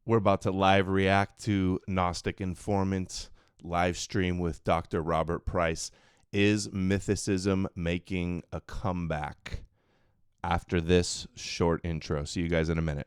We're about to live react to Gnostic Informant live stream with Dr. Robert Price. Is mythicism making a comeback? After this short intro. See you guys in a minute.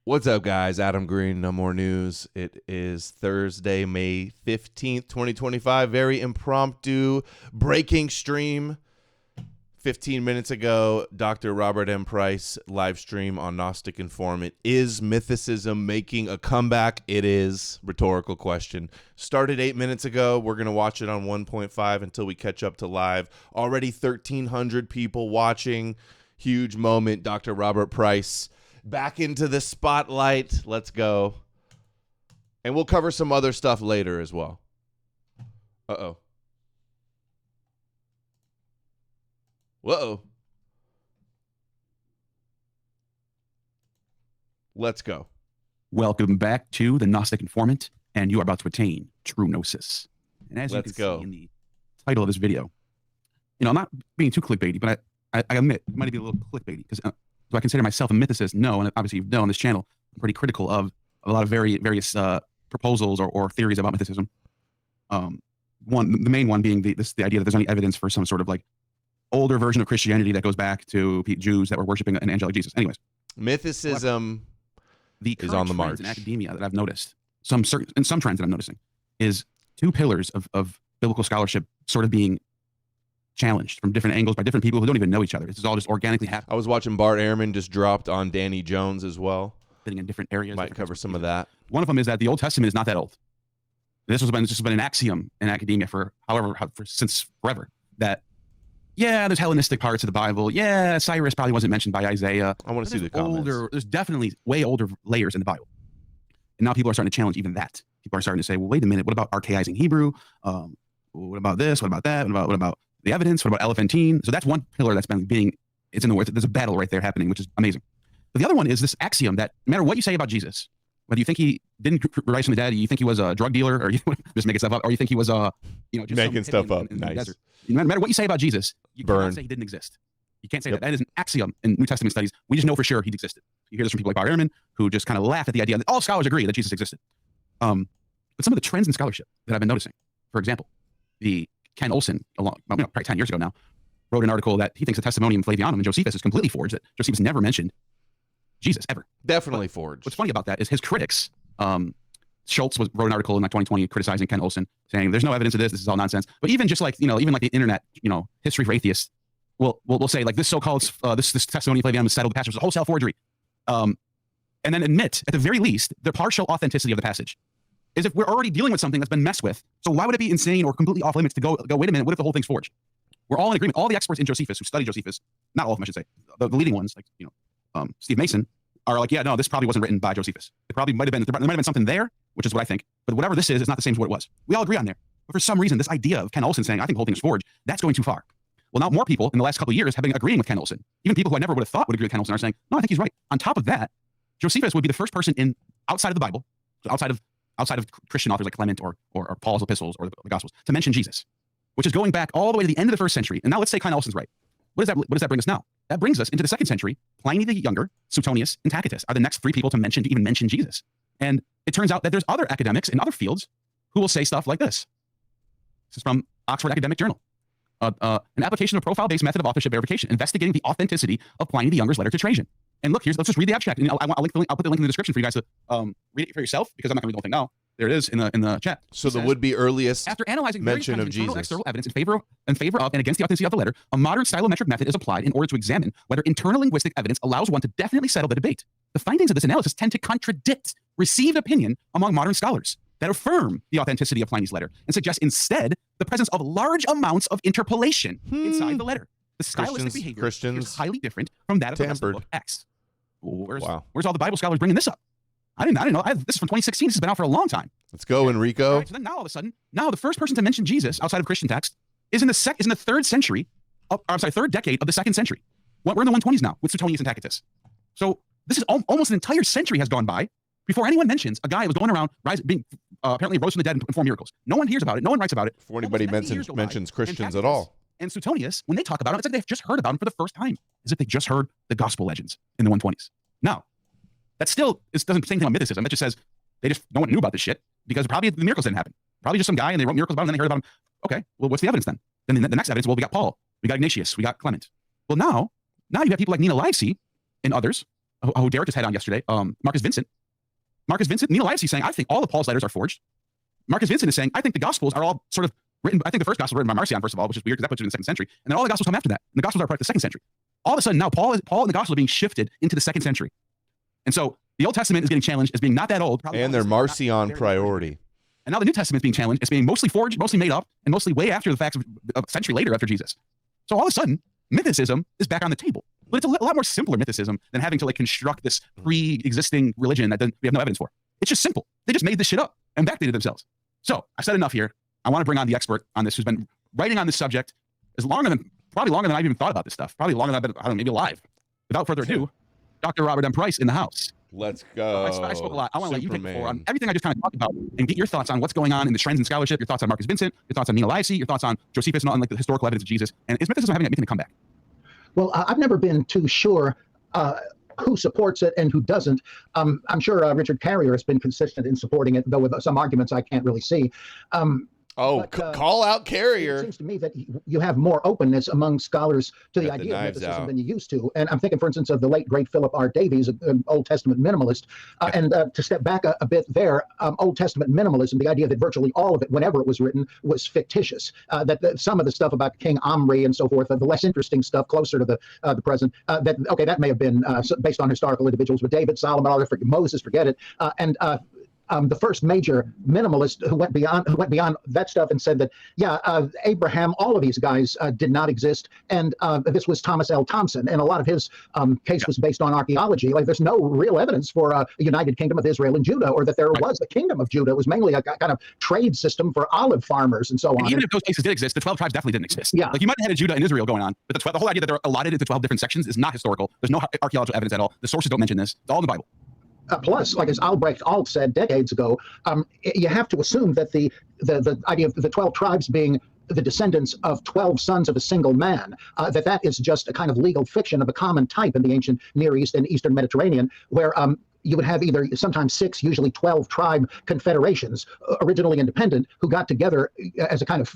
What's up, guys? Adam Green, No More News. It is Thursday, May 15th, 2025. Very impromptu breaking stream. 15 minutes ago, Dr. Robert M. Price live stream on Gnostic Informant. Is mythicism making a comeback? It is. Rhetorical question. Started 8 minutes ago. We're going to watch it on 1.5 until we catch up to live. Already 1,300 people watching. Huge moment. Dr. Robert Price back into the spotlight. Let's go. And we'll cover some other stuff later as well. Uh-oh. Whoa. Let's go. Welcome back to the Gnostic Informant, and you are about to attain true gnosis. And as you can see in the title of this video, I'm not being too clickbaity, but I admit it might be a little clickbaity because do I consider myself a mythicist? No, and obviously you know on this channel, I'm pretty critical of a lot of various proposals or theories about mythicism. The main one being the idea that there's any evidence for some sort of like older version of Christianity that goes back to Jews that were worshiping an angelic Jesus. Anyways, mythicism is on the march. In academia that I've noticed, some trends that I'm noticing, is two pillars of biblical scholarship sort of being challenged from different angles by different people who don't even know each other. This is all just organically happening. I was watching Bart Ehrman just dropped on Danny Jones as well. Fitting in different areas. Might cover some of that. One of them is that the Old Testament is not that old. This has just been an axiom in academia since forever. That there's Hellenistic parts of the Bible. Yeah, Cyrus probably wasn't mentioned by Isaiah. I want to see the comments. There's definitely way older layers in the Bible. And now people are starting to challenge even that. People are starting to say, well, wait a minute, what about archaizing Hebrew? What about this? What about that? What about the evidence? What about elephantine? So that's one pillar that's been it's in the works. There's a battle right there happening, which is amazing. But the other one is this axiom that no matter what you say about Jesus, whether you think he didn't rise from the dead, you think he was a drug dealer, or you just making stuff up, or you think he was just making stuff up. In nice. the desert. No matter what you say about Jesus, you can't say he didn't exist. You can't say that. That is an axiom in New Testament studies. We just know for sure he existed. You hear this from people like Bart Ehrman, who just kind of laugh at the idea that all scholars agree that Jesus existed. But some of the trends in scholarship that I've been noticing, for example, the Ken Olson, probably 10 years ago now, wrote an article that he thinks the Testimonium Flavianum and Josephus is completely forged, that Josephus never mentioned Jesus ever. Definitely forged. What's funny about that is his critics, Schultz wrote an article in like 2020 criticizing Ken Olsen, saying there's no evidence of this is all nonsense. But even just like, even like the internet, history for atheists will say like this so-called, this Testimonium Flavianum is settled, the passage was a wholesale forgery. And then admit, at the very least, the partial authenticity of the passage. Is if we're already dealing with something that's been messed with, so why would it be insane or completely off limits to go, wait a minute, what if the whole thing's forged? We're all in agreement. All the experts in Josephus who study Josephus, not all of them, I should say, the leading ones, like, Steve Mason, are like, yeah, no, this probably wasn't written by Josephus. It probably might have been, there might have been something there, which is what I think. But whatever this is, it's not the same as what it was. We all agree on there. But for some reason, this idea of Ken Olsen saying, I think the whole thing is forged, that's going too far. Well, now more people in the last couple of years have been agreeing with Ken Olsen. Even people who I never would have thought would agree with Ken Olsen are saying, no, I think he's right. On top of that, Josephus would be the first person outside of the Bible, outside of Christian authors like Clement or Paul's epistles or the Gospels, to mention Jesus, which is going back all the way to the end of the 1st century. And now let's say Ken Olsen's right. What does that bring us now? That brings us into the 2nd century. Pliny the Younger, Suetonius, and Tacitus are the next 3 people to even mention Jesus. And it turns out that there's other academics in other fields who will say stuff like this. This is from Oxford Academic Journal. An application of profile-based method of authorship verification, investigating the authenticity of Pliny the Younger's letter to Trajan. And look, let's just read the abstract. And I'll put the link in the description for you guys to read it for yourself, because I'm not going to read the whole thing now. There it is in the chat. So the would-be earliest after analyzing mention of Jesus, external evidence in favor of and against the authenticity of the letter, a modern stylometric method is applied in order to examine whether internal linguistic evidence allows one to definitely settle the debate. The findings of this analysis tend to contradict received opinion among modern scholars that affirm the authenticity of Pliny's letter and suggest instead the presence of large amounts of interpolation inside the letter. The stylistic behavior is highly different from that of the rest of the book X. Where's all the Bible scholars bringing this up? I didn't know. This is from 2016. This has been out for a long time. Let's go, Enrico. Right, so then now all of a sudden, the first person to mention Jesus outside of Christian text is in the 3rd century. Third decade of the 2nd century. We're in the 120s now with Suetonius and Tacitus. So this is almost an entire century has gone by before anyone mentions a guy who was going around apparently rose from the dead and performed miracles. No one hears about it. No one writes about it. Before anybody mentions Christians at all. And Suetonius, when they talk about it, it's like they've just heard about him for the first time, as if they just heard the gospel legends in the 120s. Now, that still doesn't say anything about mythicism. It just says no one knew about this shit because probably the miracles didn't happen. Probably just some guy and they wrote miracles about him and then they heard about him. Okay, well, what's the evidence then? Then the next evidence, well, we got Paul, we got Ignatius, we got Clement. Well, now you have people like Nina Livesey and others who Derek just had on yesterday. Marcus Vincent, Nina Livesey saying, I think all of Paul's letters are forged. Marcus Vincent is saying, I think the Gospels are all sort of written. I think the first Gospel written by Marcion, first of all, which is weird because that puts it in the 2nd century. And then all the Gospels come after that. And the Gospels are part of the 2nd century. All of a sudden now Paul and the Gospels are being shifted into the 2nd century. And so the Old Testament is getting challenged as being not that old. And their Marcion priority. And now the New Testament is being challenged as being mostly forged, mostly made up, and mostly way after the facts of a century later after Jesus. So all of a sudden, mythicism is back on the table. But it's a lot more simpler mythicism than having to like construct this pre-existing religion that we have no evidence for. It's just simple. They just made this shit up and backdated themselves. So I said enough here. I want to bring on the expert on this who's been writing on this subject probably longer than I've even thought about this stuff. Probably longer than I've been, maybe alive. Without further ado, Dr. Robert M. Price in the house. Let's go. I spoke a lot. I want to let you take the floor on everything I just kind of talked about and get your thoughts on what's going on in the trends in scholarship, your thoughts on Marcus Vincent, your thoughts on Nina Livesey, your thoughts on Josephus and like the historical evidence of Jesus. And is mythicism making a comeback? Well, I've never been too sure who supports it and who doesn't. I'm sure Richard Carrier has been consistent in supporting it, though with some arguments I can't really see. Call out Carrier. It seems to me that you have more openness among scholars to the idea of mythicism than you used to. And I'm thinking, for instance, of the late, great Philip R. Davies, an Old Testament minimalist. And to step back a bit there, Old Testament minimalism, the idea that virtually all of it, whenever it was written, was fictitious. That some of the stuff about King Omri and so forth, the less interesting stuff closer to the present, that may have been based on historical individuals, but David, Solomon, Moses, forget it. The first major minimalist who went beyond that stuff and said that, Abraham, all of these guys did not exist. And this was Thomas L. Thompson. And a lot of his case was based on archaeology. Like there's no real evidence for a united kingdom of Israel and Judah, or that there was a kingdom of Judah. It was mainly a kind of trade system for olive farmers and so on. Even if those places did exist, the 12 tribes definitely didn't exist. Yeah. Like you might have had a Judah and Israel going on, but the whole idea that they're allotted into 12 different sections is not historical. There's no archaeological evidence at all. The sources don't mention this. It's all in the Bible. Plus, like as Albrecht Alt said decades ago, you have to assume that the idea of the 12 tribes being the descendants of 12 sons of a single man, that is just a kind of legal fiction of a common type in the ancient Near East and Eastern Mediterranean, where you would have either sometimes 6, usually 12 tribe confederations, originally independent, who got together as a kind of,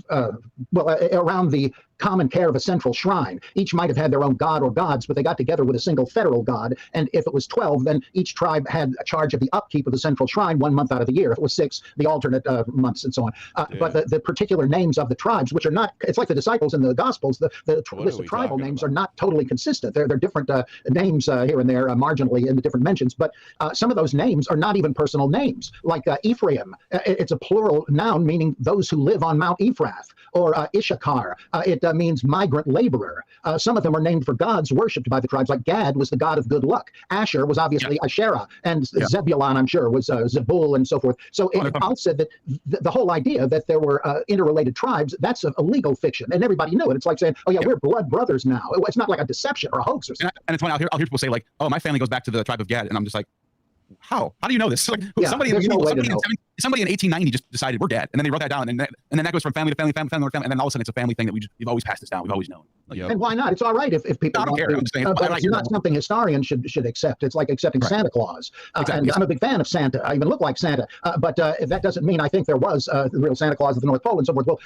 around the common care of a central shrine. Each might have had their own god or gods, but they got together with a single federal god. And if it was 12, then each tribe had a charge of the upkeep of the central shrine 1 month out of the year. If it was 6, the alternate months and so on. But the particular names of the tribes, which are not, it's like the disciples in the Gospels, the list of tribal names are not totally consistent. They're different names here and there, marginally in the different mentions. But some of those names are not even personal names. Like Ephraim, it's a plural noun meaning those who live on Mount Ephrath. Or Issachar, it means migrant laborer. Some of them are named for gods worshipped by the tribes, like Gad was the god of good luck. Asher was obviously Asherah, and Zebulon, I'm sure, was Zebul and so forth. So it all said that the whole idea that there were interrelated tribes, that's a legal fiction, and everybody knew it. It's like saying, oh yeah, we're blood brothers now. It's not like a deception or a hoax or something. And it's when I'll hear people say like, oh, my family goes back to the tribe of Gad, and I'm just like, how do you know this? Like, somebody in 1890 just decided we're Gad, and then they wrote that down, and then that goes from family to family, and then all of a sudden it's a family thing that we've always passed this down. We've always known. Like, and why not? It's all right if people don't care. I'm just saying, but it's not something historians should accept. It's like accepting Santa Claus. And I'm a big fan of Santa. I even look like Santa. But that doesn't mean I think there was the real Santa Claus of the North Pole and so forth. Well,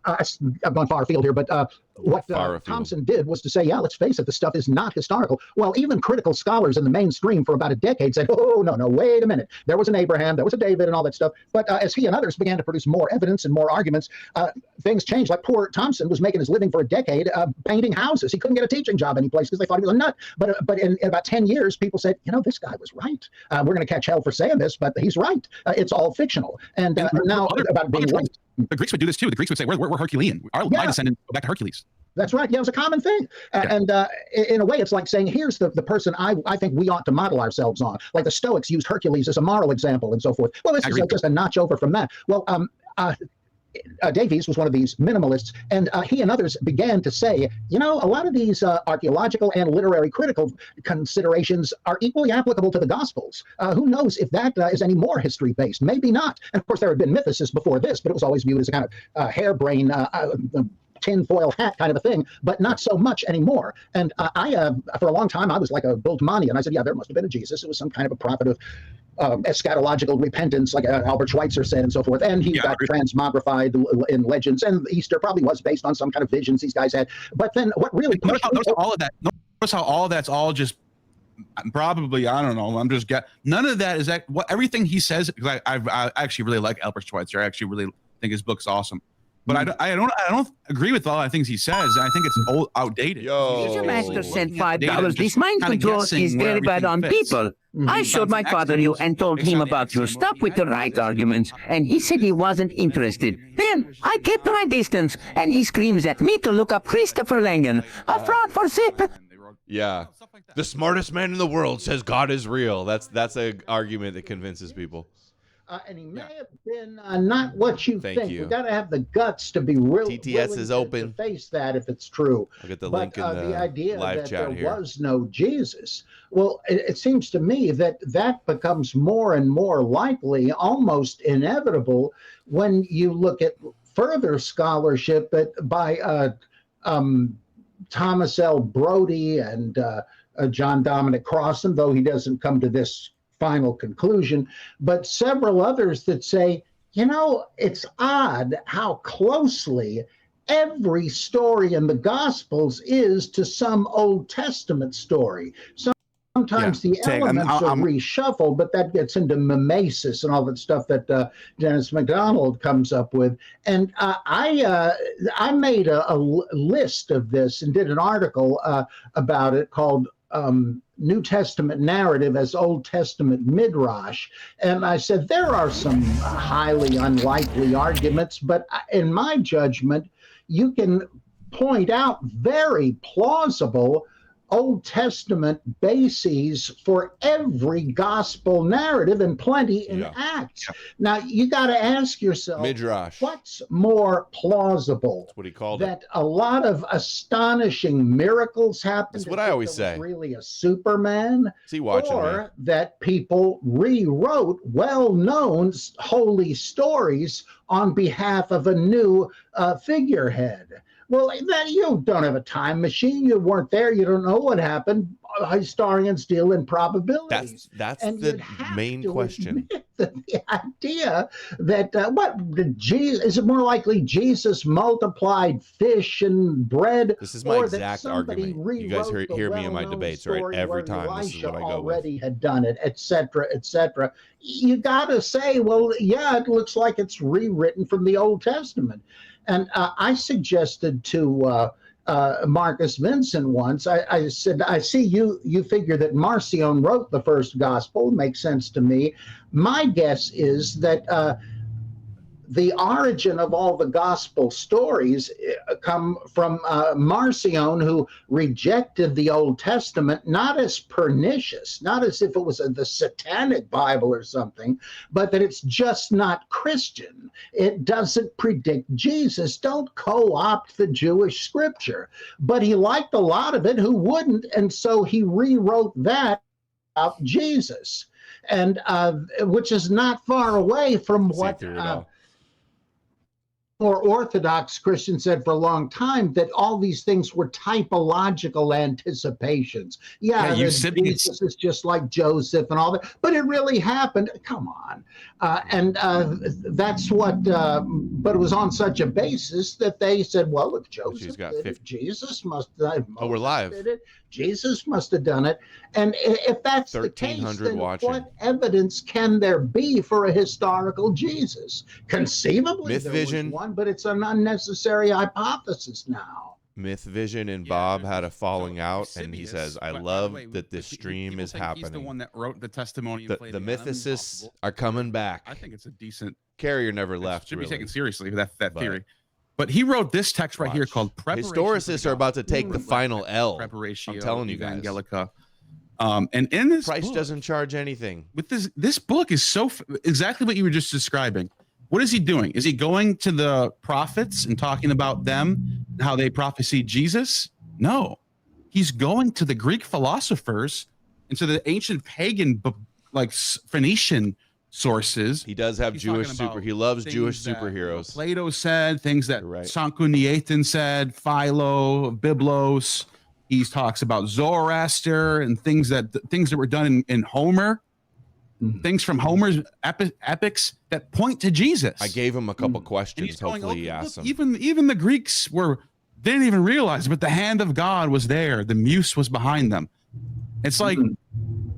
I've gone far afield here, but what Thompson did was to say, yeah, let's face it, the stuff is not historical. Well, even critical scholars in the mainstream for about a decade said, oh, no, wait a minute. There was an Abraham, there was a David and all that stuff. But as he and others began to produce more evidence and more arguments, things changed. Like poor Thompson was making his living for a decade painting houses. He couldn't get a teaching job anyplace because they thought he was a nut. But in about 10 years, people said, this guy was right. We're going to catch hell for saying this, but he's right. It's all fictional. And now about being right. The Greeks would do this too. The Greeks would say, we're Herculean. My descendants go back to Hercules. That's right. Yeah, it was a common thing. And in a way, it's like saying, here's the person I think we ought to model ourselves on. Like the Stoics used Hercules as a moral example and so forth. Well, this is just a notch over from that. Well, Davies was one of these minimalists, and he and others began to say, a lot of these archaeological and literary critical considerations are equally applicable to the Gospels. Who knows if that is any more history-based? Maybe not. And of course, there had been mythicists before this, but it was always viewed as a kind of harebrained tinfoil hat kind of a thing, but not so much anymore. And I, for a long time, I was like a Bultmannian. I said, yeah, there must have been a Jesus. It was some kind of a prophet of eschatological repentance, like Albert Schweitzer said, and so forth. And he got transmogrified in legends, and Easter probably was based on some kind of visions these guys had. But then what really notice how all that's all just probably, I don't know, none of that is that what everything he says, because I actually really like Albert Schweitzer. I actually really think his book's awesome. But I don't agree with a lot of things he says. I think it's outdated. Your master said $5. This mind control is very bad on people. I showed my father you and told him about your stuff with the right arguments, and he said he wasn't interested. Then I kept my distance, and he screams at me to look up Christopher Langan, a fraud for SIP. Yeah, the smartest man in the world says God is real. That's an argument that convinces people. And he may have been not what you think. You. We got to have the guts to be real. TTS is open. To face that if it's true. I'll get the link in the idea live that chat there here. was no Jesus. Well, it seems to me that becomes more and more likely, almost inevitable, when you look at further scholarship by Thomas L. Brody and John Dominic Crossan, though he doesn't come to this final conclusion, but several others that say, it's odd how closely every story in the Gospels is to some Old Testament story. Sometimes the elements are reshuffled, but that gets into mimesis and all that stuff that Dennis MacDonald comes up with. And I made a list of this and did an article about it called New Testament narrative as Old Testament midrash. And I said, there are some highly unlikely arguments, but in my judgment, you can point out very plausible Old Testament bases for every gospel narrative and plenty in Acts. Now, you got to ask yourself, midrash. What's more plausible? That's what he called that a lot of astonishing miracles happen. That's what I always say. Really a Superman? Or that people rewrote well-known holy stories on behalf of a new figurehead. Well, that you don't have a time machine. You weren't there. You don't know what happened. historians deal in probabilities. That's and the main question. The idea that is it more likely Jesus multiplied fish and bread? This is my exact argument. You guys hear me in my debates, right? Every time. Elijah this is what I go already with. Had done it, etc., etc. You got to say, well, yeah, it looks like it's rewritten from the Old Testament. And I suggested to Marcus Vincent once, I said, I see you figure that Marcion wrote the first gospel. Makes sense to me. My guess is that the origin of all the gospel stories come from Marcion, who rejected the Old Testament, not as pernicious, not as if it was the satanic Bible or something, but that it's just not Christian. It doesn't predict Jesus. Don't co-opt the Jewish scripture. But he liked a lot of it. Who wouldn't? And so he rewrote that about Jesus, and which is not far away from what more Orthodox Christians said for a long time, that all these things were typological anticipations. Yeah, Jesus is just like Joseph and all that, but it really happened. Come on. That's what, but it was on such a basis that they said, well, if Joseph did it, Jesus must have. Oh, we're live. Did it, Jesus must have done it. And if that's the case, then what evidence can there be for a historical Jesus? Conceivably, Myth Vision, one, but it's an unnecessary hypothesis now. Myth Vision and Bob had a falling out, and he says, I love that this stream is happening. He's the one that wrote the testimony. The mythicists are coming back. I think it's a decent... Carrier never left, should be taken seriously, that theory. But he wrote this text right here called Preparation. Historicists are about to take the final L. Preparation. I'm telling you guys. Evangelica. And in this Price book, doesn't charge anything. With this book is so exactly what you were just describing. What is he doing? Is he going to the prophets and talking about them, how they prophesied Jesus? No. He's going to the Greek philosophers and to the ancient pagan, like Phoenician sources. He does have Jewish he loves Jewish superheroes. Plato said, things that Sanchuniathon said, Philo, Biblos. He talks about Zoroaster and things that were done in Homer. Things from Homer's epics that point to Jesus. I gave him a couple questions. Hopefully he asked them. Even the Greeks didn't even realize, but the hand of God was there. The muse was behind them. It's like,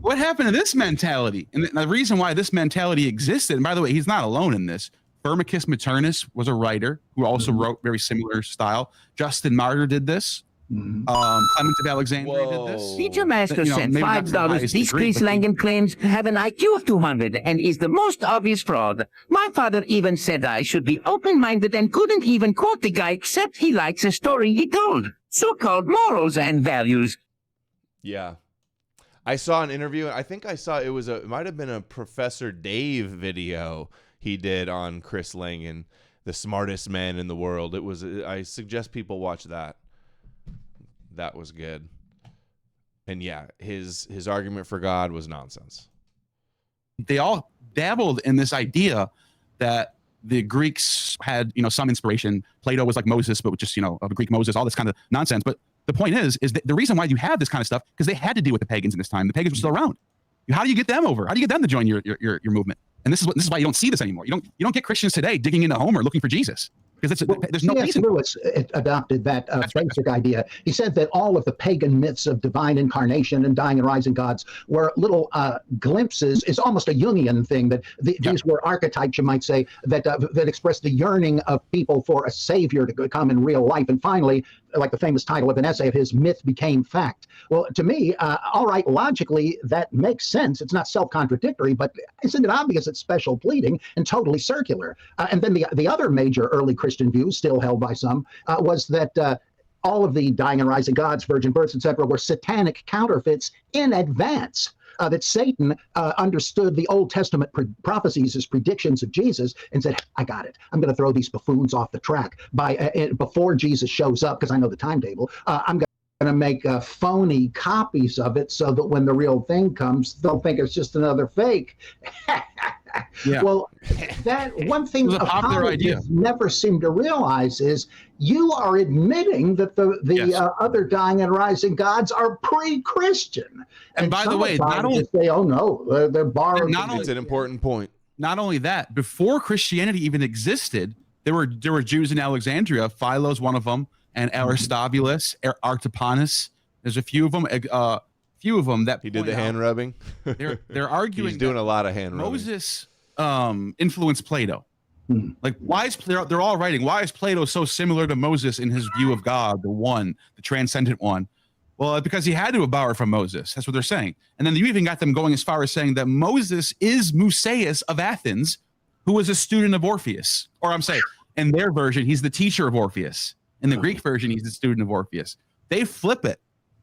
what happened to this mentality? And the reason why this mentality existed, and by the way, he's not alone in this. Firmicus Maternus was a writer who also wrote very similar style. Justin Martyr did this. Clement of Alexandria did this. Peter Master sent $5. This Chris Langen claims to have an IQ of 200 and is the most obvious fraud. My father even said I should be open-minded and couldn't even quote the guy except he likes a story he told. So-called morals and values. Yeah. I saw an interview. I think I saw it might have been a Professor Dave video he did on Chris Langen, the smartest man in the world. I suggest people watch that. That was good. And yeah, his argument for God was nonsense. They all dabbled in this idea that the Greeks had, some inspiration. Plato was like Moses, but just, of a Greek Moses, all this kind of nonsense. But the point is that the reason why you have this kind of stuff, because they had to deal with the pagans in this time. The pagans were still around. How do you get them over? How do you get them to join your movement? And this is why you don't see this anymore. You don't get Christians today digging into Homer looking for Jesus. Because there's no reason. Lewis adopted that basic idea. He said that all of the pagan myths of divine incarnation and dying and rising gods were little glimpses. It's almost a Jungian thing that these were archetypes, you might say, that expressed the yearning of people for a savior to come in real life. And finally, like the famous title of an essay of his, Myth Became Fact. Well, to me, all right, logically, that makes sense. It's not self-contradictory, but isn't it obvious it's special pleading and totally circular? And then the other major early Christian view, still held by some, was that all of the dying and rising gods, virgin births, etc., were satanic counterfeits in advance. That Satan understood the Old Testament prophecies as predictions of Jesus and said, I got it. I'm going to throw these buffoons off the track before Jesus shows up, because I know the timetable. I'm going to make phony copies of it so that when the real thing comes, they'll think it's just another fake. Yeah. Well, that one thing a popular idea. never seem to realize is you are admitting that the other dying and rising gods are pre-Christian. And by the way, not only say, oh no, they're borrowed. It's an important point. Not only that, before Christianity even existed, there were Jews in Alexandria. Philo's one of them, and Aristobulus, Artapanus. There's a few of them. That he did the hand rubbing. They're arguing. He's doing a lot of hand rubbing. Moses influenced Plato. Like, why is they're all writing? Why is Plato so similar to Moses in his view of God, the transcendent one? Well, because he had to have borrowed from Moses. That's what they're saying. And then you even got them going as far as saying that Moses is Musaeus of Athens, who was a student of Orpheus. Or I'm saying, in their version, he's the teacher of Orpheus. In the Greek version, he's the student of Orpheus. They flip it.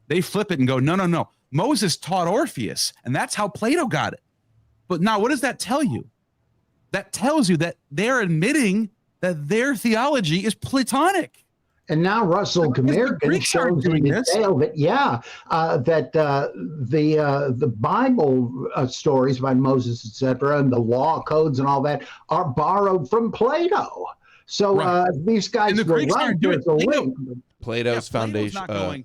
And go, no. Moses taught Orpheus, and that's how Plato got it. But now, what does that tell you? That tells you that they're admitting that their theology is Platonic. And now Russell Gamerkin shows in detail that, the Bible stories by Moses, etc., and the law codes and all that are borrowed from Plato. So these guys the Greeks aren't doing Plato's foundational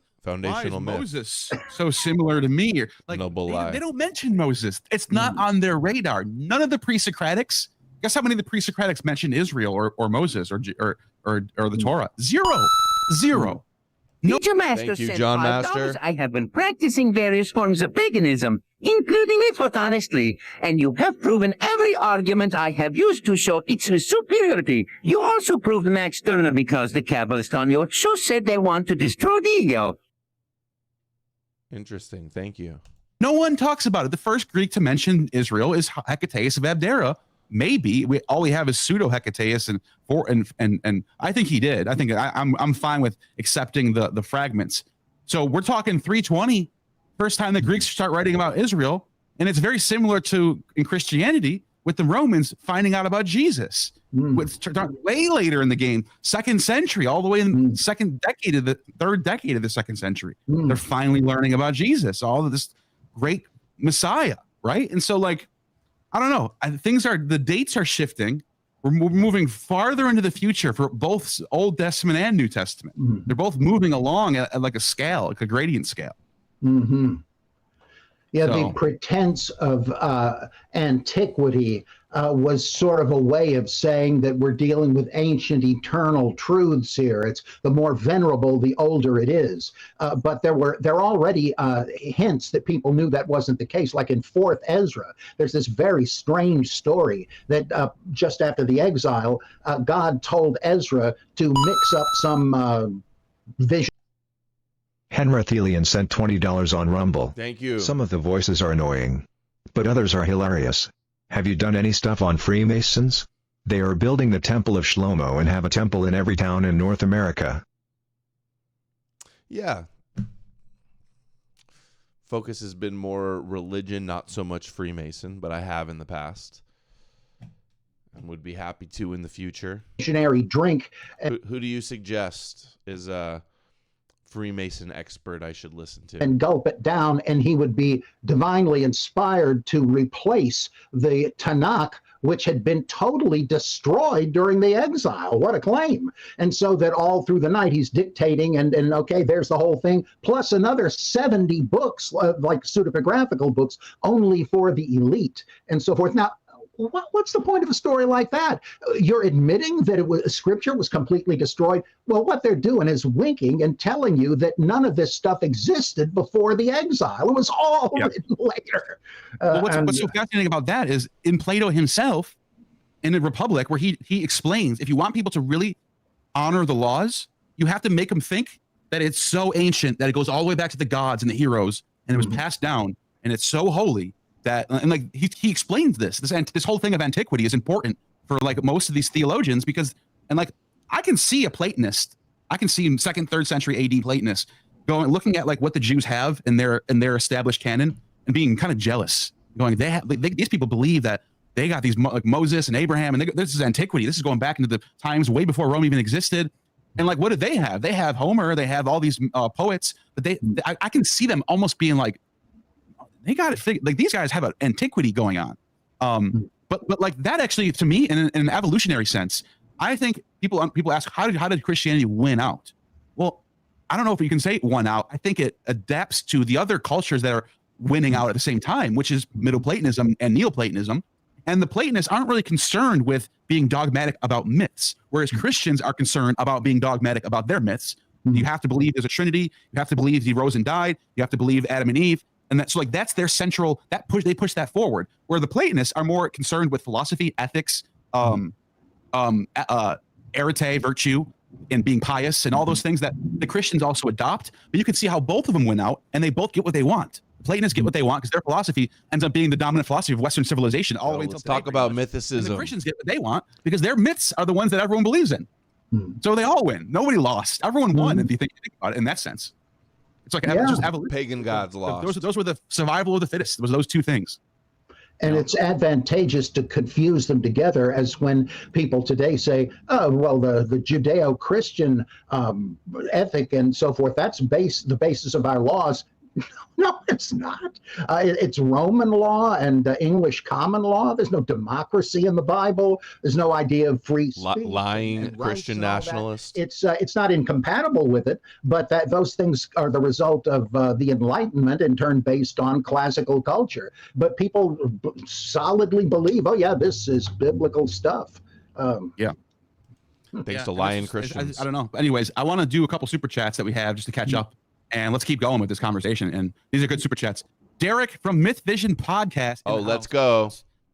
myth. Moses so similar to me, like they don't mention Moses. It's not on their radar. None of the pre-Socratics. Guess how many of the pre-Socratics mentioned Israel or Moses or the Torah? Zero. No. Master Thank you, John Master. I have been practicing various forms of paganism, including it honestly, and you have proven every argument I have used to show its superiority. You also proved Max Turner because the Kabbalist on your show said they want to destroy the ego. Interesting. Thank you. No one talks about it. The first Greek to mention Israel is Hecataeus of Abdera. Maybe all we have is pseudo Hecataeus and I think he did. I think I'm fine with accepting the fragments. So we're talking 320, first time the Greeks start writing about Israel, and it's very similar to in Christianity with the Romans finding out about Jesus. Way later in the game, 2nd century, all the way in the third decade of the 2nd century, they're finally learning about Jesus, all of this great Messiah, right? And so, like, I don't know. The dates are shifting. We're moving farther into the future for both Old Testament and New Testament. They're both moving along at like a scale, like a gradient scale. Yeah, the pretense of antiquity was sort of a way of saying that we're dealing with ancient, eternal truths here. It's the more venerable, the older it is. But there are already hints that people knew that wasn't the case. Like in 4th Ezra, there's this very strange story that just after the exile, God told Ezra to mix up some vision. Henrathelian sent $20 on Rumble. Thank you. Some of the voices are annoying, but others are hilarious. Have you done any stuff on Freemasons? They are building the Temple of Shlomo and have a temple in every town in North America. Yeah. Focus has been more religion, not so much Freemason, but I have in the past. And would be happy to in the future. Missionary drink. Who do you suggest is Freemason expert I should listen to? And gulp it down, and he would be divinely inspired to replace the Tanakh, which had been totally destroyed during the exile. What a claim. And so that all through the night he's dictating and okay, there's the whole thing, plus another 70 books, like pseudepigraphical books, only for the elite and so forth. Now, what's the point of a story like that? You're admitting that scripture was completely destroyed. Well, what they're doing is winking and telling you that none of this stuff existed before the exile. It was all written later. What's so fascinating about that is in Plato himself, in the Republic, where he explains, if you want people to really honor the laws, you have to make them think that it's so ancient that it goes all the way back to the gods and the heroes, and it was passed down, and it's so holy that, and like he explains this whole thing of antiquity is important for like most of these theologians because, and like I can see a Platonist, I can see 2nd, 3rd century AD Platonist looking at like what the Jews have in their established canon and being kind of jealous, going these people believe that they got these like Moses and Abraham and this is antiquity. This is going back into the times way before Rome even existed. And like, what do they have? They have Homer. They have all these poets, but I can see them almost being like, they got it figured. Like these guys have an antiquity going on. But like that actually, to me, in an evolutionary sense, I think people ask, how did Christianity win out? Well, I don't know if you can say won out. I think it adapts to the other cultures that are winning out at the same time, which is Middle Platonism and Neoplatonism. And the Platonists aren't really concerned with being dogmatic about myths, whereas Christians are concerned about being dogmatic about their myths. You have to believe there's a Trinity. You have to believe he rose and died. You have to believe Adam and Eve. And that's like, that's their central, they push that forward, where the Platonists are more concerned with philosophy, ethics, arete, virtue, and being pious, and all those things that the Christians also adopt. But you can see how both of them win out, and they both get what they want. The Platonists get what they want because their philosophy ends up being the dominant philosophy of Western civilization all the way until today. Let's talk about mythicism. And the Christians get what they want because their myths are the ones that everyone believes in. So they all win. Nobody lost. Everyone won. If you think about it in that sense, it's like just evolution. Pagan gods lost. Those were the survival of the fittest. It was those two things. And it's advantageous to confuse them together, as when people today say, oh, well, the Judeo-Christian ethic and so forth, that's the basis of our laws. No, it's not. It's Roman law and English common law. There's no democracy in the Bible. There's no idea of free speech. Lying Christian nationalist. It's not incompatible with it, but those things are the result of the Enlightenment, in turn based on classical culture. But people solidly believe, oh yeah, this is biblical stuff. Thanks to lying Christians. I don't know. Anyways, I want to do a couple super chats that we have just to catch up. And let's keep going with this conversation. And these are good super chats. Derek from Myth Vision Podcast. Oh, let's go.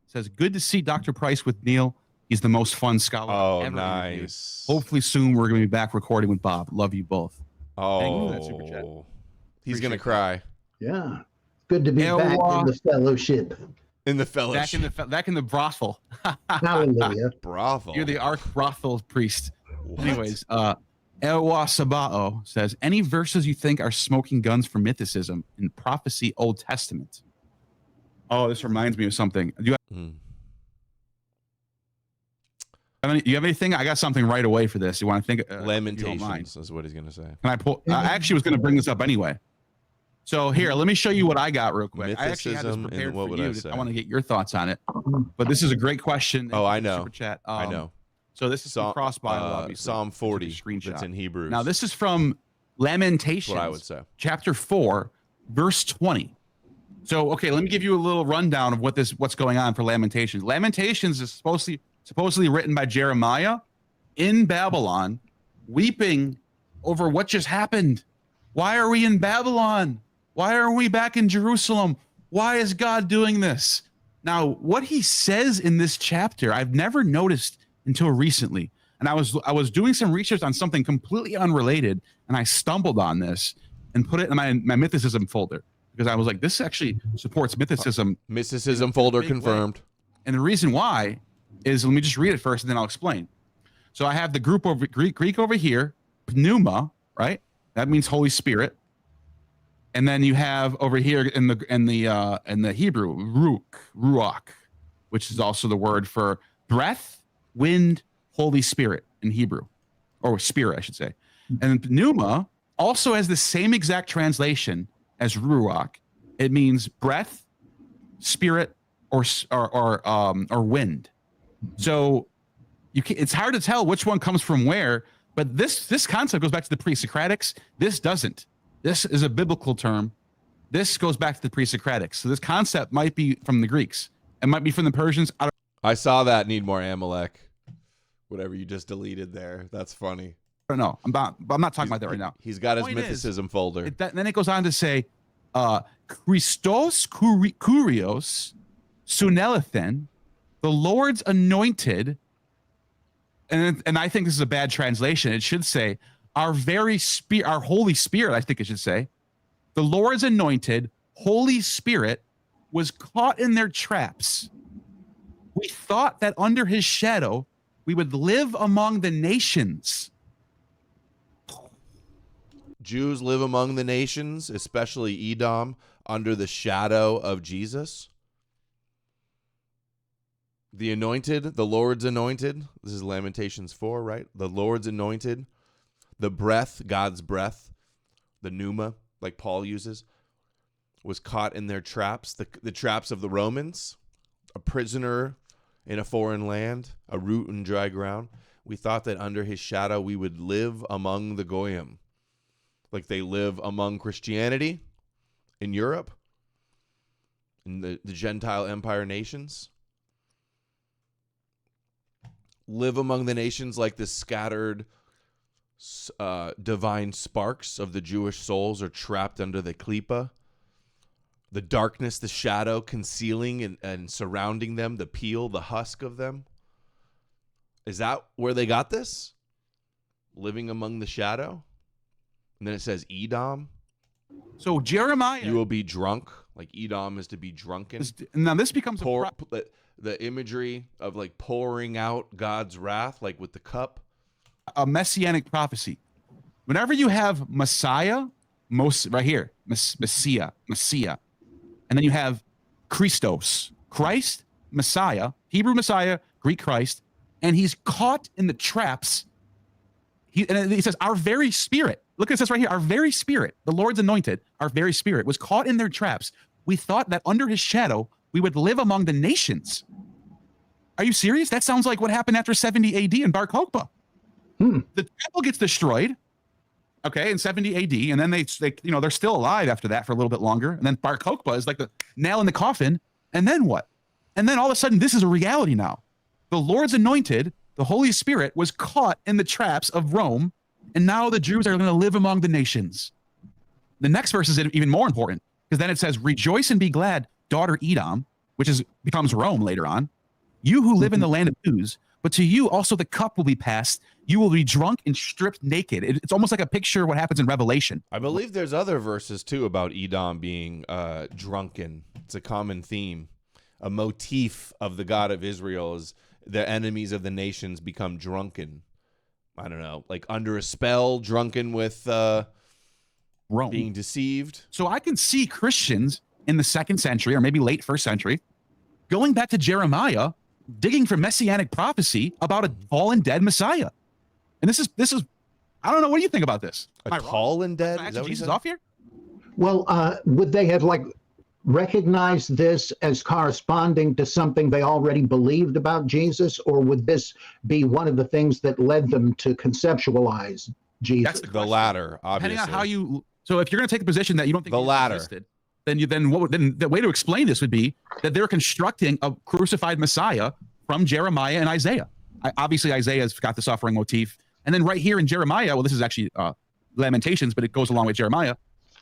Says, good to see Dr. Price with Neil. He's the most fun scholar I've ever interviewed. Hopefully soon we're going to be back recording with Bob. Love you both. Oh, that super chat. He's going to cry. Yeah. Good to be back in the fellowship. In the fellowship. Back in the brothel. Hallelujah. Brothel. You're the arch brothel priest. What? Anyways, Elwa Sabao says, any verses you think are smoking guns for mythicism in prophecy Old Testament? Oh, this reminds me of something. Do you have anything? I got something right away for this. You want to think? Lamentations is what he's going to say. Can I pull? I actually was going to bring this up anyway. So here, let me show you what I got real quick. I actually had this prepared for you. I want to get your thoughts on it. But this is a great question. Oh, I know. Super chat. I know. So this is from Cross Bible, obviously. Psalm 40, that's in Hebrews. Now, this is from Lamentations, what I would say. Chapter 4, verse 20. So, okay, let me give you a little rundown of what's going on for Lamentations. Lamentations is supposedly written by Jeremiah in Babylon, weeping over what just happened. Why are we in Babylon? Why are we back in Jerusalem? Why is God doing this? Now, what he says in this chapter, I've never noticed until recently. And I was doing some research on something completely unrelated, and I stumbled on this and put it in my mythicism folder, because I was like, this actually supports mythicism. Mysticism folder confirmed. And the reason why is, let me just read it first and then I'll explain. So I have the group over Greek over here, pneuma, right? That means Holy Spirit. And then you have over here in the Hebrew, ruach, which is also the word for breath, wind, Holy Spirit in Hebrew, or spirit, I should say. And pneuma also has the same exact translation as ruach. It means breath, spirit, or wind. So it's hard to tell which one comes from where, but this concept goes back to the pre-Socratics. This doesn't. This is a biblical term. This goes back to the pre-Socratics. So this concept might be from the Greeks. It might be from the Persians. I saw that. Need more Amalek. Whatever you just deleted there. That's funny. I don't know. I'm not talking about that right now. He's got his mythicism folder. Then it goes on to say, Christos Kurios Sunelithen, the Lord's anointed, and I think this is a bad translation. It should say, our Holy Spirit, I think it should say. The Lord's anointed, Holy Spirit, was caught in their traps. We thought that under his shadow, we would live among the nations. Jews live among the nations, especially Edom, under the shadow of Jesus. The anointed, the Lord's anointed. This is Lamentations 4, right? The Lord's anointed. The breath, God's breath, the pneuma, like Paul uses, was caught in their traps, the traps of the Romans. A prisoner in a foreign land, a root in dry ground. We thought that under his shadow we would live among the Goyim, like they live among Christianity in Europe, in the Gentile empire nations. Live among the nations like the scattered divine sparks of the Jewish souls are trapped under the klipa. The darkness, the shadow concealing and surrounding them, the peel, the husk of them. Is that where they got this? Living among the shadow? And then it says Edom. So Jeremiah, you will be drunk. Like Edom is to be drunken. Now this becomes the imagery of like pouring out God's wrath, like with the cup. A messianic prophecy. Whenever you have Messiah, right here, Messiah, and then you have Christos, Christ, Messiah, Hebrew Messiah, Greek Christ, and he's caught in the traps. He says, our very spirit, look at this right here, our very spirit, the Lord's anointed, our very spirit was caught in their traps. We thought that under his shadow, we would live among the nations. Are you serious? That sounds like what happened after 70 AD in Bar Kokhba. The temple gets destroyed, okay, in 70 AD, and then they they're still alive after that for a little bit longer, and then Bar Kokhba is like the nail in the coffin, and then what? And then all of a sudden, this is a reality now. The Lord's anointed, the Holy Spirit, was caught in the traps of Rome, and now the Jews are going to live among the nations. The next verse is even more important, because then it says, rejoice and be glad, daughter Edom, which becomes Rome later on, you who live in the land of Uz, but to you also the cup will be passed. You will be drunk and stripped naked. It's almost like a picture of what happens in Revelation. I believe there's other verses too about Edom being drunken. It's a common theme. A motif of the God of Israel is the enemies of the nations become drunken. I don't know, like under a spell, drunken with Rome, being deceived. So I can see Christians in the 2nd century or maybe late 1st century going back to Jeremiah, digging for messianic prophecy about a fallen dead Messiah. And this is I don't know, what do you think about this? A fallen dead? Is that what Jesus off here? Well, would they have recognized this as corresponding to something they already believed about Jesus, or would this be one of the things that led them to conceptualize Jesus? That's the latter, obviously. Depending on how so if you're going to take a position that you don't think the latter existed, then the way to explain this would be that they're constructing a crucified Messiah from Jeremiah and Isaiah. Obviously, Isaiah's got the suffering motif. And then right here in Jeremiah, well, this is actually Lamentations, but it goes along with Jeremiah.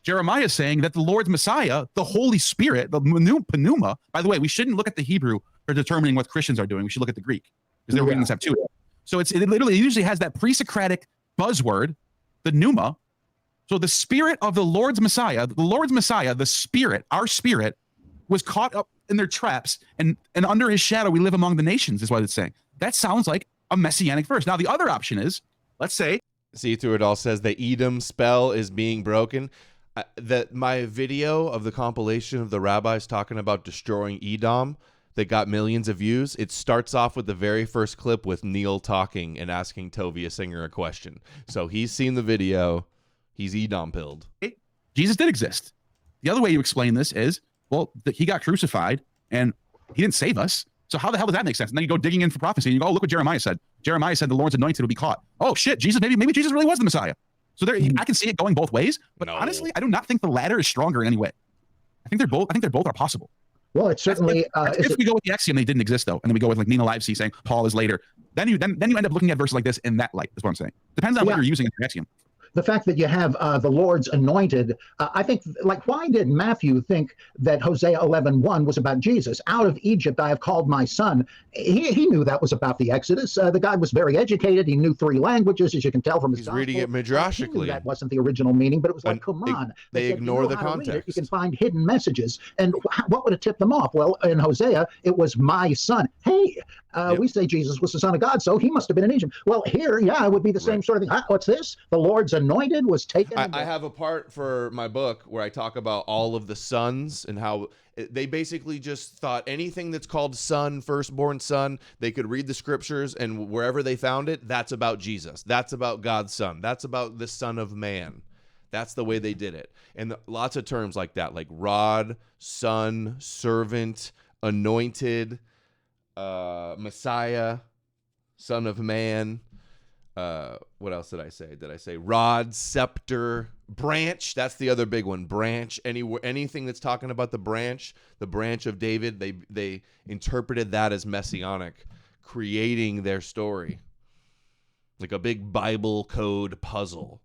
Jeremiah is saying that the Lord's Messiah, the Holy Spirit, the pneuma, by the way, we shouldn't look at the Hebrew for determining what Christians are doing. We should look at the Greek, because they're reading the Septuagint. So it literally usually has that pre-Socratic buzzword, the pneuma. So the spirit of the Lord's Messiah, the spirit, our spirit, was caught up in their traps, and under his shadow we live among the nations, is what it's saying. That sounds like a messianic verse. Now, the other option is, let's say... See through it all says the Edom spell is being broken. My video of the compilation of the rabbis talking about destroying Edom that got millions of views, it starts off with the very first clip with Neil talking and asking Tovia Singer a question. So he's seen the video. He's Edom-pilled. Jesus did exist. The other way you explain this is, well, he got crucified and he didn't save us. So how the hell does that make sense? And then you go digging in for prophecy and you go, oh, look what Jeremiah said. Jeremiah said the Lord's anointed will be caught. Oh shit, Jesus, maybe Jesus really was the Messiah. So there, I can see it going both ways, but honestly, I do not think the latter is stronger in any way. I think they're both are possible. Well, it's certainly if we go with the axiom they didn't exist though, and then we go with like Nina Livesey saying Paul is later, then you end up looking at verses like this in that light. That's what I'm saying. Depends on what you're using in the axiom. The fact that you have the Lord's anointed, I think, why did Matthew think that Hosea 11:1 was about Jesus? Out of Egypt I have called my son. He knew that was about the Exodus. The guy was very educated. He knew 3 languages, as you can tell from his He's gospel. reading it midrashically. He knew that wasn't the original meaning, but it was like, come on. They ignore the context. You can find hidden messages. And what would have tipped them off? Well, in Hosea, it was my son. Hey, we say Jesus was the son of God, so he must have been in Egypt. Well, here, it would be the same sort of thing. What's this? The Lord's anointed was taken. I have a part for my book where I talk about all of the sons and how they basically just thought anything that's called son, firstborn son, they could read the scriptures, and wherever they found it, that's about Jesus. That's about God's son. That's about the Son of Man. That's the way they did it. And lots of terms like that, like rod, son, servant, anointed. Messiah, Son of Man. What else did I say? Did I say rod, scepter, branch? That's the other big one. Branch. Anything that's talking about the branch of David, they interpreted that as messianic, creating their story like a big Bible code puzzle.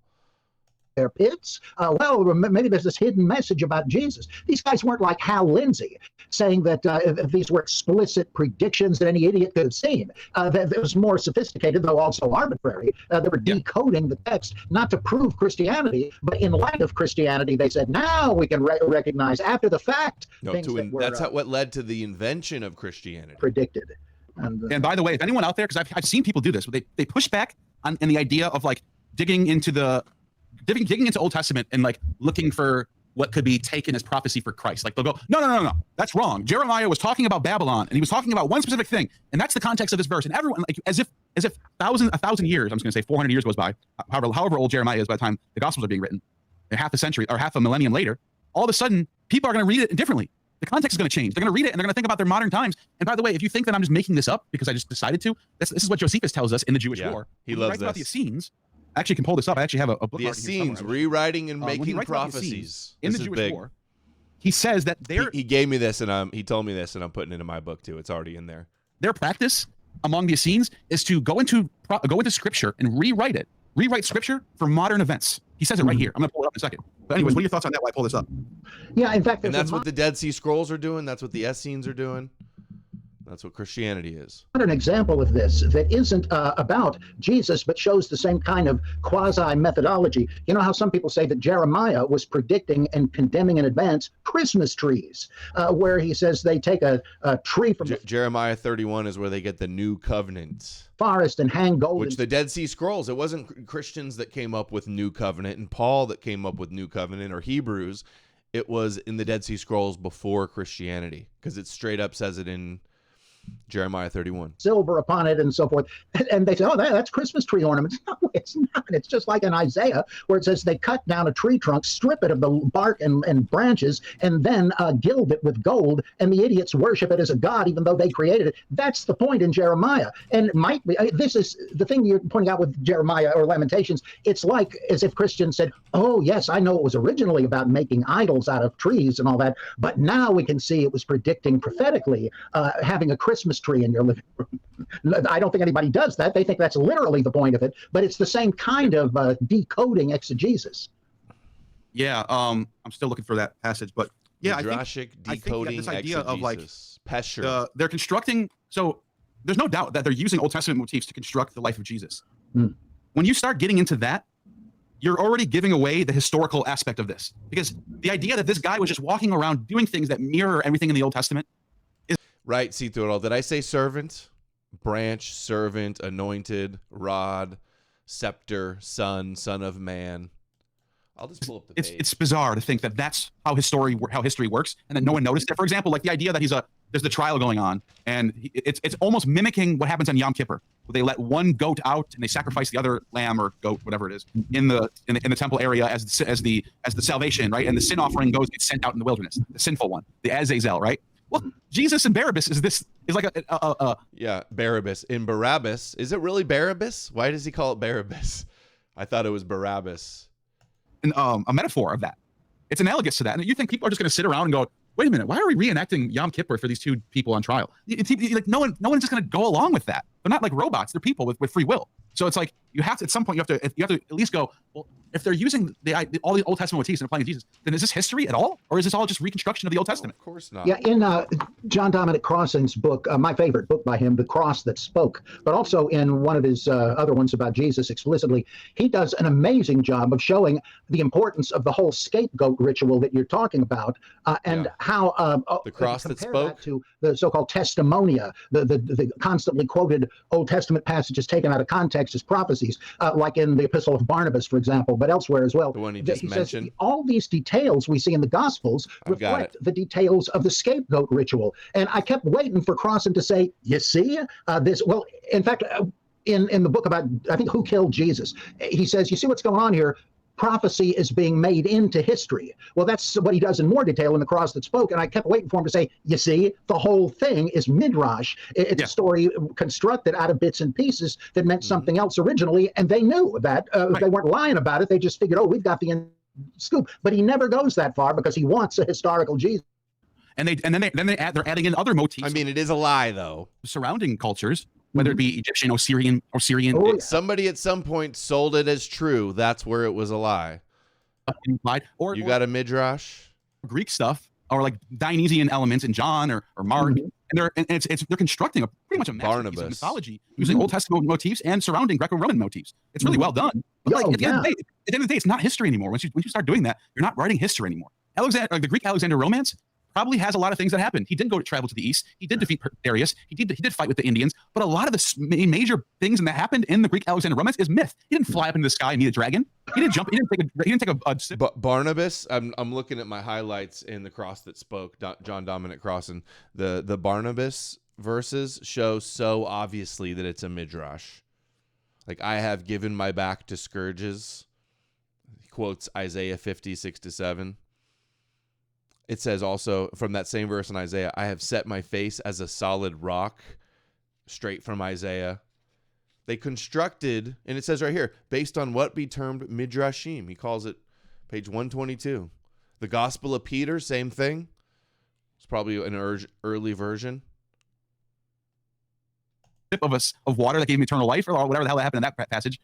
Their pits. Well, maybe there's this hidden message about Jesus. These guys weren't like Hal Lindsey saying that these were explicit predictions that any idiot could have seen. That it was more sophisticated, though also arbitrary. They were decoding the text, not to prove Christianity, but in light of Christianity, they said, now we can recognize after the fact things that were, that's what led to the invention of Christianity. Predicted. And by the way, if anyone out there, because I've seen people do this, but they push back on in the idea of like digging into Old Testament and like looking for what could be taken as prophecy for Christ. Like they'll go, no, that's wrong. Jeremiah was talking about Babylon and he was talking about one specific thing. And that's the context of this verse. And everyone, like, as if a thousand years, I'm just going to say 400 years goes by, however old Jeremiah is by the time the Gospels are being written, half a century or half a millennium later, all of a sudden people are going to read it differently. The context is going to change. They're going to read it and they're going to think about their modern times. And by the way, if you think that I'm just making this up because I just decided to, this is what Josephus tells us in the Jewish War. He loves about the Essenes. I actually can pull this up. I actually have a book. The Essenes, rewriting and making prophecies. In the Jewish War, he says that he gave me this and he told me this and I'm putting it in my book too. It's already in there. Their practice among the Essenes is to go into scripture and rewrite scripture for modern events. He says it right here. I'm going to pull it up in a second. But anyways, what are your thoughts on that while I pull this up? Yeah, in fact, and that's what the Dead Sea Scrolls are doing. That's what the Essenes are doing. That's what Christianity is. An example of this that isn't about Jesus, but shows the same kind of quasi-methodology. You know how some people say that Jeremiah was predicting and condemning in advance Christmas trees, where he says they take a tree from Jeremiah 31 is where they get the new covenant forest and hang gold. Which the Dead Sea Scrolls, it wasn't Christians that came up with new covenant and Paul that came up with new covenant or Hebrews. It was in the Dead Sea Scrolls before Christianity because it straight up says it in Jeremiah 31. Silver upon it and so forth. And they say, oh, that's Christmas tree ornaments. No, it's not. It's just like in Isaiah where it says they cut down a tree trunk, strip it of the bark and branches, and then gild it with gold, and the idiots worship it as a god even though they created it. That's the point in Jeremiah. And it might be, this is the thing you're pointing out with Jeremiah or Lamentations. It's like as if Christians said, oh, yes, I know it was originally about making idols out of trees and all that, but now we can see it was predicting prophetically having a Christmas tree in your living room. I don't think anybody does that. They think that's literally the point of it, but it's the same kind of decoding exegesis. Yeah, I'm still looking for that passage, but yeah, Midrashic decoding this idea of like Pesher. They're constructing. So there's no doubt that they're using Old Testament motifs to construct the life of Jesus. When you start getting into that, you're already giving away the historical aspect of this, because the idea that this guy was just walking around doing things that mirror everything in the Old Testament. Right, see through it all. Did I say servant, branch, servant, anointed, rod, scepter, son of man? I'll just pull up the page. It's bizarre to think that that's how history works, and that no one noticed it. For example, like the idea that there's the trial going on, and it's almost mimicking what happens on Yom Kippur, where they let one goat out and they sacrifice the other lamb or goat, whatever it is, in the temple area as the salvation, right? And the sin offering gets sent out in the wilderness, the sinful one, the Azazel, right? Well, Jesus and Barabbas is like yeah, Barabbas. In Barabbas, is it really Barabbas? Why does he call it Barabbas? I thought it was Barabbas. A metaphor of that. It's analogous to that. And you think people are just going to sit around and go, wait a minute, why are we reenacting Yom Kippur for these two people on trial? Like no one's just going to go along with that. They're not like robots. They're people with free will. So it's like you have to, at some point, you have to at least go, well, if they're using all the Old Testament motifs and applying to Jesus, then is this history at all? Or is this all just reconstruction of the Old Testament? No, of course not. Yeah, in John Dominic Crossan's book, my favorite book by him, The Cross That Spoke, but also in one of his other ones about Jesus explicitly, he does an amazing job of showing the importance of the whole scapegoat ritual that you're talking about, and how the cross that spoke to the so-called testimonia, the constantly quoted Old Testament passages taken out of context as prophecies, like in the Epistle of Barnabas, for example, but elsewhere as well. The one he just mentioned. Says, all these details we see in the Gospels reflect the details of the scapegoat ritual. And I kept waiting for Crossan to say, you see, this, well, in fact, in the book about, I think, Who Killed Jesus, he says, you see what's going on here? prophecy is being made into history. Well, that's what he does in more detail in The Cross That Spoke, and I kept waiting for him to say, you see, the whole thing is midrash. It's a story constructed out of bits and pieces that meant something else originally, and they knew that. They weren't lying about it. They just figured, oh, we've got the scoop. But he never goes that far because he wants a historical Jesus. And they're adding in other motifs. I mean, it is a lie, though. Surrounding cultures, whether it be Egyptian, Syrian. Oh, yeah. Somebody at some point sold it as true. That's where it was a lie. Or you got a midrash, Greek stuff, or like Dionysian elements in John or Mark, and they're constructing a pretty much a masterpiece of mythology using Old Testament motifs and surrounding Greco-Roman motifs. It's really well done. But at the end of the day, it's not history anymore. Once you start doing that, you're not writing history anymore. The Greek Alexander romance probably has a lot of things that happened. He did travel to the east. He did defeat Darius. He did fight with the Indians. But a lot of the major things that happened in the Greek Alexander romance is myth. He didn't fly up into the sky and meet a dragon. He didn't jump. He didn't take a sip. But Barnabas, I'm looking at my highlights in The Cross That Spoke, John Dominic Crossan. The Barnabas verses show so obviously that it's a midrash. Like, I have given my back to scourges. He quotes Isaiah 50:6-7. It says also from that same verse in Isaiah, I have set my face as a solid rock, straight from Isaiah. They constructed, and it says right here, based on what be termed midrashim. He calls it page 122. The Gospel of Peter, same thing. It's probably an early version. Of water that gave him eternal life, or whatever the hell that happened in that passage.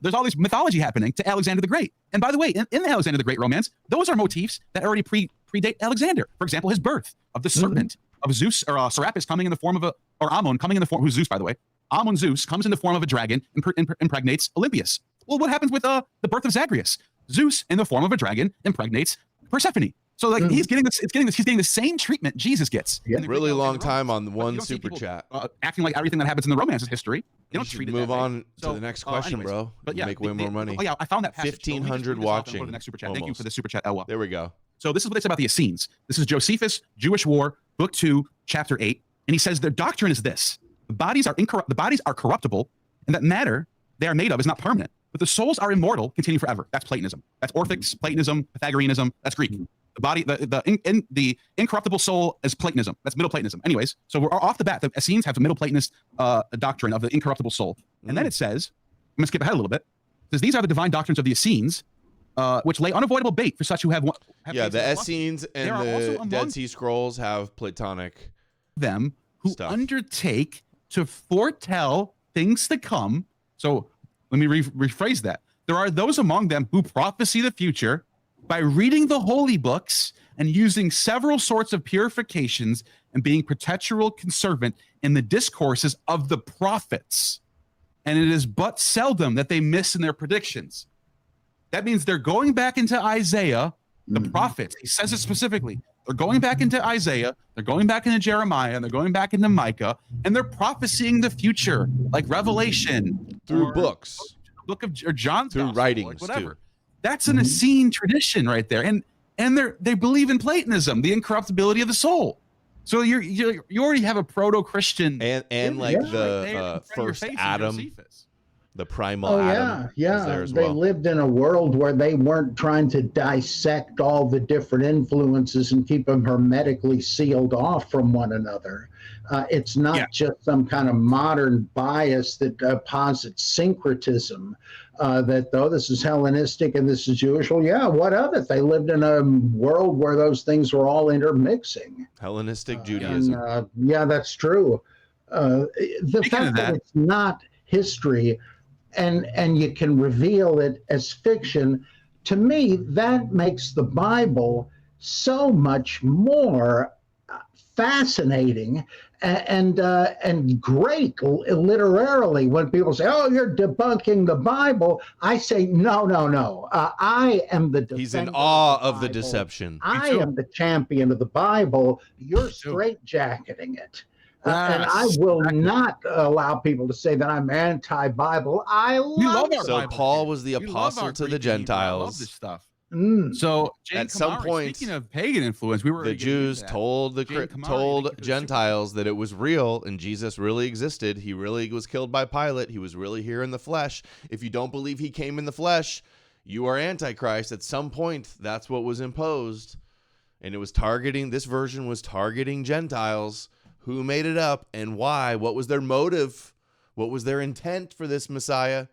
There's all this mythology happening to Alexander the Great. And by the way, in the Alexander the Great romance, those are motifs that already predate Alexander. For example, his birth of the serpent of Zeus, or Serapis coming in the form of or Ammon coming in the form, who's Zeus, by the way. Ammon Zeus comes in the form of a dragon and impregnates Olympias. Well, what happens with the birth of Zagreus? Zeus, in the form of a dragon, impregnates Persephone. So like he's getting the same treatment Jesus gets. Yeah. Really long time on one super chat. Acting like everything that happens in the romance is history. They don't treat it move on to the next question, bro. But yeah, make way more money. Oh yeah, I found that 1,500 watching. The next super chat. Thank you for the super chat, Elwa. There we go. So this is what they say about the Essenes. This is Josephus, Jewish War, Book 2, Chapter 8, and he says their doctrine is this: the bodies are corruptible, and that matter they are made of is not permanent, but the souls are immortal, continue forever. That's Platonism. That's Orphics, Platonism, Pythagoreanism. That's Greek. The body, the incorruptible soul is Platonism. That's Middle Platonism. Anyways, so we're off the bat. The Essenes have the Middle Platonist doctrine of the incorruptible soul, and then it says, I'm gonna skip ahead a little bit. It says these are the divine doctrines of the Essenes, which lay unavoidable bait for such who have the Essenes and the Dead Sea Scrolls have Platonic them who stuff. Undertake to foretell things to come. So let me rephrase that. There are those among them who prophesy the future by reading the holy books and using several sorts of purifications and being perpetual conservant in the discourses of the prophets. And it is but seldom that they miss in their predictions. That means they're going back into Isaiah, the prophets. He says it specifically. They're going back into Isaiah, they're going back into Jeremiah, and they're going back into Micah, and they're prophesying the future, like Revelation. Through books. Book of or John's through gospel, writings, like whatever. too. That's an Essene tradition right there. And they believe in Platonism, the incorruptibility of the soul. So you already have a proto-Christian and like the first Adam, the primal Adam. Yeah. They lived in a world where they weren't trying to dissect all the different influences and keep them hermetically sealed off from one another. It's not just some kind of modern bias that posits syncretism, that though this is Hellenistic and this is Jewish. Well, yeah, what of it? They lived in a world where those things were all intermixing. Hellenistic Judaism. And, that's true. The fact that it's not history and you can reveal it as fiction, to me, that makes the Bible so much more fascinating and great literarily. When people say, "Oh, you're debunking the Bible," I say, "No. I am the defender." He's in awe of the deception. I am the champion of the Bible. You're straitjacketing it. And I will not allow people to say that I'm anti-Bible. I love it. So Paul was the apostle to the Gentiles. I love this stuff. So at some point, speaking of pagan influence, the Jews told Gentiles that it was real and Jesus really existed. He really was killed by Pilate. He was really here in the flesh. If you don't believe he came in the flesh, you are Antichrist. At some point, that's what was imposed. And it was targeting, this version was targeting Gentiles. Who made it up and why? What was their motive? What was their intent for this Messiah?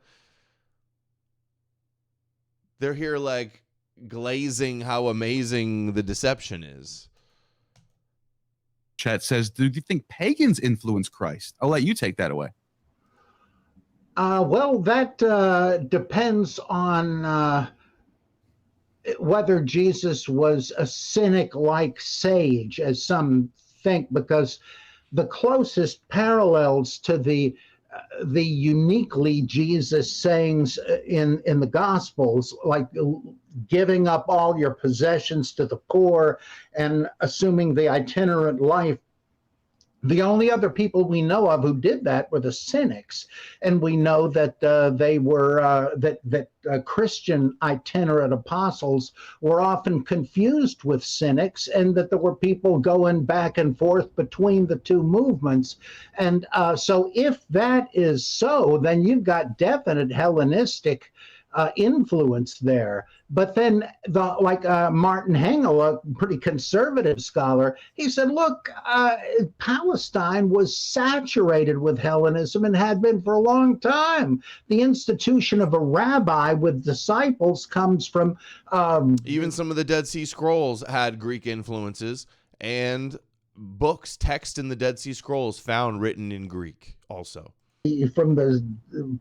They're here like glazing how amazing the deception is. Chat says, do you think pagans influence Christ? I'll let you take that away. Well, that depends on whether Jesus was a cynic-like sage, as some think, because the closest parallels to the uniquely Jesus sayings in the Gospels, like giving up all your possessions to the poor and assuming the itinerant life. The only other people we know of who did that were the cynics, and we know that they were that Christian itinerant apostles were often confused with cynics, and that there were people going back and forth between the two movements. And so, if that is so, then you've got definite Hellenistic influence there. But then, Martin Hengel, a pretty conservative scholar, he said, look, Palestine was saturated with Hellenism and had been for a long time. The institution of a rabbi with disciples comes from... even some of the Dead Sea Scrolls had Greek influences, and books, text in the Dead Sea Scrolls found written in Greek also. From the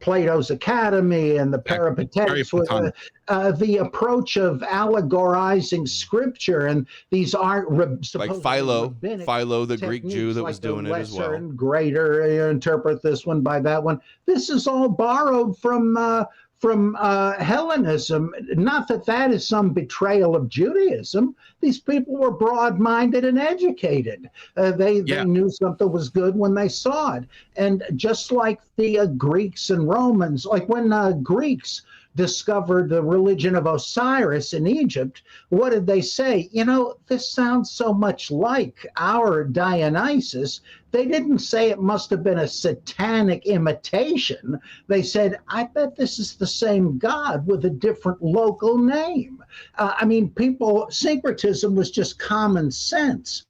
Plato's Academy and the Peripatetics, the approach of allegorizing scripture, and these aren't like Philo, the Greek Jew that was doing it as well. And greater, interpret this one by that one. This is all borrowed from Hellenism. Not that that is some betrayal of Judaism. These people were broad-minded and educated. They knew something was good when they saw it. And just like the Greeks and Romans, like when Greeks discovered the religion of Osiris in Egypt, what did they say? You know, this sounds so much like our Dionysus. They didn't say it must have been a satanic imitation. They said, I bet this is the same God with a different local name. Syncretism was just common sense.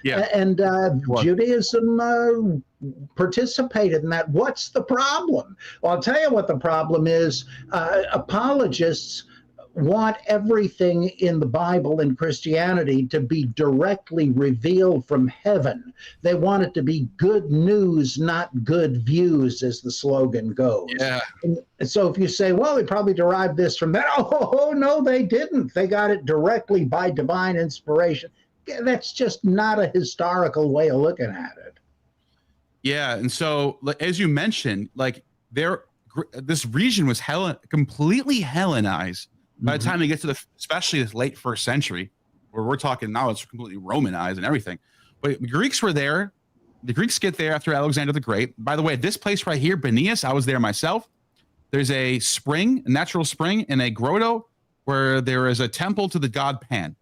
Yeah. And Judaism participated in that. What's the problem? Well, I'll tell you what the problem is. Apologists want everything in the Bible and Christianity to be directly revealed from heaven. They want it to be good news, not good views, as the slogan goes. Yeah. And so if you say, well, they probably derived this from that. Oh, no, they didn't. They got it directly by divine inspiration. That's just not a historical way of looking at it. Yeah, and so as you mentioned, this region was completely Hellenized by the time you get to especially the late 1st century, where we're talking now it's completely Romanized and everything. But the Greeks were there. The Greeks get there after Alexander the Great. By the way, this place right here, Benias, I was there myself. There's a natural spring in a grotto where there is a temple to the god Pan,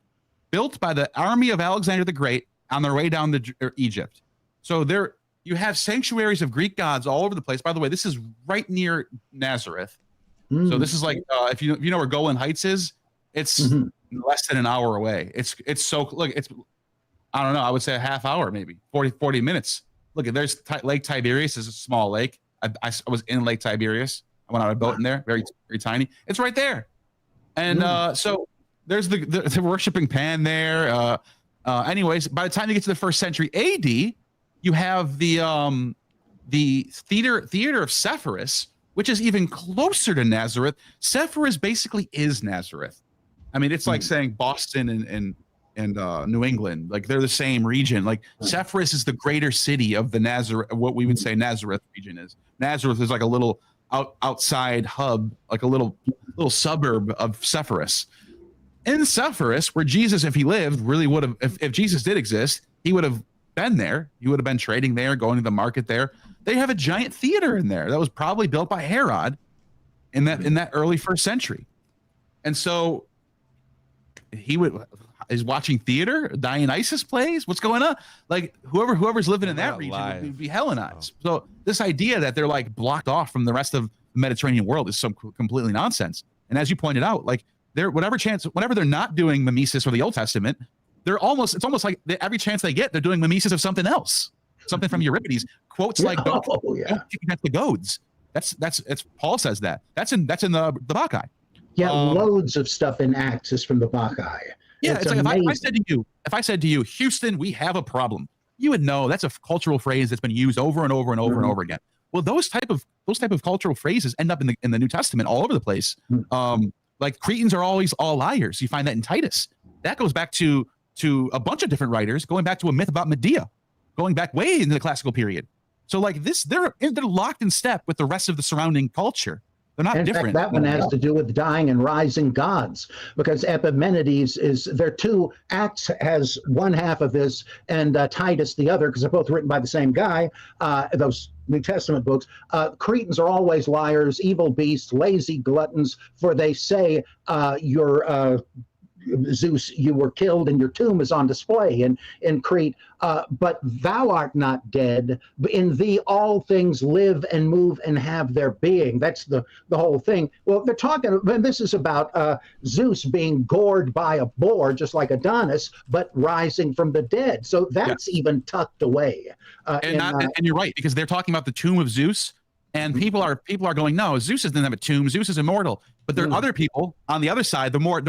built by the army of Alexander the Great on their way down to Egypt. So there you have sanctuaries of Greek gods all over the place. By the way, this is right near Nazareth. So this is like, if you know where Golan Heights is, it's less than an hour away. It's I don't know, I would say a half hour, maybe 40 minutes. Look, there's Lake Tiberias is a small lake. I was in Lake Tiberias. I went on a boat in there, very, very tiny. It's right there. And so there's the worshiping Pan there. Anyways, by the time you get to the 1st century AD, you have the theater of Sepphoris, which is even closer to Nazareth. Sepphoris basically is Nazareth. I mean, it's like saying Boston and New England, like they're the same region. Like Sepphoris is the greater city of the Nazareth, what we would say Nazareth region is. Nazareth is like a little outside hub, like a little suburb of Sepphoris. In Sepphoris, where Jesus, if he lived, really would have, if Jesus did exist, he would have been there. He would have been trading there, going to the market there. They have a giant theater in there that was probably built by Herod in that early 1st century. And so is watching theater, Dionysus plays, what's going on? Like whoever's living in that region would be Hellenized. So this idea that they're like blocked off from the rest of the Mediterranean world is some completely nonsense. And as you pointed out, like whenever they're not doing mimesis for the Old Testament, it's almost like every chance they get, they're doing mimesis of something else, something from Euripides. Quotes like "Don't kick against the goads." That's Paul says that. That's in the Bacchae. Yeah, loads of stuff in Acts is from the Bacchae. Yeah, it's like if I said to you, Houston, we have a problem, you would know that's a cultural phrase that's been used over and over and over and over again. Well, those type of cultural phrases end up in the New Testament all over the place. Like Cretans are always all liars. You find that in Titus. That goes back to a bunch of different writers, going back to a myth about Medea, going back way into the classical period. So like this, they're locked in step with the rest of the surrounding culture. They're not different. In fact, that one has to do with dying and rising gods, because Epimenides there are two. Acts has one half of this, and Titus the other, because they're both written by the same guy. Those New Testament books. Cretans are always liars, evil beasts, lazy gluttons, for they say Zeus, you were killed and your tomb is on display in Crete. But thou art not dead. In thee all things live and move and have their being. That's the whole thing. Well, they're talking, this is about Zeus being gored by a boar, just like Adonis, but rising from the dead. So that's even tucked away. And you're right, because they're talking about the tomb of Zeus. And people are going, no, Zeus doesn't have a tomb. Zeus is immortal. But there are other people on the other side. The more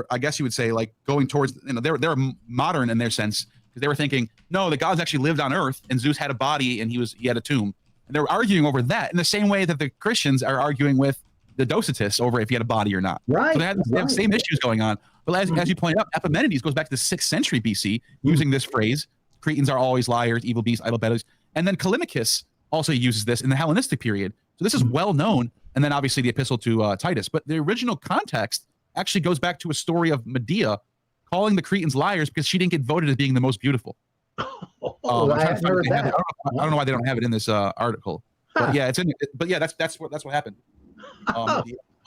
I guess you would say, like going towards, they're modern in their sense, because they were thinking, no, the gods actually lived on Earth, and Zeus had a body and he had a tomb. And they were arguing over that in the same way that the Christians are arguing with the Docetists over if he had a body or not. Right. So they have the same issues going on. But as you pointed out, Epimenides goes back to the 6th century BC using this phrase: Cretans are always liars, evil beasts, idle betters. And then Callimachus also uses this in the Hellenistic period. So this is well known. And then obviously the epistle to Titus. But the original context actually goes back to a story of Medea calling the Cretans liars because she didn't get voted as being the most beautiful. I don't know why they don't have it in this article. But yeah, it's in. But yeah, that's what happened.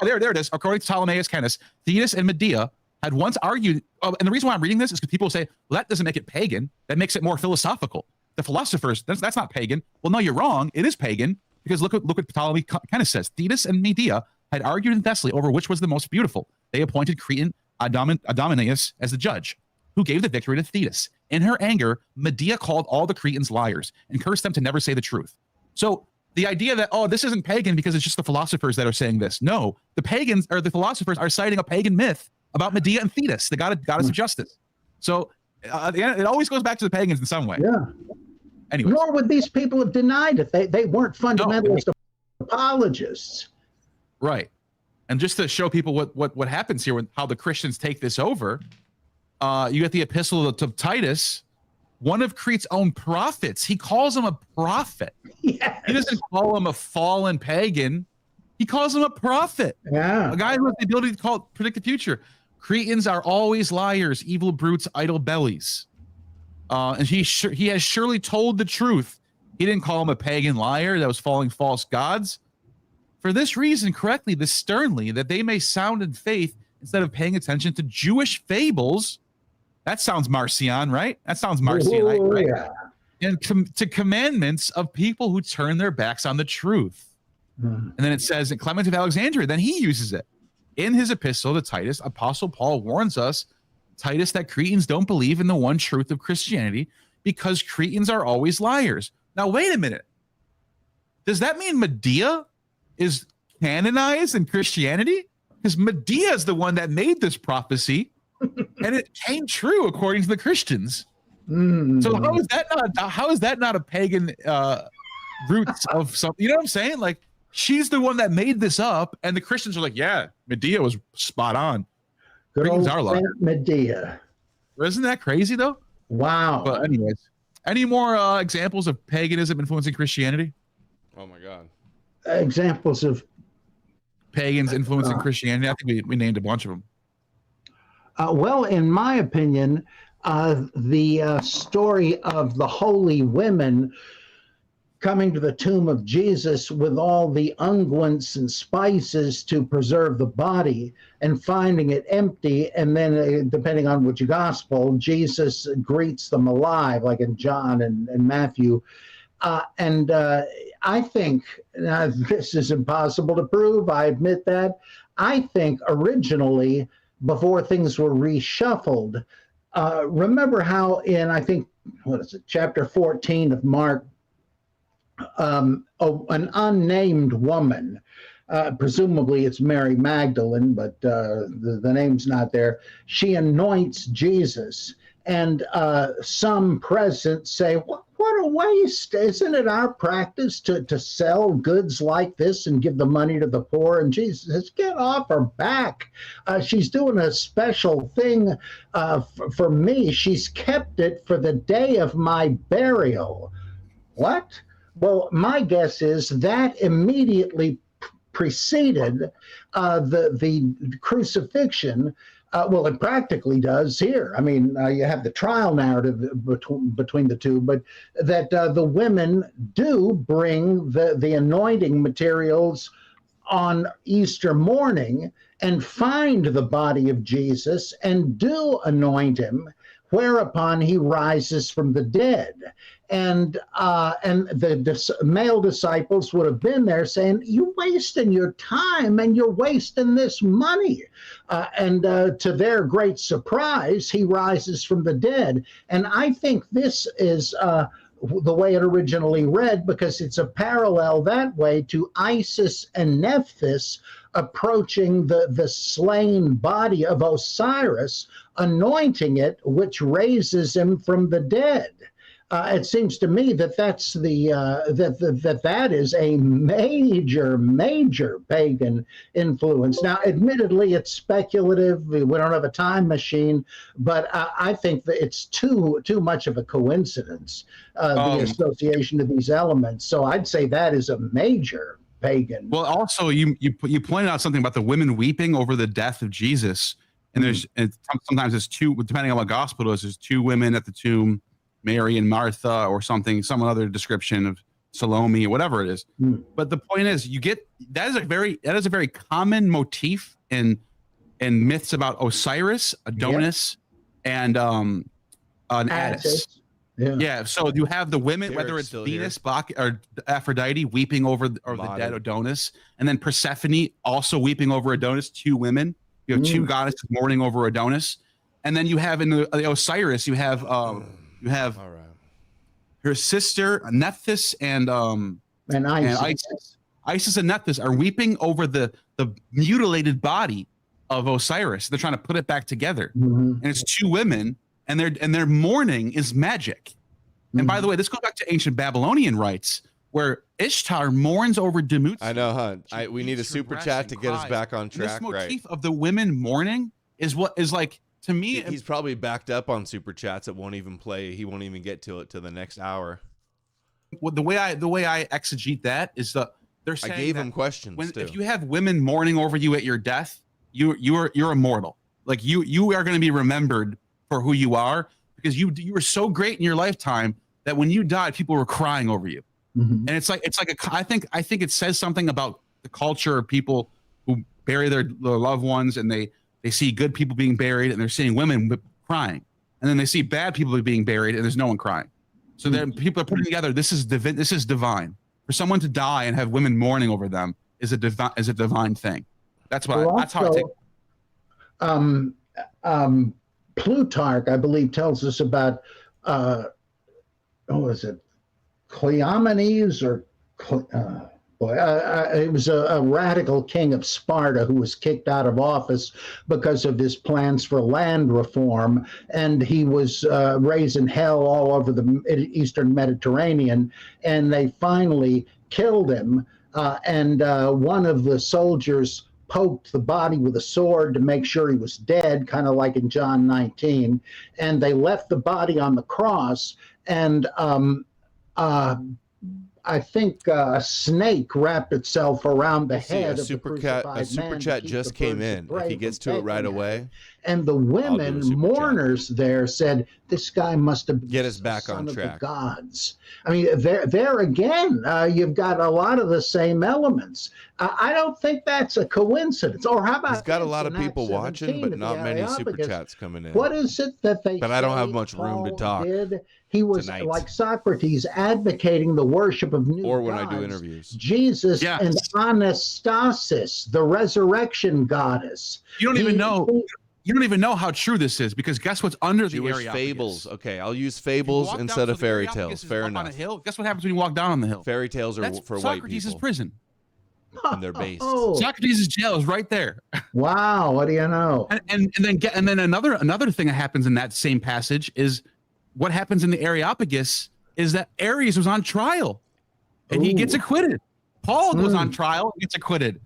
There it is. According to Ptolemaios Kennis, Thetis and Medea had once argued. And the reason why I'm reading this is because people say, well, that doesn't make it pagan. That makes it more philosophical. The philosophers, that's not pagan. Well, no, you're wrong. It is pagan, because look what Ptolemy kind of says. Thetis and Medea had argued in Thessaly over which was the most beautiful. They appointed Cretan Idomeneus as the judge, who gave the victory to Thetis. In her anger, Medea called all the Cretans liars and cursed them to never say the truth. So the idea that, this isn't pagan because it's just the philosophers that are saying this. No, the pagans or the philosophers are citing a pagan myth about Medea and Thetis, the goddess of justice. So it always goes back to the pagans in some way. Yeah. Anyways. Nor would these people have denied it. They weren't fundamentalist apologists. Right. And just to show people what happens here, how the Christians take this over, you get the epistle to Titus, one of Crete's own prophets. He calls him a prophet. Yes. He doesn't call him a fallen pagan. He calls him a prophet. Yeah. A guy who has the ability to predict the future. Cretans are always liars, evil brutes, idle bellies. And he has surely told the truth. He didn't call him a pagan liar that was following false gods. For this reason, correctly, this sternly, that they may sound in faith instead of paying attention to Jewish fables. That sounds Marcion, right? That sounds Marcionite, right? Yeah. And to commandments of people who turn their backs on the truth. And then it says in Clement of Alexandria, then he uses it. In his epistle to Titus, Apostle Paul warns us, Titus, that Cretans don't believe in the one truth of Christianity because Cretans are always liars. Now, wait a minute. Does that mean Medea is canonized in Christianity? Because Medea is the one that made this prophecy, and it came true according to the Christians. So how is that not a pagan roots of something? You know what I'm saying? Like, she's the one that made this up, and the Christians are like, yeah, Medea was spot on. Good old Saint Medea. Isn't that crazy, though? Wow. But anyways, any more examples of paganism influencing Christianity? Oh, my God. Examples of pagans influencing Christianity? I think we named a bunch of them. Well, in my opinion, the story of the holy women coming to the tomb of Jesus with all the unguents and spices to preserve the body and finding it empty. And then depending on which gospel, Jesus greets them alive, like in John and Matthew. And I think this is impossible to prove. I admit that. I think originally, before things were reshuffled, remember how in, I think, what is it, chapter 14 of Mark, an unnamed woman, presumably it's Mary Magdalene, but the name's not there. She anoints Jesus, and some present say, what a waste. Isn't it our practice to sell goods like this and give the money to the poor? And Jesus says, get off her back. She's doing a special thing for me. She's kept it for the day of my burial. What? Well, my guess is that immediately preceded the crucifixion. Well, it practically does here. I mean, you have the trial narrative between the two, but that the women do bring the anointing materials on Easter morning and find the body of Jesus and do anoint him, whereupon he rises from the dead. And the male disciples would have been there saying, you're wasting your time and you're wasting this money. And to their great surprise, he rises from the dead. And I think this is the way it originally read, because it's a parallel that way to Isis and Nephthys approaching the slain body of Osiris, anointing it, which raises him from the dead. It seems to me that that's that is a major pagan influence. Now, admittedly, it's speculative. We don't have a time machine, but I think that it's too much of a coincidence, the association of these elements. So I'd say that is a major pagan. Well, also you pointed out something about the women weeping over the death of Jesus, and sometimes it's two, depending on what gospel it is. There's two women at the tomb, Mary and Martha, or something, some other description of Salome, or whatever it is. But the point is, you get that is a very common motif in myths about Osiris, Adonis, and Attis. Yeah. So you have the women, whether it's Venus, or Aphrodite, weeping over the dead Adonis, and then Persephone also weeping over Adonis. Two women. You have two goddesses mourning over Adonis, and then you have in the Osiris, you have her sister Nephthys and Isis. Isis and Nephthys are weeping over the mutilated body of Osiris. They're trying to put it back together, and it's two women, and their mourning is magic. And by the way, this goes back to ancient Babylonian rites, where Ishtar mourns over Dumuzi. I know, huh? We need a super chat to get us back on track. This motif of the women mourning is what is like. To me, he's probably backed up on super chats. It won't even play. He won't even get to it till the next hour. Well, the way I exegete that is they're saying I gave him questions too. If you have women mourning over you at your death, you're immortal. Like you are going to be remembered for who you are, because you were so great in your lifetime that when you died, people were crying over you. And it's like I think it says something about the culture of people who bury their loved ones, and they see good people being buried, and they're seeing women crying, and then they see bad people being buried, and there's no one crying. So then people are putting together, this is divine. For someone to die and have women mourning over them is a divine thing. That's that's how I take it. Plutarch, I believe, tells us about what is it, Cleomenes, or it was a radical king of Sparta who was kicked out of office because of his plans for land reform, and he was raising hell all over the Eastern Mediterranean, and they finally killed him, and one of the soldiers poked the body with a sword to make sure he was dead, kind of like in John 19, and they left the body on the cross, and I think a snake wrapped itself around the head of the crucified man. A super chat just came in. If he gets to it right away. And the women mourners there said, "This guy must have been get us back on track. Of the gods." I mean, there again, you've got a lot of the same elements. I don't think that's a coincidence. Or how about? He's got a lot of people watching, but not many super chats coming in. What is it that they? But I don't have much room to talk. He was tonight. Like Socrates, advocating the worship worship of new or when gods, I do interviews. Jesus and Anastasis, the resurrection goddess. You don't even know. You don't even know how true this is, because guess what's under the Jewish fables. Okay, I'll use fables instead of fairy tales. Fair enough. On a hill. Guess what happens when you walk down on the hill? Fairy tales are for white people. Socrates' prison. And they're based. Socrates' jail is right there. Wow, what do you know? And then another thing that happens in that same passage is what happens in the Areopagus is that Ares was on trial and he gets acquitted. Paul goes on trial and gets acquitted.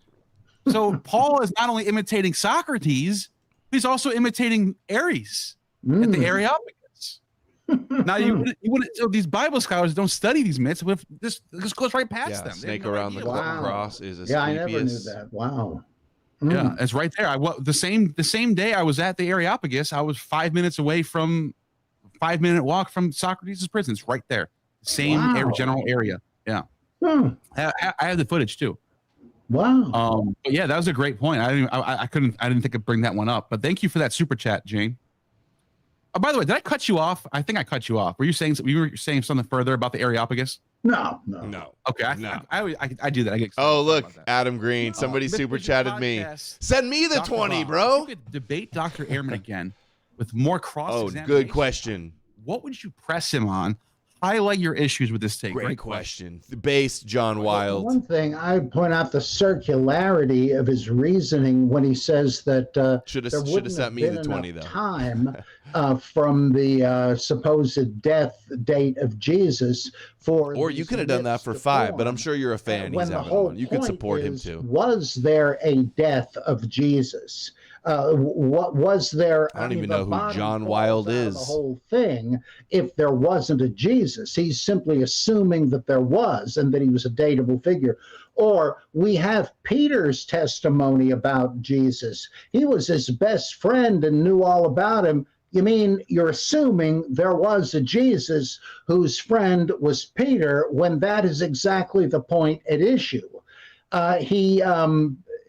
So Paul is not only imitating Socrates, he's also imitating Ares at the Areopagus. Now you wouldn't. So these Bible scholars don't study these myths. But this goes right past them. Snake around the cross is Asclepius. Yeah, I never knew that. Wow. Yeah, it's right there. The same day I was at the Areopagus, I was 5 minutes away from 5-minute walk from Socrates' prison. It's right there, same general area. Yeah, I have the footage too. Wow. But yeah, that was a great point. I didn't think I'd bring that one up. But thank you for that super chat, Jane. Oh, by the way, did I cut you off? I think I cut you off. Were you saying something further about the Areopagus? No. Okay, I do that. I get look, Adam Green. Somebody super chatted me. Send me the 20, bro. You could debate Dr. Ehrman again with more cross-examination. Good question. What would you press him on? Highlight your issues with this take. Great question. Based John Wild. One thing I point out the circularity of his reasoning when he says that should have sent me the 20 though. Time from the supposed death date of Jesus for. Or you could have done that for 5, but I'm sure you're a fan. He's having one. You could support him too. Was there a death of Jesus? What was there? I don't even know who John Wild is. The whole thing. If there wasn't a Jesus, he's simply assuming that there was, and that he was a dateable figure. Or we have Peter's testimony about Jesus. He was his best friend and knew all about him. You mean you're assuming there was a Jesus whose friend was Peter, when that is exactly the point at issue.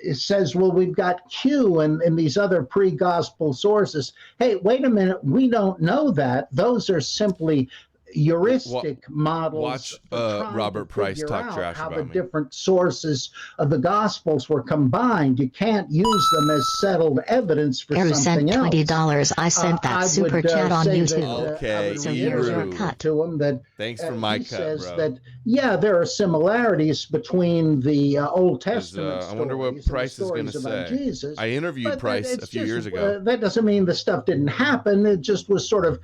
It says, well, we've got Q and these other pre-gospel sources. Hey, wait a minute. We don't know that. Those are simply heuristic models. Watch Robert Price talk trash how about the me. Different sources of the gospels were combined. You can't use them as settled evidence for something else. $20. I sent that super chat on YouTube. Okay, so here's your cut. To him that thanks for my he cut, says bro. that there are similarities between the Old Testament. I wonder what Price is going to say. Jesus, I interviewed Price a few years ago. That doesn't mean the stuff didn't happen. It just was sort of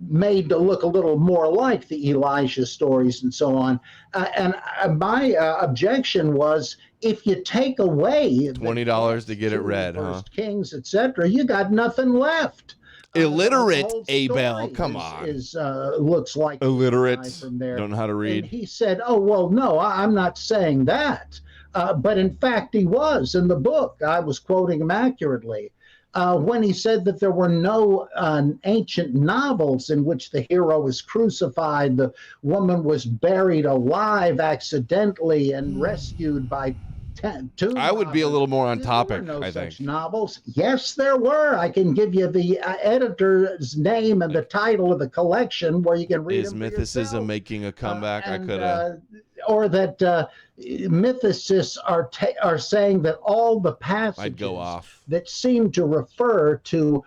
made to look a little more like the Elijah stories and so on. And my objection was, if you take away $20 to get it read, First Kings, etc., you got nothing left. Illiterate Abel, come on. Looks like illiterate. From there. Don't know how to read. And he said, "Oh well, no, I'm not saying that." But in fact, he was in the book. I was quoting him accurately. When he said that there were no ancient novels in which the hero was crucified, the woman was buried alive accidentally and rescued by two. I would be a little more on topic, I think. Such novels. Yes, there were. I can give you the editor's name and the title of the collection where you can read Is them mythicism making a comeback? I could have. Or that mythicists are saying that all the passages I'd go off. that seem to refer to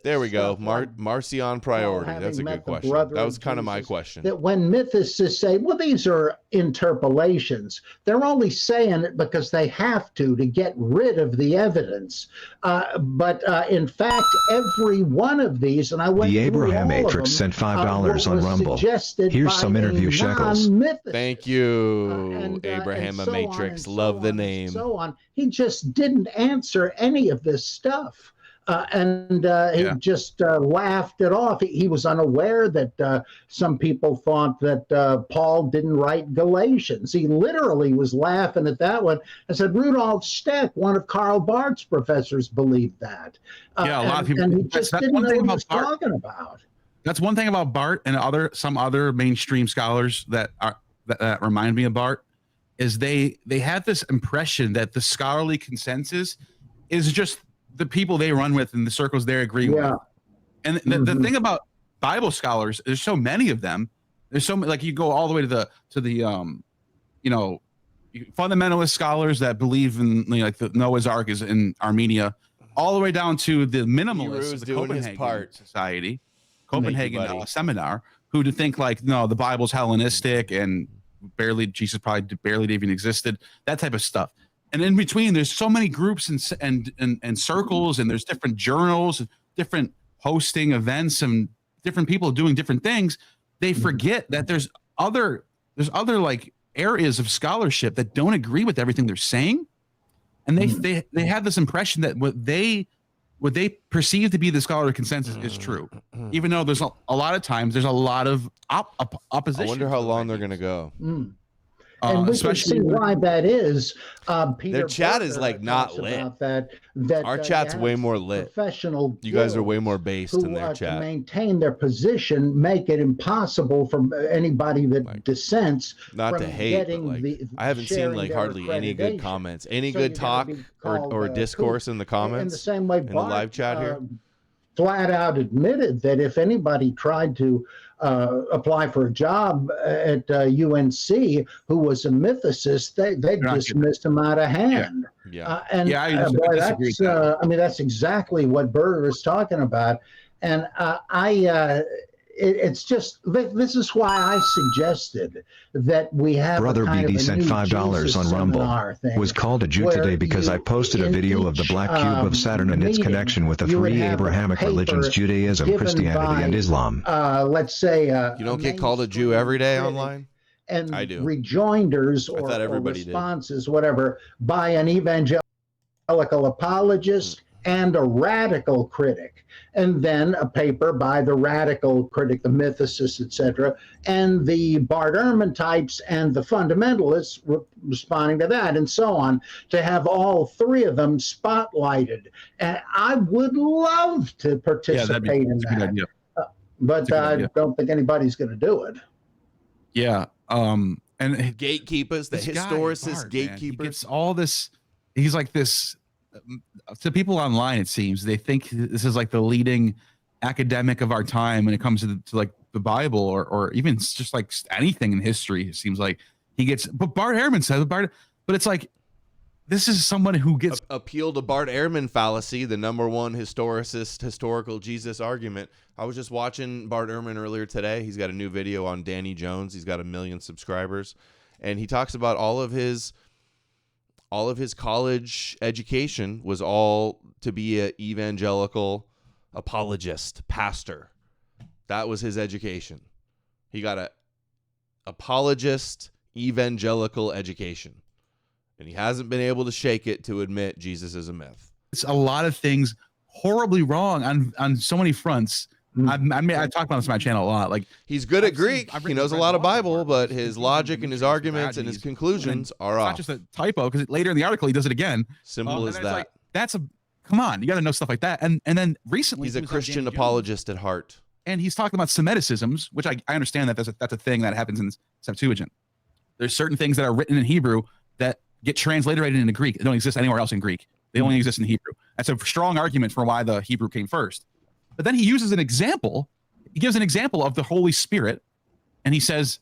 there we go. Like Marcion priority. That's a good question. That was kind of my question. That when mythicists say, well, these are interpolations, they're only saying it because they have to get rid of the evidence. But in fact, every one of these, and I went the through Abraham all Matrix of them, sent $5 on Rumble. Here's some interview shekels. Thank you, Abraham Matrix. Love the name. So on. He just didn't answer any of this stuff. He just laughed it off. He was unaware that some people thought that Paul didn't write Galatians. He literally was laughing at that one and said Rudolf Steck, one of Karl Barth's professors, believed that. A lot of people. And he just didn't know what he was talking about. That's one thing about Barth and some other mainstream scholars that remind me of Barth, is they have this impression that the scholarly consensus is just the people they run with and the circles they agree with. And the thing about Bible scholars, there's so many of them, There's so many, like you go all the way to the you know, fundamentalist scholars that believe in, you know, like the Noah's Ark is in Armenia, all the way down to the minimalists of the Copenhagen Society, Copenhagen seminar, who to think like, no, the Bible's Hellenistic and Jesus probably barely even existed, that type of stuff. And in between, there's so many groups and circles, and there's different journals, different hosting events, and different people doing different things. They forget that there's other like areas of scholarship that don't agree with everything they're saying, and they have this impression that what they perceive to be the scholarly consensus is true, even though there's a lot of times there's a lot of opposition. I wonder how long they're going to go. And we can see why that is. Their chat is like not lit. Our chat's way more lit. Professional, you guys are way more based in their chat. To maintain their position, make it impossible for anybody that dissents. Not to hate, but like, I haven't seen like hardly any good comments, any good talk or discourse in the comments. In the same way, in the live chat here, flat out admitted that if anybody tried to apply for a job at UNC who was a mythicist, they dismissed him out of hand. I mean, that's exactly what Berger is talking about. And it's just, this is why I suggested that we have Brother BD sent $5 on Rumble. Was called a Jew today because I posted a video of the black cube of Saturn and its connection with the three Abrahamic religions, Judaism, Christianity, and Islam. Let's say you don't get called a Jew every day online. And I do. Rejoinders or responses, whatever, by an evangelical apologist and a radical critic, and then a paper by the radical critic, the mythicist, etc., and the Bart Ehrman types and the fundamentalists responding to that, and so on, to have all three of them spotlighted. And I would love to participate in that, but I don't think anybody's going to do it. Yeah, and gatekeepers, the historicist gatekeepers. He gets all this. He's like this. To people online, it seems they think this is like the leading academic of our time when it comes to like the Bible or even just like anything in history. It seems like he gets, but Bart Ehrman says, but it's like, this is someone who gets appeal to Bart Ehrman fallacy, the #1 historical Jesus argument. I was just watching Bart Ehrman earlier today. He's got a new video on Danny Jones. He's got 1 million subscribers, and he talks about all of his college education was all to be an evangelical apologist, pastor. That was his education. He got a apologist, evangelical education. And he hasn't been able to shake it to admit Jesus is a myth. It's a lot of things horribly wrong on so many fronts. I talk about this on my channel a lot. Like, he's good at Greek. He knows a lot of Bible, but his logic and his arguments and his conclusions are off. It's not just a typo, because later in the article he does it again. Simple as that. Like, come on, you got to know stuff like that. And then recently he's a Christian apologist at heart, and he's talking about Semitisms, which I understand that that's a thing that happens in Septuagint. There's certain things that are written in Hebrew that get transliterated into Greek. They don't exist anywhere else in Greek. They only exist in Hebrew. That's a strong argument for why the Hebrew came first. But then he uses an example. He gives an example of the Holy Spirit, and he says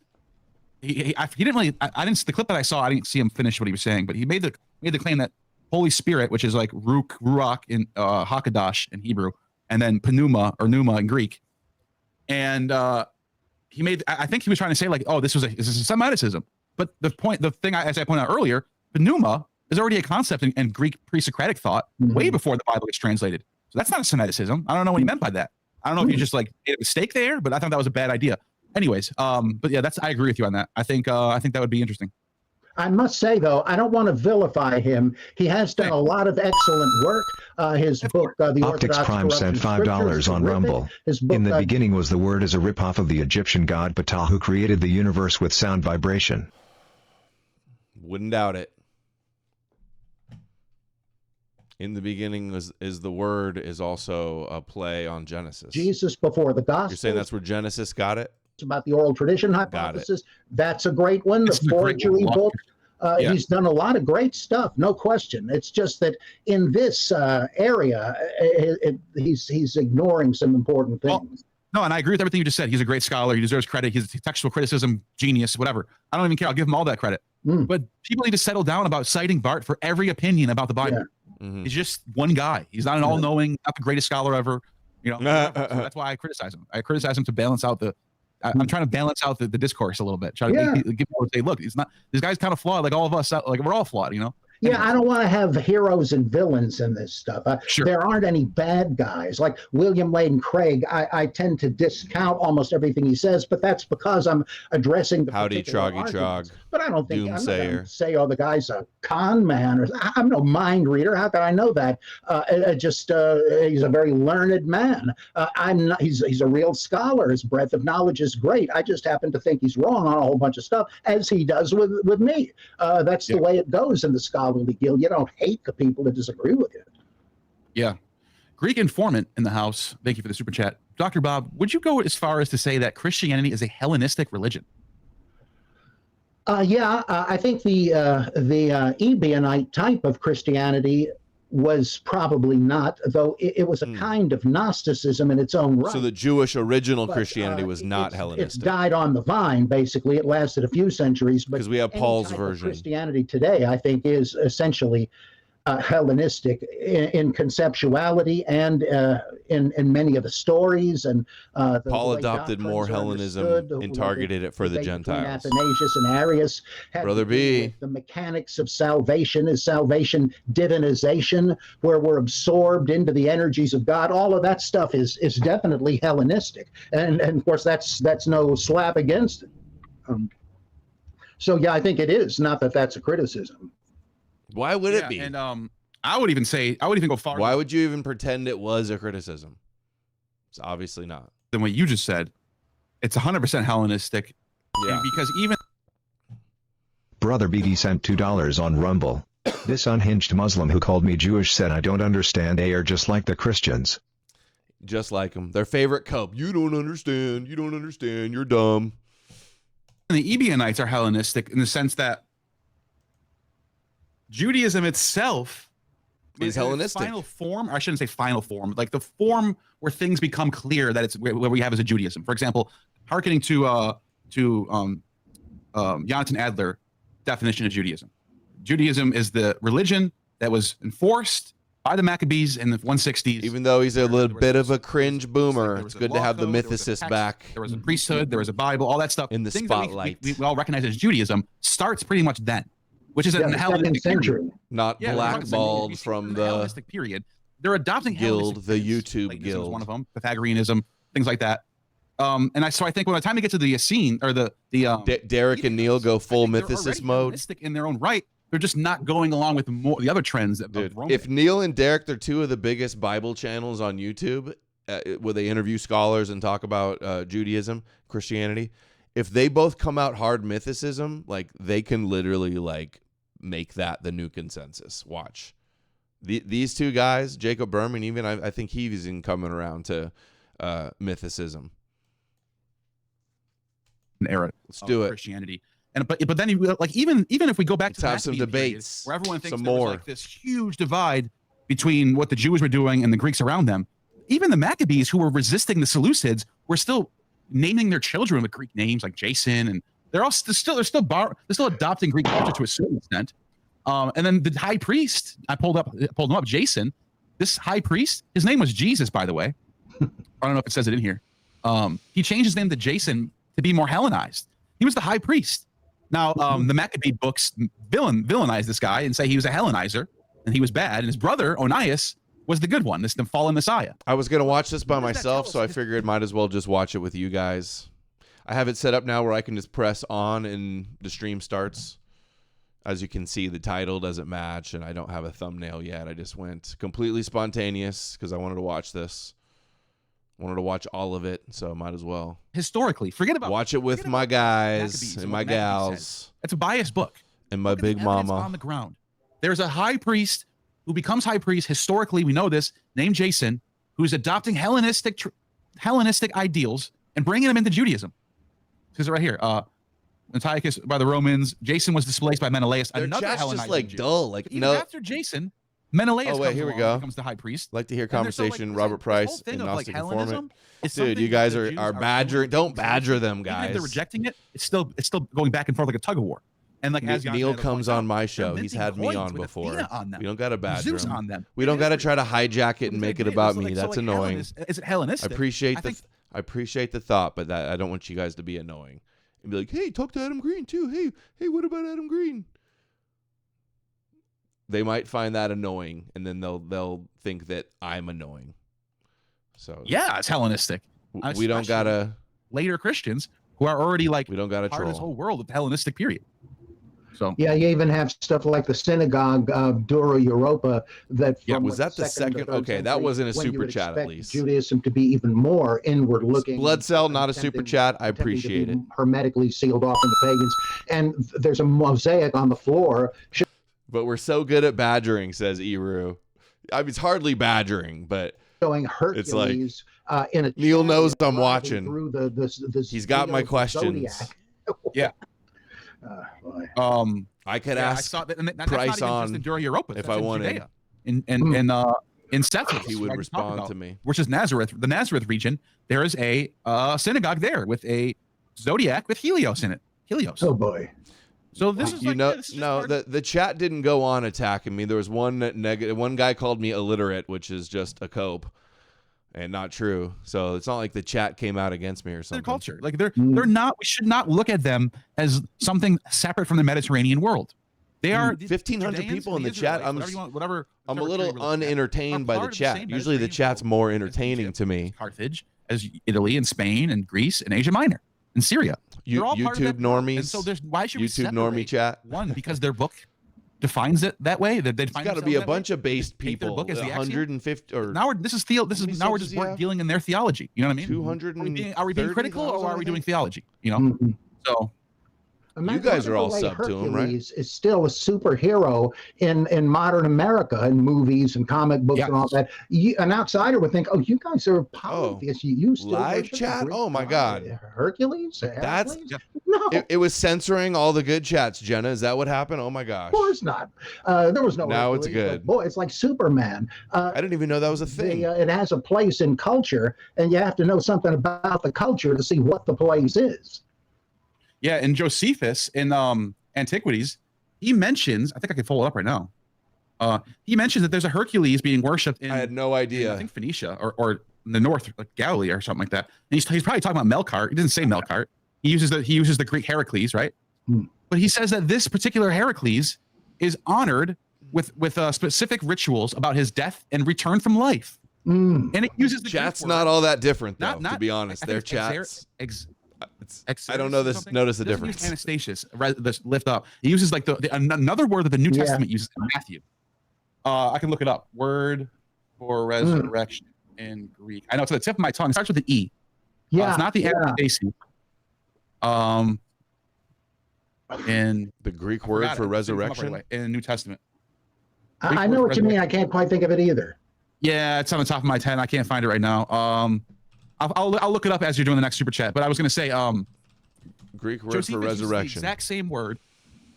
he didn't really. I didn't. The clip that I saw, I didn't see him finish what he was saying, but he made the claim that Holy Spirit, which is like ruach in Hakadash in Hebrew, and then pneuma or pneuma in Greek, and he made. I think he was trying to say like, oh, this is a Semiticism. But the thing, as I pointed out earlier, pneuma is already a concept in Greek pre-Socratic thought way before the Bible gets translated. So that's not a Semiticism. I don't know what he meant by that. I don't know if you just like made a mistake there, but I thought that was a bad idea. Anyways, but yeah, I agree with you on that. I think that would be interesting. I must say, though, I don't want to vilify him. He has done a lot of excellent work. His book, The Optics Prime, sent $5 on Rumble. In the beginning was the Word as a ripoff of the Egyptian god Ptah, who created the universe with sound vibration. Wouldn't doubt it. In the beginning is the Word is also a play on Genesis. Jesus before the gospel. You're saying that's where Genesis got it? It's about the oral tradition hypothesis. That's a great one. The forgery book. He's done a lot of great stuff, no question. It's just that in this area, he's ignoring some important things. No, and I agree with everything you just said. He's a great scholar. He deserves credit. He's a textual criticism genius, whatever. I don't even care. I'll give him all that credit. But people need to settle down about citing Bart for every opinion about the Bible. He's just one guy. He's not an all-knowing, not the greatest scholar ever. You know, so that's why I criticize him. I criticize him to balance out the. I'm trying to balance out the discourse a little bit. Try to give people to say, look, he's not. This guy's kind of flawed, like all of us. Like we're all flawed, you know. Yeah, I don't want to have heroes and villains in this stuff. There aren't any bad guys. Like William Lane Craig, I tend to discount almost everything he says, but that's because I'm addressing the Howdy, Troggy Trog. But I don't think I'm not going to say, oh, the guy's a con man. Or I'm no mind reader. How can I know that? He's a very learned man. I'm not. He's a real scholar. His breadth of knowledge is great. I just happen to think he's wrong on a whole bunch of stuff, as he does with me. That's the way it goes in the scholarly guild. You don't hate the people that disagree with you. Yeah. Greek informant in the house. Thank you for the super chat. Dr. Bob, would you go as far as to say that Christianity is a Hellenistic religion? I think the Ebionite type of Christianity was probably not, though it was a kind of Gnosticism in its own right. So the Jewish original Christianity was not Hellenistic. It died on the vine, basically. It lasted a few centuries. Because we have Paul's version. Christianity today, I think, is essentially Hellenistic in conceptuality and in many of the stories. And Paul adopted more Hellenism and targeted it for the Gentiles. Athanasius and Arius had Brother B. The mechanics of salvation. Is salvation divinization, where we're absorbed into the energies of God? All of that stuff is definitely Hellenistic, and of course that's no slap against it. So yeah, I think it is. Not that that's a criticism. Why would it be? And I would even go far. Why would you even pretend it was a criticism? It's obviously not. Than what you just said. It's 100% Hellenistic. Yeah. Because even Brother BD sent $2 on Rumble. This unhinged Muslim who called me Jewish said I don't understand. They are just like the Christians. Just like them. Their favorite cope. You don't understand. You don't understand. You're dumb. And the Ebionites are Hellenistic in the sense that Judaism itself is Hellenistic. Final form, or I shouldn't say final form, like the form where things become clear that it's where we have as a Judaism. For example, hearkening to Jonathan Adler definition of Judaism. Judaism is the religion that was enforced by the Maccabees in the 160s. Even though he's a little bit of a cringe boomer, it's good to have the mythicist back. There was a priesthood, there was a Bible, all that stuff. In the spotlight. We all recognize as Judaism starts pretty much then. Which is in the Hellenistic period. Not blackballed from the Hellenistic period. They're adopting guild, the YouTube guild. One of them, Pythagoreanism, things like that. So I think by the time we get to the Essene or the Derek and Neil go full mythicist mode. Hellenistic in their own right. They're just not going along with the other trends. If Neil and Derek, they're two of the biggest Bible channels on YouTube, where they interview scholars and talk about Judaism, Christianity. If they both come out hard mythicism, like they can literally like make that the new consensus. Watch. These two guys, Jacob Berman, even I think he's in coming around to mythicism. An era. Let's do it. Christianity. But then like even if we go back to have some debates, period, where everyone thinks there was like this huge divide between what the Jews were doing and the Greeks around them, even the Maccabees who were resisting the Seleucids were still naming their children with Greek names like Jason, and they're still adopting Greek culture to a certain extent. And then the high priest, I pulled him up, Jason. This high priest, his name was Jesus, by the way. I don't know if it says it in here. He changed his name to Jason to be more Hellenized. He was the high priest. Now, the Maccabee books villainize this guy and say he was a Hellenizer and he was bad, and his brother Onias was the good one, the fallen Messiah. I was going to watch this by myself, so I figured might as well just watch it with you guys. I have it set up now where I can just press on and the stream starts. As you can see, the title doesn't match, and I don't have a thumbnail yet. I just went completely spontaneous because I wanted to watch this. Wanted to watch all of it, so might as well. Historically, watch it with my guys and my gals. It's a biased book. And my big mama. On the ground. There's a high priest who becomes high priest, historically, we know this, named Jason, who's adopting Hellenistic ideals and bringing them into Judaism. This is right here. Antiochus by the Romans. Jason was displaced by Menelaus. Their another chat's Hellenizing just like Jew. dull. Like even after Jason, Menelaus. Oh wait, here we go. Becomes the high priest. Like to hear conversation. Robert Price and Gnostic Informant. Dude, you guys are badgering. Don't badger them, guys. Even if they're rejecting it, it's still going back and forth like a tug of war. And like as Neil comes on my show, he's had me on before. We don't got to badger him. On them. We don't got to try to hijack it and make it about me. That's annoying. Is it Hellenistic? I appreciate the thought, but I don't want you guys to be annoying and be like, hey, talk to Adam Green too. Hey, what about Adam Green? They might find that annoying, and then they'll think that I'm annoying. So yeah, it's Hellenistic. We don't gotta later Christians who are already like we don't gotta part troll of this whole world of the Hellenistic period. So yeah, you even have stuff like the synagogue Dura Europa that. Yeah, was that the second? Okay, that wasn't a super chat at least. Judaism to be even more inward looking. Blood Cell, not a super chat. I appreciate it. Hermetically sealed off in the pagans, and there's a mosaic on the floor. But we're so good at badgering, says Eru. I mean, it's hardly badgering, but showing Hercules in a Neil knows I'm watching. Through the he's got my questions. Yeah. I could ask Price on Europa, if I wanted. In Seth, he would respond to me. Which is Nazareth, the Nazareth region. There is a synagogue there with a zodiac with Helios in it. Helios. Oh boy. So this is the chat didn't go on attacking me. There was one guy called me illiterate, which is just a cope and not true. So it's not like the chat came out against me or something. Their culture, like they're not. We should not look at them as something separate from the Mediterranean world. They are 1,500 people in the chat. I'm a little unentertained by the chat. Usually the chat's more entertaining to me. Carthage, as Italy and Spain and Greece and Asia Minor and Syria. YouTube normies. And so why should YouTube normie chat? One, because their book defines it that way. That it's got to be a bunch of based people. Book as 150 or now now we're just dealing in their theology. You know what I mean? 200. Are we being critical or are we doing theology? You know. So. You guys are all sub to him, right? Is still a superhero in modern America in movies and comic books and all that. An outsider would think, "Oh, you guys are polytheists. You still live chat? Oh my God, Hercules? That's no. It was censoring all the good chats. Jenna, is that what happened? Oh my gosh. Of course not. There was no. Now Hercules, it's good. Boy, it's like Superman. I didn't even know that was a thing. It has a place in culture, and you have to know something about the culture to see what the place is. Yeah, and Josephus in Antiquities, he mentions, I think I can pull it up right now. He mentions that there's a Hercules being worshipped in, I had no idea. I think Phoenicia or in the north, like Galilee or something like that. And he's probably talking about Melkart. He didn't say Melkart. He uses the Greek Heracles, right? But he says that this particular Heracles is honored with specific rituals about his death and return from life. And it uses the chat's not all that different, though, to be honest. Their chats. I don't know this. Notice the difference. Anastasius, this lift up. He uses like another word that the New Testament uses in Matthew. I can look it up. Word for resurrection in Greek. I know it's at the tip of my tongue. It starts with an E. Yeah, it's not the Anastasius. In the Greek word for resurrection in the New Testament. I know what you mean. I can't quite think of it either. Yeah, it's on the top of my head. I can't find it right now. I'll look it up as you're doing the next super chat. But I was going to say, Greek word for resurrection. The exact same word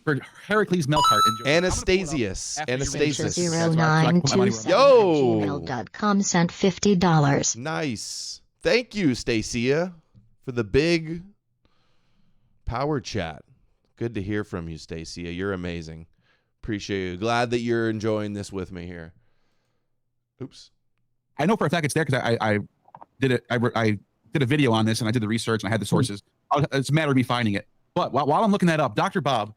for Heracles, Melkart, and Anastasius. Anastasius. 0927@gmail.com sent $50. Nice. Thank you, Stacia, for the big power chat. Good to hear from you, Stacia. You're amazing. Appreciate you. Glad that you're enjoying this with me here. Oops. I know for a fact it's there because I did it. I did a video on this and I did the research and I had the sources. It's a matter of me finding it. But while I'm looking that up, Dr. Bob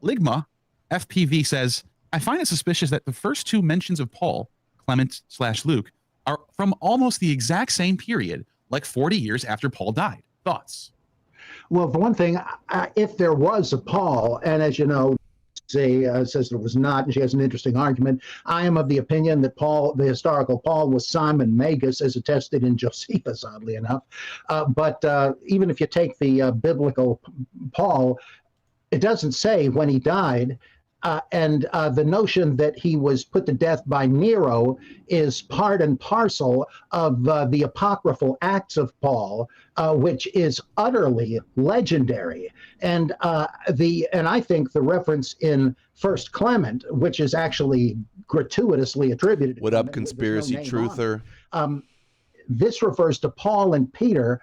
Ligma, FPV says, I find it suspicious that the first two mentions of Paul, Clement/Luke, are from almost the exact same period, like 40 years after Paul died. Thoughts? Well, for one thing, if there was a Paul, and as you know, says there was not, and she has an interesting argument. I am of the opinion that Paul, the historical Paul, was Simon Magus, as attested in Josephus, oddly enough. But even if you take the biblical Paul, it doesn't say when he died. And the notion that he was put to death by Nero is part and parcel of the apocryphal Acts of Paul, which is utterly legendary. And I think the reference in First Clement, which is actually gratuitously attributed to What him. up, conspiracy truther? This refers to Paul and Peter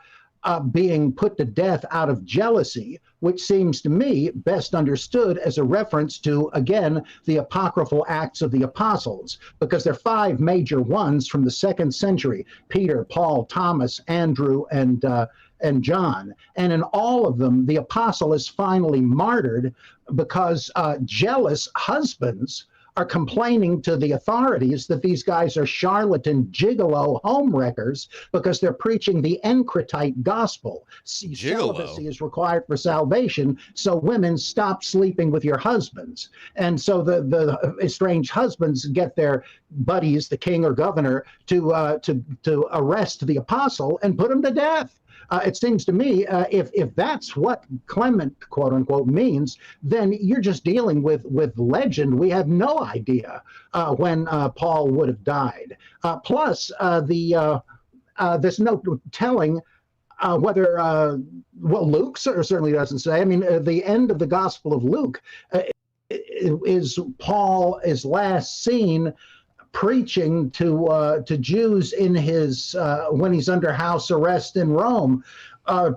being put to death out of jealousy, which seems to me best understood as a reference to, again, the apocryphal Acts of the Apostles, because there are 5 major ones from the 2nd century: Peter, Paul, Thomas, Andrew, and John. And in all of them, the apostle is finally martyred because jealous husbands are complaining to the authorities that these guys are charlatan, gigolo homewreckers because they're preaching the Encretite gospel. Celibacy is required for salvation, so women stop sleeping with your husbands. And so the estranged husbands get their buddies, the king or governor, to arrest the apostle and put him to death. It seems to me if that's what Clement, quote unquote, means, then you're just dealing with legend. We have no idea when Paul would have died. Plus, there's no telling whether, Luke certainly doesn't say. I mean, the end of the Gospel of Luke is Paul is last seen preaching to Jews in his when he's under house arrest in Rome.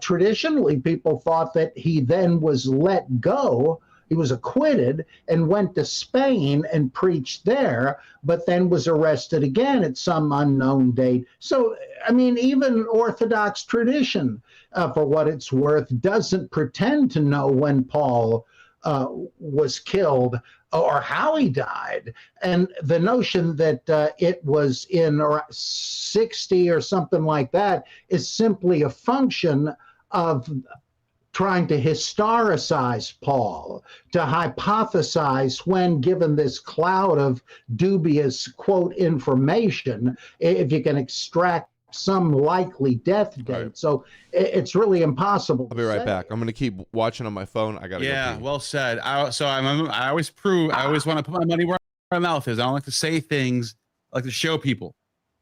Traditionally, people thought that he then was let go. He was acquitted and went to Spain and preached there, but then was arrested again at some unknown date. So, I mean, even Orthodox tradition, for what it's worth, doesn't pretend to know when Paul was killed or how he died. And the notion that it was in 60 or something like that is simply a function of trying to historicize Paul, to hypothesize when, given this cloud of dubious, quote, information, if you can extract some likely death date. Right. So it's really impossible. I'll be right back. I'm going to keep watching on my phone. I got to go pee. Well said. I always want to put my money where my mouth is. I don't like to say things. I like to show people.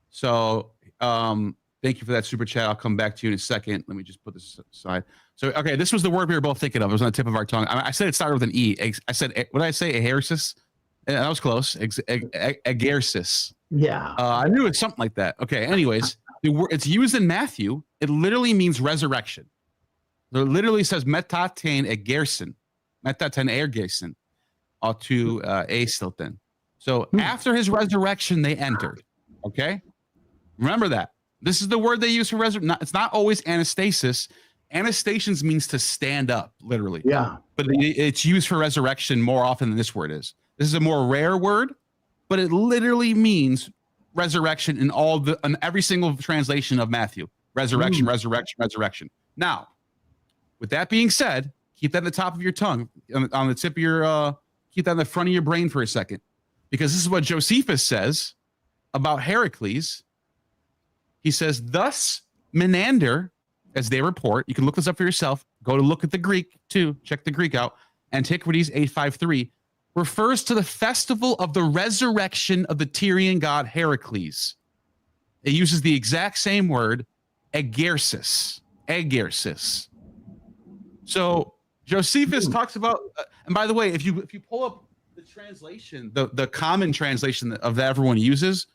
So thank you for that super chat. I'll come back to you in a second. Let me just put this aside. So, okay, this was the word we were both thinking of. It was on the tip of our tongue. I said it started with an E. I said, what did I say? Ahersis? That was close. Agersis. Yeah. I knew it's something like that. Okay, anyways. It's used in Matthew. It literally means resurrection. It literally says metaten egersen, metaten ergersen, to astilten. So after his resurrection, they entered. Okay, remember that. This is the word they use for resurrection. It's not always anastasis. Anastasis means to stand up, literally. Yeah. But it's used for resurrection more often than this word is. This is a more rare word, but it literally means resurrection in every single translation of Matthew. Resurrection, resurrection, resurrection. Now, with that being said, keep that at the top of your tongue, on the tip of your, keep that in the front of your brain for a second, because this is what Josephus says about Heracles. He says, thus Menander, as they report, you can look this up for yourself, go to look at the Greek too, check the Greek out, Antiquities 853, refers to the festival of the resurrection of the Tyrian god Heracles. It uses the exact same word, egersis. Egersis. So Josephus talks about, and by the way, if you pull up the translation, the common translation that everyone uses,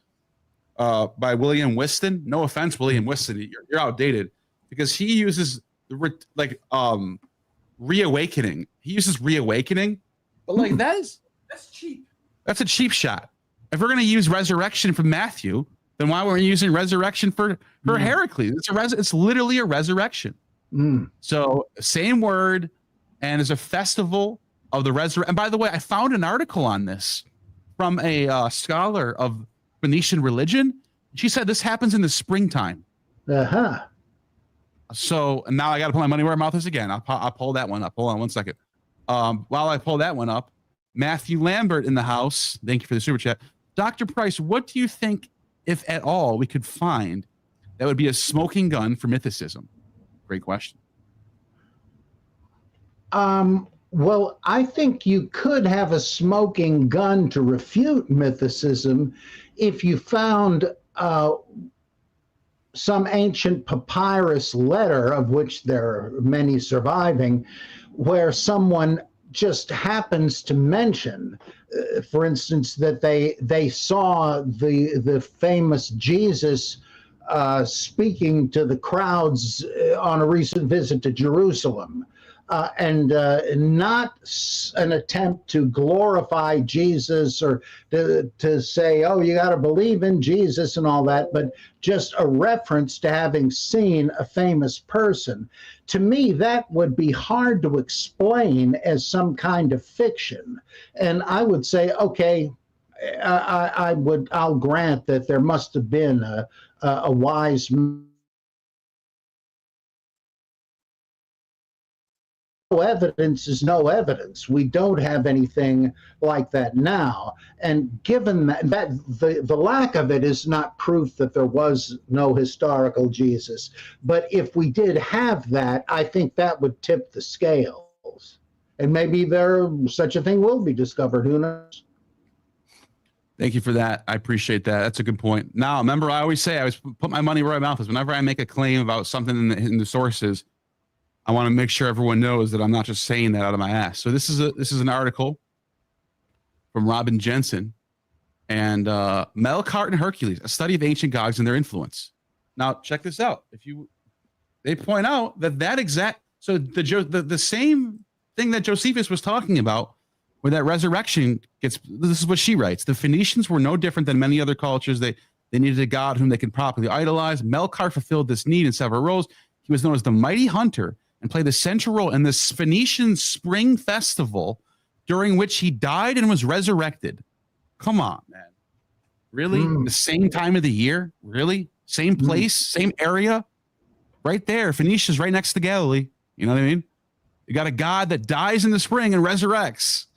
by William Whiston. No offense, William Whiston, you're outdated, because he uses reawakening. He uses reawakening. But that's cheap. That's a cheap shot. If we're going to use resurrection from Matthew, then why weren't we using resurrection for Heracles? It's literally a resurrection. So same word, and it's a festival of the resurrection. And by the way, I found an article on this from a scholar of Phoenician religion. She said this happens in the springtime. So now I got to put my money where my mouth is again. I'll pull that one up. Hold on one second. While I pull that one up, Matthew Lambert in the house. Thank you for the super chat. Dr. Price, what do you think, if at all, we could find that would be a smoking gun for mythicism? Great question. Well, I think you could have a smoking gun to refute mythicism if you found some ancient papyrus letter, of which there are many surviving, where someone just happens to mention, for instance, that they saw the famous Jesus speaking to the crowds on a recent visit to Jerusalem, and not an attempt to glorify Jesus or to say, oh, you got to believe in Jesus and all that, but just a reference to having seen a famous person. To me, that would be hard to explain as some kind of fiction. And I would say, okay, I'll grant that there must have been a wise man. No evidence is no evidence. We don't have anything like that now. And given that the lack of it is not proof that there was no historical Jesus. But if we did have that, I think that would tip the scales. And maybe such a thing will be discovered. Who knows? Thank you for that. I appreciate that. That's a good point. Now, remember, I always say I always put my money where my mouth is. Whenever I make a claim about something in the sources, I want to make sure everyone knows that I'm not just saying that out of my ass. So this is an article from Robin Jensen and Melkart and Hercules, a study of ancient gods and their influence. Now, check this out. They point out that exact, so the same thing that Josephus was talking about, where that resurrection gets, this is what she writes. The Phoenicians were no different than many other cultures. They needed a god whom they could properly idolize. Melkart fulfilled this need in several roles. He was known as the mighty hunter and played the central role in this Phoenician spring festival, during which he died and was resurrected. Come on, man. Really? The same time of the year? Really? Same place? Same area? Right there. Phoenicia's right next to Galilee. You know what I mean? You got a god that dies in the spring and resurrects.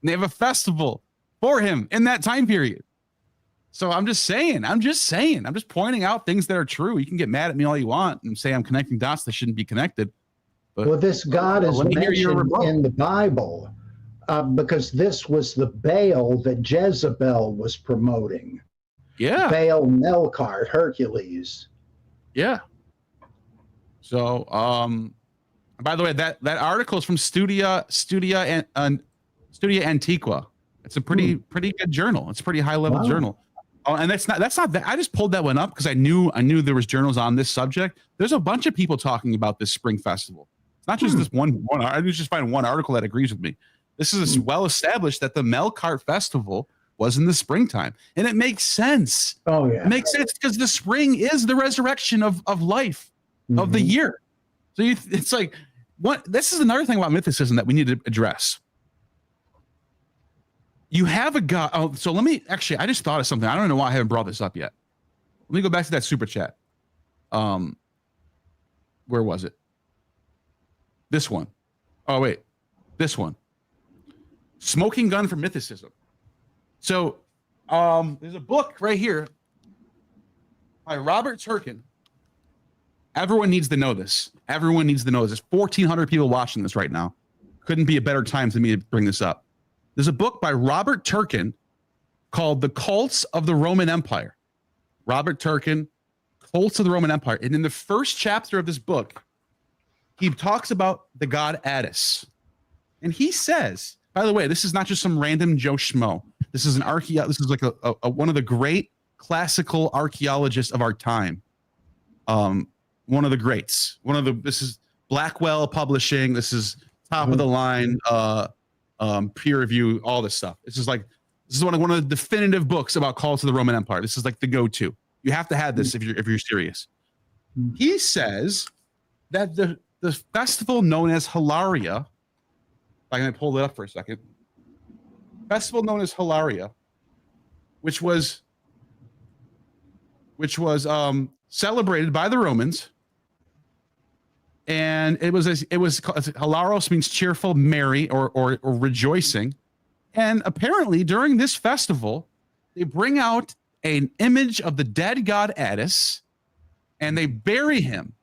And they have a festival for him in that time period. So I'm just pointing out things that are true. You can get mad at me all you want and say I'm connecting dots that shouldn't be connected. But well, this God is mentioned in the Bible because this was the Baal that Jezebel was promoting. Yeah. Baal, Melkart, Hercules. Yeah. So, by the way, that article is from Studia Antiqua. It's a pretty good journal. It's a pretty high level journal. Oh, and that's not that. I just pulled that one up because I knew there was journals on this subject. There's a bunch of people talking about this spring festival. It's not just this one. I didn't just find one article that agrees with me. This is well established that the Melkart festival was in the springtime, and it makes sense. Oh yeah, it makes sense because the spring is the resurrection of life of the year. So it's like what. This is another thing about mythicism that we need to address. You have a god. Oh, so let me actually. I just thought of something. I don't know why I haven't brought this up yet. Let me go back to that super chat. Where was it? This one. Oh wait, this one. Smoking gun for mythicism. So, there's a book right here by Robert Turkin. Everyone needs to know this. Everyone needs to know this. There's 1,400 people watching this right now. Couldn't be a better time for me to bring this up. There's a book by Robert Turkin called The Cults of the Roman Empire. Robert Turkin, Cults of the Roman Empire. And in the first chapter of this book, he talks about the god Attis. And he says, by the way, this is not just some random Joe Schmo. This is this is like a one of the great classical archaeologists of our time. One of the greats. This is Blackwell Publishing. This is top of the line, peer review, all this stuff. This is one of the definitive books about Cults of the Roman Empire. This is like the go-to. You have to have this if you're serious. He says that the festival known as Hilaria, I'm going to pull it up for a second. Festival known as Hilaria, which was celebrated by the Romans, and it was Hilaros means cheerful, merry, or rejoicing. And apparently, during this festival, they bring out an image of the dead god Attis, and they bury him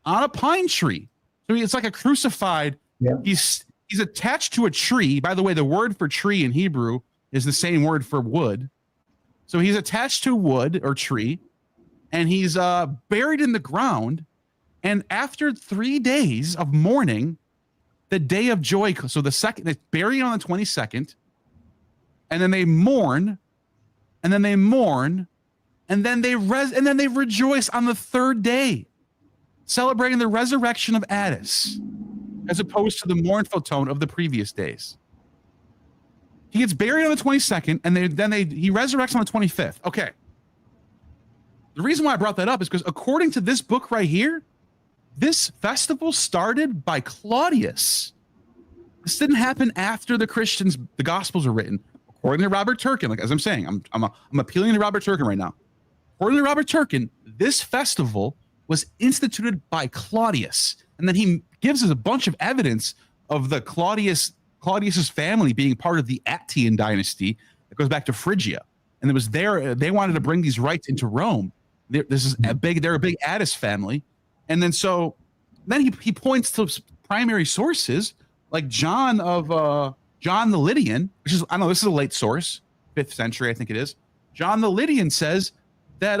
on a pine tree. So it's like a crucified. Yeah. He's attached to a tree. By the way, the word for tree in Hebrew is the same word for wood. So he's attached to wood or tree, and he's buried in the ground. And after 3 days of mourning, the day of joy. So the second, they bury it on the 22nd, and then they mourn, and then they mourn, and then they rejoice on the third day, celebrating the resurrection of Addis, as opposed to the mournful tone of the previous days. He gets buried on the 22nd, and he resurrects on the 25th. Okay. The reason why I brought that up is because according to this book right here, this festival started by Claudius. This didn't happen after the Gospels were written. According to Robert Turkin, like as I'm saying, I'm appealing to Robert Turkin right now. According to Robert Turkin, this festival was instituted by Claudius, and then he gives us a bunch of evidence of the Claudius's family being part of the Attian dynasty that goes back to Phrygia, and it was there. They wanted to bring these rites into Rome. They're a big Addis family, and then he points to primary sources like John the Lydian, which is, I know this is a late source, 5th century, I think it is. John the Lydian says that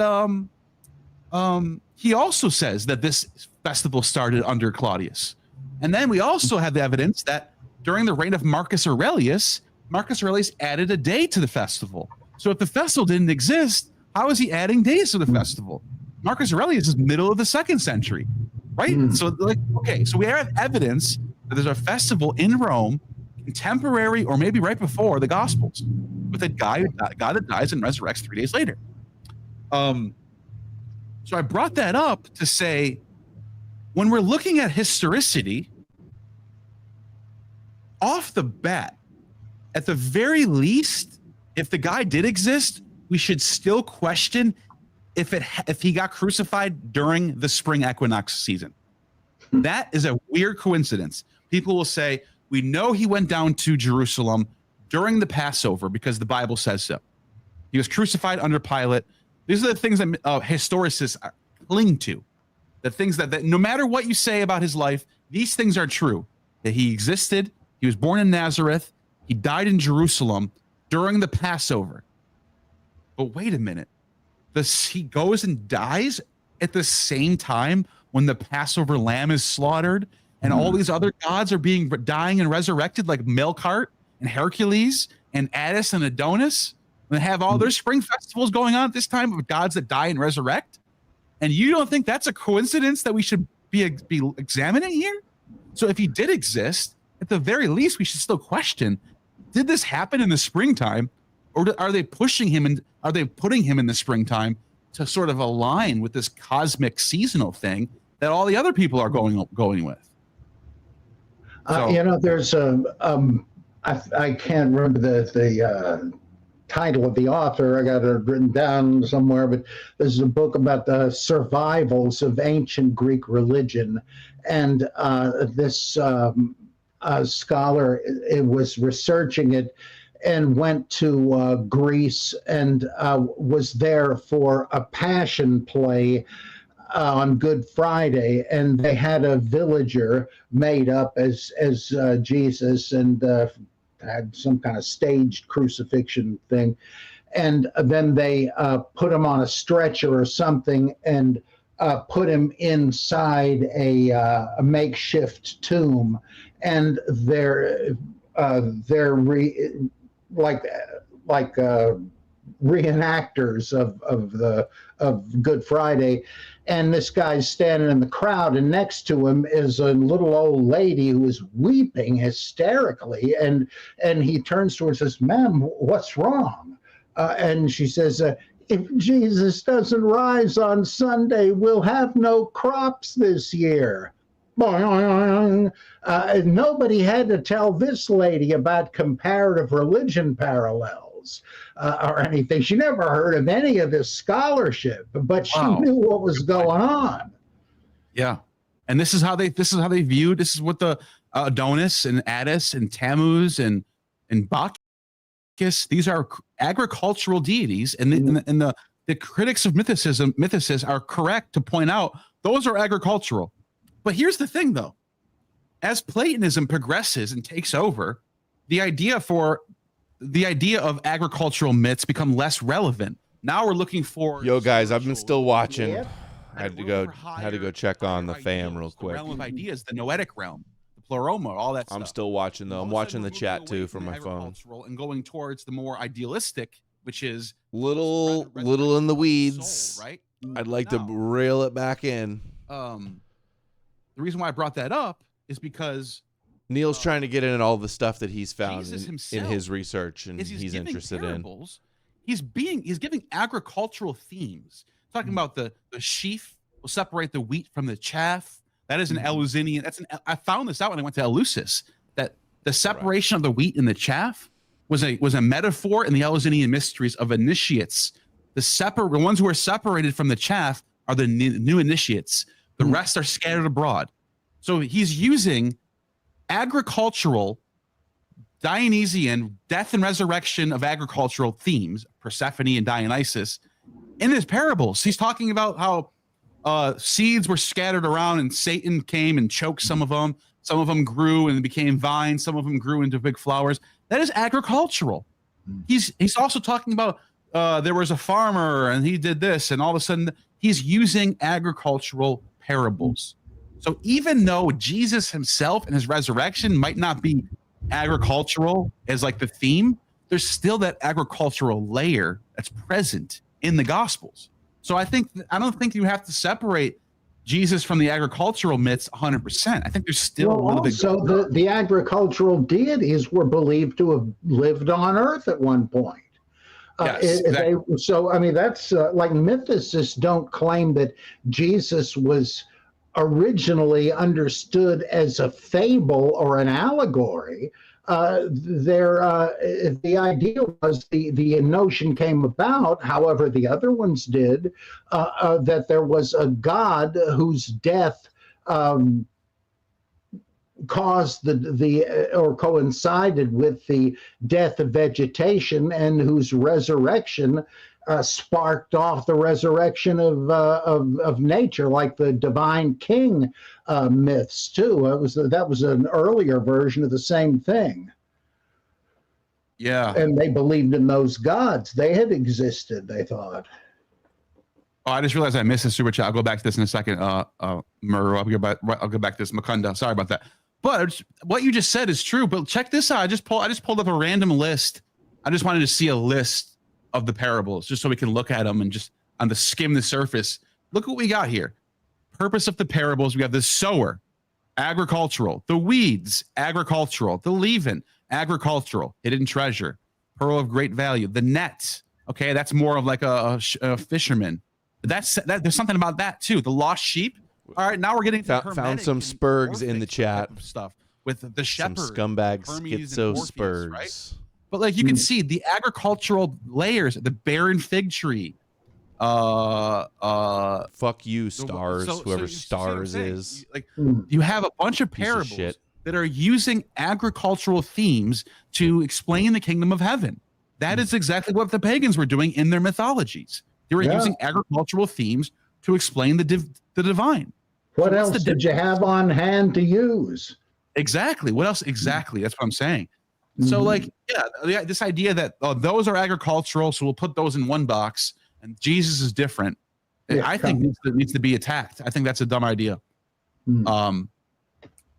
he also says that this festival started under Claudius. And then we also have the evidence that during the reign of Marcus Aurelius added a day to the festival. So if the festival didn't exist, how is he adding days to the festival? Marcus Aurelius is middle of the 2nd century, right? So so we have evidence that there's a festival in Rome, contemporary or maybe right before the Gospels, with a guy that dies and resurrects 3 days later. So I brought that up to say, when we're looking at historicity, off the bat, at the very least, if the guy did exist, we should still question if he got crucified during the spring equinox season. That is a weird coincidence. People will say, we know he went down to Jerusalem during the Passover because the Bible says so. He was crucified under Pilate. These are the things that historicists cling to. The things that no matter what you say about his life, these things are true. That he existed, he was born in Nazareth, he died in Jerusalem during the Passover. But wait a minute. He goes and dies at the same time when the Passover lamb is slaughtered and all these other gods are dying and resurrected, like Melkart and Hercules and Addis and Adonis, and have all their spring festivals going on at this time of gods that die and resurrect. And you don't think that's a coincidence that we should be examining here? So if he did exist, at the very least, we should still question, did this happen in the springtime, or are they pushing him and are they putting him in the springtime to sort of align with this cosmic seasonal thing that all the other people are going with? So, there's I can't remember the title of the author. I got it written down somewhere, but this is a book about the survivals of ancient Greek religion, and this scholar was researching it and went to Greece and was there for a passion play on Good Friday, and they had a villager made up as Jesus, and had some kind of staged crucifixion thing, and then they put him on a stretcher or something and put him inside a makeshift tomb, and they're reenactors of Good Friday. And this guy's standing in the crowd, and next to him is a little old lady who is weeping hysterically. And he turns to her and says, "Ma'am, what's wrong?" And she says, "If Jesus doesn't rise on Sunday, we'll have no crops this year." Nobody had to tell this lady about comparative religion parallels or anything. She never heard of any of this scholarship, but she knew what was going on. Yeah, and this is how they viewed. This is what the Adonis and Addis and Tammuz and Bacchus. These are agricultural deities, and the critics of mythicists are correct to point out those are agricultural. But here's the thing, though. As Platonism progresses and takes over, the idea of agricultural myths become less relevant. Now we're looking for... Yo, guys, I've been still watching. I had to go check on the fam real quick. The realm of ideas, the noetic realm. The pleroma, all that stuff. I'm still watching though. I'm watching the chat too from my phone. And going towards the more idealistic, which is little in the weeds, soul, right? I'd like to reel it back in. The reason why I brought that up is because Neil's trying to get in all the stuff that he's found in his research and he's interested parables, in. He's giving agricultural themes, talking about the sheaf will separate the wheat from the chaff. That is an Eleusinian. I found this out when I went to Eleusis, that the separation of the wheat and the chaff was a metaphor in the Eleusinian mysteries of initiates. The ones who are separated from the chaff are the new initiates. The rest are scattered abroad. So he's using agricultural, Dionysian, death and resurrection of agricultural themes, Persephone and Dionysus, in his parables. He's talking about how seeds were scattered around and Satan came and choked some of them. Some of them grew and became vines. Some of them grew into big flowers. That is agricultural. He's also talking about there was a farmer and he did this, and all of a sudden he's using agricultural parables. So even though Jesus himself and his resurrection might not be agricultural as like the theme, there's still that agricultural layer that's present in the Gospels. So I don't think you have to separate Jesus from the agricultural myths 100%. I think there's still a little bit. So the agricultural deities were believed to have lived on Earth at one point. Yes, exactly. So I mean, that's like mythicists don't claim that Jesus was originally understood as a fable or an allegory. The idea was the notion came about, however the other ones did, that there was a god whose death caused or coincided with the death of vegetation, and whose resurrection sparked off the resurrection of nature, like the divine king myths too. That was an earlier version of the same thing. Yeah, and they believed in those gods. They had existed, they thought. Oh, I just realized I missed the super chat. I'll go back to this in a second. Murrow, I'll go back to this. Makunda, sorry about that. But what you just said is true. But check this out. I just pulled up a random list. I just wanted to see a list of the parables, just so we can look at them and just skim the surface. Look what we got here. Purpose of the parables. We have the sower, agricultural. The weeds, agricultural. The leaven, agricultural. Hidden treasure, pearl of great value. The net. Okay, that's more of like a fisherman. There's something about that too. The lost sheep. All right, now we're getting found some spurgs in the chat stuff with the shepherd. Some scumbag schizo spurgs. Right? But like you can see the agricultural layers, the barren fig tree. Fuck you, stars. Whoever stars is. Like you have a bunch of parables that are using agricultural themes to explain the kingdom of heaven. That is exactly what the pagans were doing in their mythologies. They were using agricultural themes to explain the divine. What else did you have on hand to use? Exactly. What else? Exactly. That's what I'm saying. So like, this idea that those are agricultural, so we'll put those in one box, and Jesus is different. I think needs to be attacked. I think that's a dumb idea.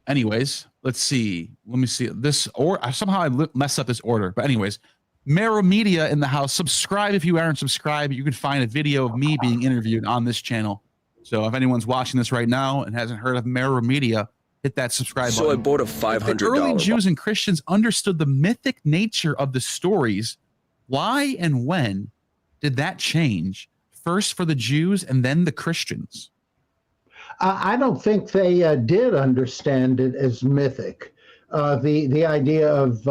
Anyways, let's see. Let me see this. Or somehow I messed up this order. But anyways, Mero Media in the house. Subscribe if you aren't subscribed. You can find a video of me being interviewed on this channel. So if anyone's watching this right now and hasn't heard of Mero Media, hit that subscribe button. So I bought a $500. The early Jews and Christians understood the mythic nature of the stories. Why and when did that change? First for the Jews and then the Christians. I don't think they did understand it as mythic. The idea of,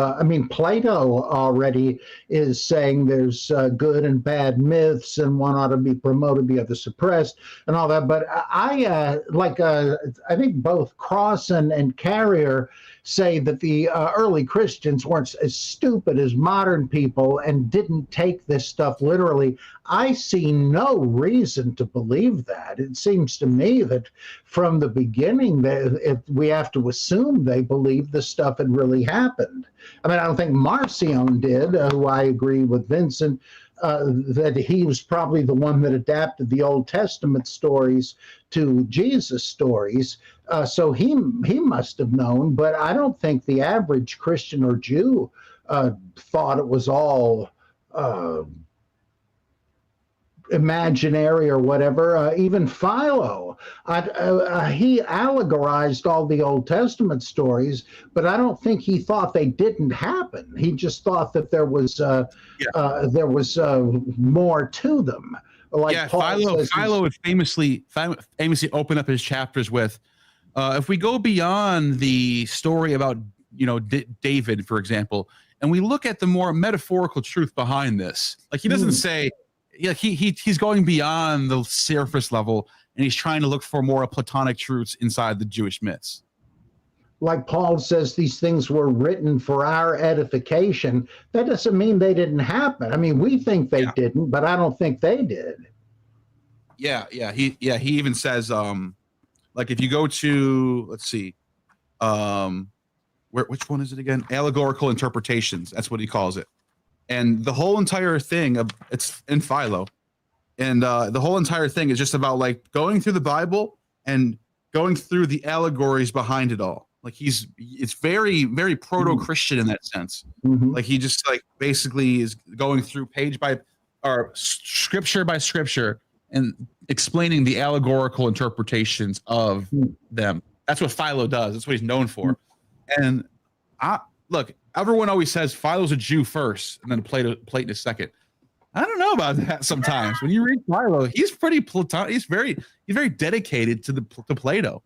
Plato already is saying there's good and bad myths, and one ought to be promoted, the other suppressed, and all that. But I think both Cross and Carrier say that the early Christians weren't as stupid as modern people and didn't take this stuff literally. I see no reason to believe that. It seems to me that from the beginning, we have to assume they believed this stuff had really happened. I mean, I don't think Marcion did, who I agree with Vincent, that he was probably the one that adapted the Old Testament stories to Jesus stories. So he must have known, but I don't think the average Christian or Jew thought it was all imaginary or whatever. Even Philo, he allegorized all the Old Testament stories, but I don't think he thought they didn't happen. He just thought that there was more to them. Like Philo would famously open up his chapters with, if we go beyond the story about David, for example, and we look at the more metaphorical truth behind this, like he doesn't say. Yeah, he's going beyond the surface level, and he's trying to look for more Platonic truths inside the Jewish myths. Like Paul says, these things were written for our edification. That doesn't mean they didn't happen. I mean, we think they didn't, but I don't think they did. He even says, like if you go to, let's see, which one is it again? Allegorical interpretations. That's what he calls it. And the whole entire thing, it's in Philo, and the whole entire thing is just about like going through the Bible and going through the allegories behind it all. Like it's very, very proto-Christian in that sense. Mm-hmm. Like he just like basically is going through scripture by scripture and explaining the allegorical interpretations of them. That's what Philo does. That's what he's known for. And look, everyone always says Philo's a Jew first and then a Platonist second. I don't know about that sometimes. When you read Philo, he's pretty Platonic. He's very dedicated to Plato.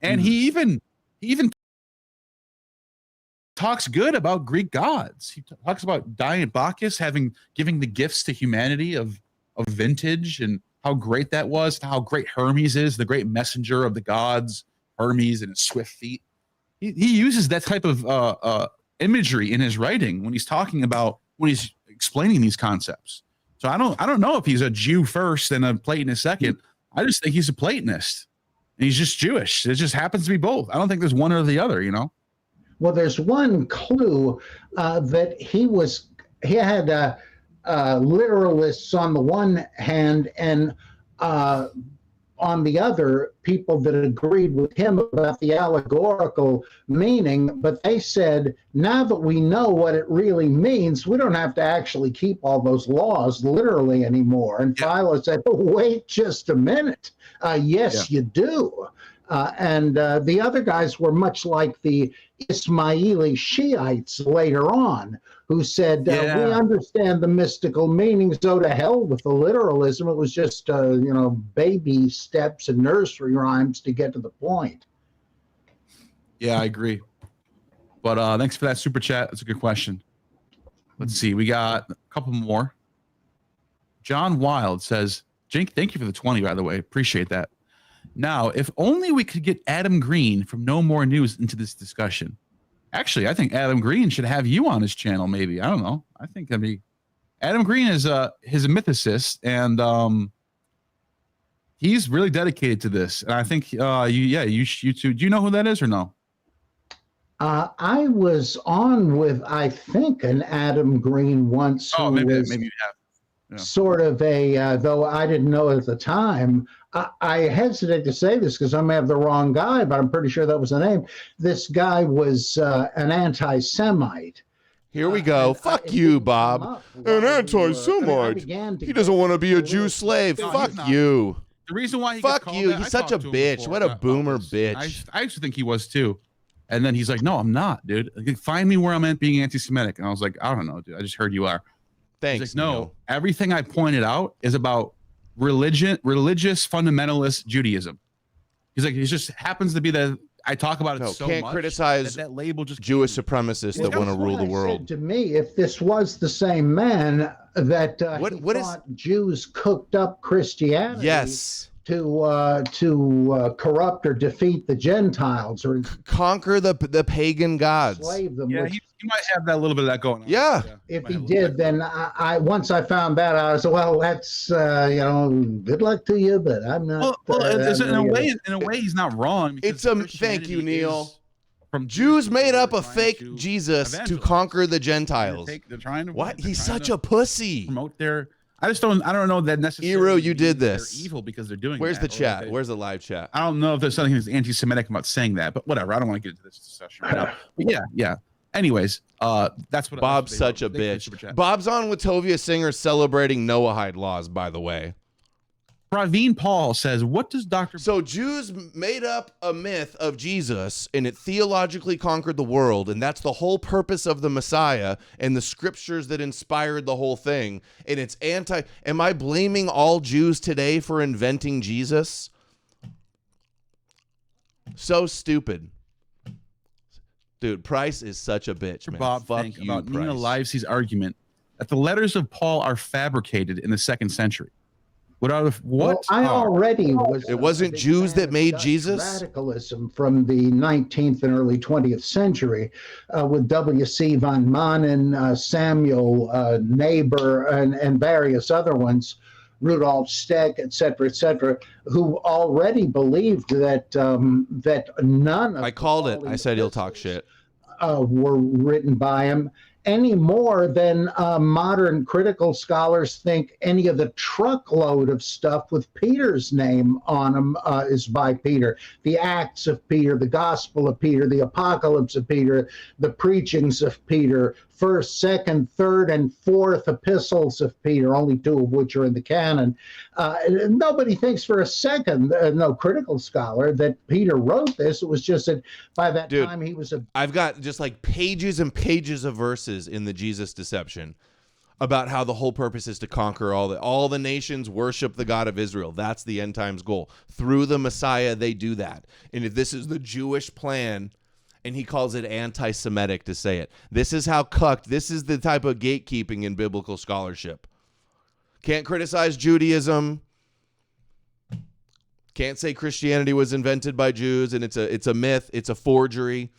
And he even talks good about Greek gods. He talks about Bacchus giving the gifts to humanity of vintage and how great that was, how great Hermes is, the great messenger of the gods, Hermes and his swift feet. He uses that type of imagery in his writing when he's explaining these concepts. So I don't know if he's a Jew first and a Platonist second. I just think he's a Platonist and he's just Jewish. It just happens to be both. I don't think there's one or the other, Well, there's one clue that he had literalists on the one hand and on the other, people that agreed with him about the allegorical meaning, but they said, now that we know what it really means, we don't have to actually keep all those laws literally anymore. And Philo said, oh, wait just a minute. Yes, you do. And the other guys were much like the Ismaili Shiites later on, who said, we understand the mystical meaning, so to hell with the literalism. It was just, baby steps and nursery rhymes to get to the point. Yeah, I agree. But thanks for that super chat. That's a good question. Let's see. We got a couple more. John Wild says, Jink, thank you for the 20, by the way. Appreciate that. Now, if only we could get Adam Green from No More News into this discussion. Actually, I think Adam Green should have you on his channel, maybe. I don't know. I think Adam Green is a mythicist, and he's really dedicated to this. And I think you two. Do you know who that is or no? I was on with, I think, an Adam Green once. Oh, maybe you have. Yeah. Sort of though I didn't know at the time. I hesitate to say this because I may have the wrong guy, but I'm pretty sure that was the name. This guy was an anti-Semite. Here we go. Fuck you, Bob. An anti-Semite. He doesn't want to be a Jew slave. No, fuck you. The reason why he fuck you. He's such a bitch. What a boomer bitch. I used to think he was too. And then he's like, no, I'm not, dude. Find me where I'm at being anti-Semitic. And I was like, I don't know, dude. I just heard you are. Thanks. Like, no, everything I pointed out is about religious fundamentalist Judaism. He's like, it just happens to be that I talk about it so much. Can't criticize that label just Jewish supremacists that want to rule the world. To me, if this was the same man that thought Jews cooked up Christianity, to corrupt or defeat the Gentiles or conquer the pagan gods, slave them. Yeah, he might have that little bit of that going on. Yeah. If he did, then I once I found that out, I said, well, that's good luck to you, but I'm not. Well, in a way, he's not wrong. Thank you, Neil. Jews made up a fake Jesus to conquer the Gentiles. They're trying to. What? He's such a pussy. Promote their. I don't know that necessarily. Eru, you did this. They're evil because they're doing. Where's the chat? Where's the live chat? I don't know if there's something that's anti-Semitic about saying that, but whatever. I don't want to get into this discussion right now. But yeah. Anyways, that's what Bob's such a bitch. Bob's on with Tovia Singer celebrating Noahide laws, by the way. Praveen Paul says, what does Dr. So Jews made up a myth of Jesus, and it theologically conquered the world, and that's the whole purpose of the Messiah and the scriptures that inspired the whole thing. And it's am I blaming all Jews today for inventing Jesus? So stupid. Dude, Price is such a bitch, man. Bob, fuck you, about Price. Nina Livesey's argument that the letters of Paul are fabricated in the 2nd century. What? Well, I already was. It wasn't Jews that made Jesus. Radicalism from the 19th and early 20th century, with W.C. von Manen, Samuel Neighbor, and various other ones, Rudolf Steck, et cetera, who already believed that that none of. I called it. I said he'll talk shit. Were written by him. Any more than modern critical scholars think any of the truckload of stuff with Peter's name on them is by Peter. The Acts of Peter, the Gospel of Peter, the Apocalypse of Peter, the preachings of Peter, 1st, 2nd, 3rd, and 4th epistles of Peter, only 2 of which are in the canon. Nobody thinks for a second, no critical scholar, that Peter wrote this. It was just that by that time he was I've got just like pages and pages of verses in the Jesus Deception about how the whole purpose is to conquer all the nations worship the God of Israel. That's the end times goal. Through the Messiah, they do that. And if this is the Jewish plan, and he calls it anti-Semitic to say it. This is how cucked. This is the type of gatekeeping in biblical scholarship. Can't criticize Judaism. Can't say Christianity was invented by Jews and it's a myth. It's a forgery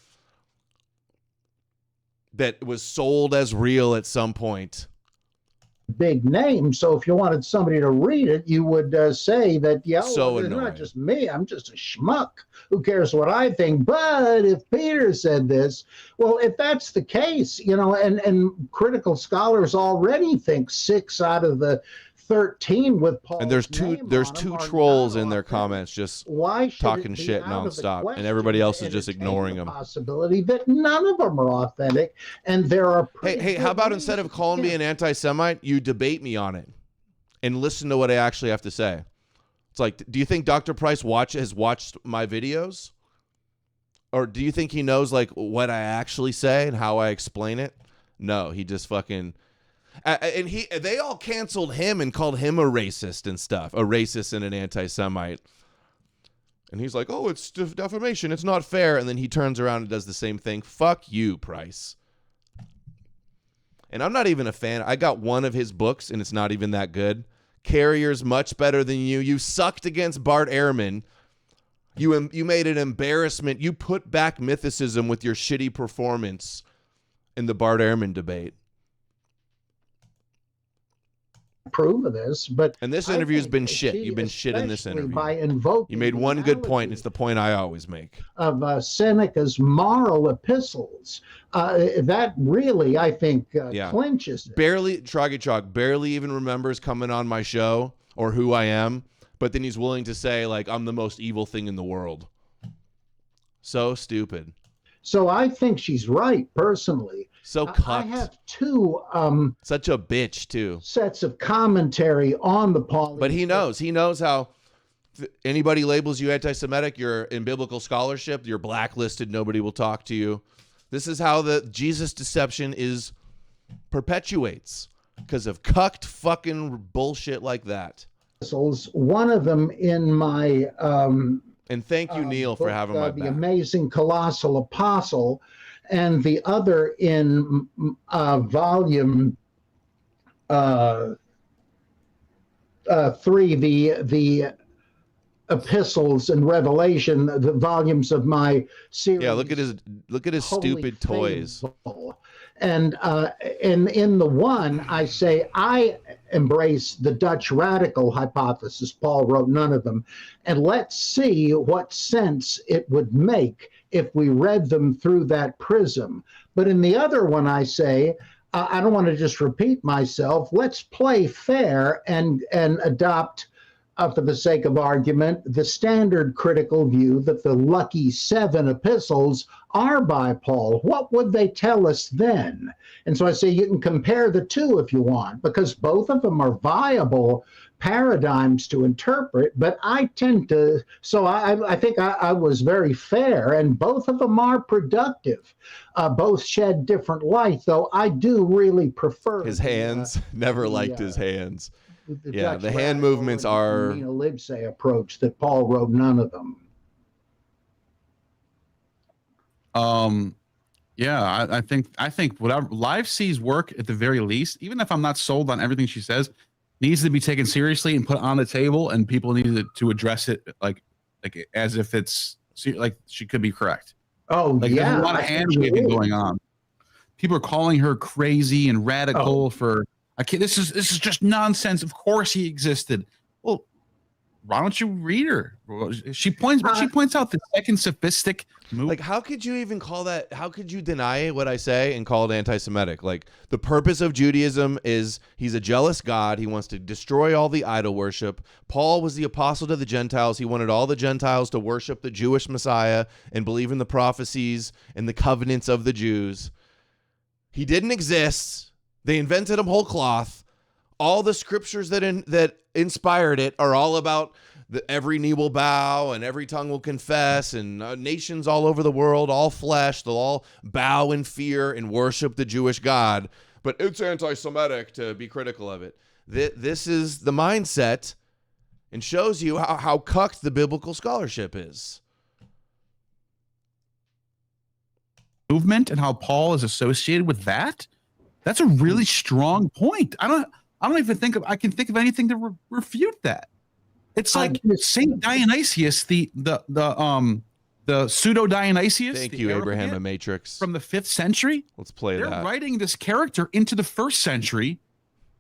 that was sold as real at some point. Big name, so if you wanted somebody to read it, you would say that, it's not just me, I'm just a schmuck. Who cares what I think? But if Peter said this, well, if that's the case, and critical scholars already think 6 out of the 13 with Paul's and there's two trolls in their comments just talking shit nonstop, and everybody else is just ignoring them. Possibility that none of them are authentic, and there are. Hey, how about instead of calling me an anti-Semite, you debate me on it, and listen to what I actually have to say. It's like, do you think Dr. Price has watched my videos, or do you think he knows like what I actually say and how I explain it? No, he just fucking. And they all canceled him and called him a racist and stuff, a racist and an anti-Semite. And he's like, oh, it's defamation. It's not fair. And then he turns around and does the same thing. Fuck you, Price. And I'm not even a fan. I got one of his books, and it's not even that good. Carrier's much better than you. You sucked against Bart Ehrman. You made an embarrassment. You put back mythicism with your shitty performance in the Bart Ehrman debate. Prove of this, and this interview's been shit. You've been shit in this interview. By invoking, you made one good point. It's the point I always make. Of Seneca's moral epistles, that really, I think, clinches it. Barely even remembers coming on my show or who I am, but then he's willing to say like I'm the most evil thing in the world. So stupid. So I think she's right, personally. So cucked. I have 2 such a bitch too. Sets of commentary on the Pauline. But he knows how anybody labels you anti-Semitic, you're in biblical scholarship, you're blacklisted, nobody will talk to you. This is how the Jesus deception perpetuates because of cucked fucking bullshit like that. One of them in my and thank you, Neil, for having my back. The Amazing Colossal Apostle, and the other in volume 3, the epistles and Revelation, the volumes of my series. Yeah, look at his stupid toys. And in the one, I say I embrace the Dutch radical hypothesis. Paul wrote none of them, and let's see what sense it would make if we read them through that prism. But in the other one, I say, I don't want to just repeat myself. Let's play fair and adopt, for the sake of argument, the standard critical view that the lucky 7 epistles are by Paul. What would they tell us then? And so I say you can compare the two if you want, because both of them are viable paradigms to interpret, but I tend to, so I think I was very fair, and both of them are productive. Both shed different light, though I do really prefer his hands. Never liked his hands. The hand movements are Libse approach that Paul wrote none of them. I think whatever Live C's work at the very least, even if I'm not sold on everything she says, needs to be taken seriously and put on the table, and people need to address it like as if it's like she could be correct. Oh, like, yeah, there's a lot of hand waving going on. People are calling her crazy and radical for. This is just nonsense. Of course he existed. Well, why don't you read her? She points out the second sophistic move. Like, how could you even call that? How could you deny what I say and call it anti-Semitic? Like, the purpose of Judaism is he's a jealous God. He wants to destroy all the idol worship. Paul was the apostle to the Gentiles. He wanted all the Gentiles to worship the Jewish Messiah and believe in the prophecies and the covenants of the Jews. He didn't exist. They invented him whole cloth. All the scriptures that inspired it are all about every knee will bow and every tongue will confess, and nations all over the world, all flesh, they'll all bow in fear and worship the Jewish God. But it's anti-Semitic to be critical of it. This is the mindset, and shows you how cucked the biblical scholarship is. Movement and how Paul is associated with that. That's a really strong point. I don't even think I can think of anything to refute that. It's like Saint Dionysius, the pseudo Dionysius. Thank you, Abraham and Matrix. From the 5th century. Let's play that. They're writing this character into the 1st century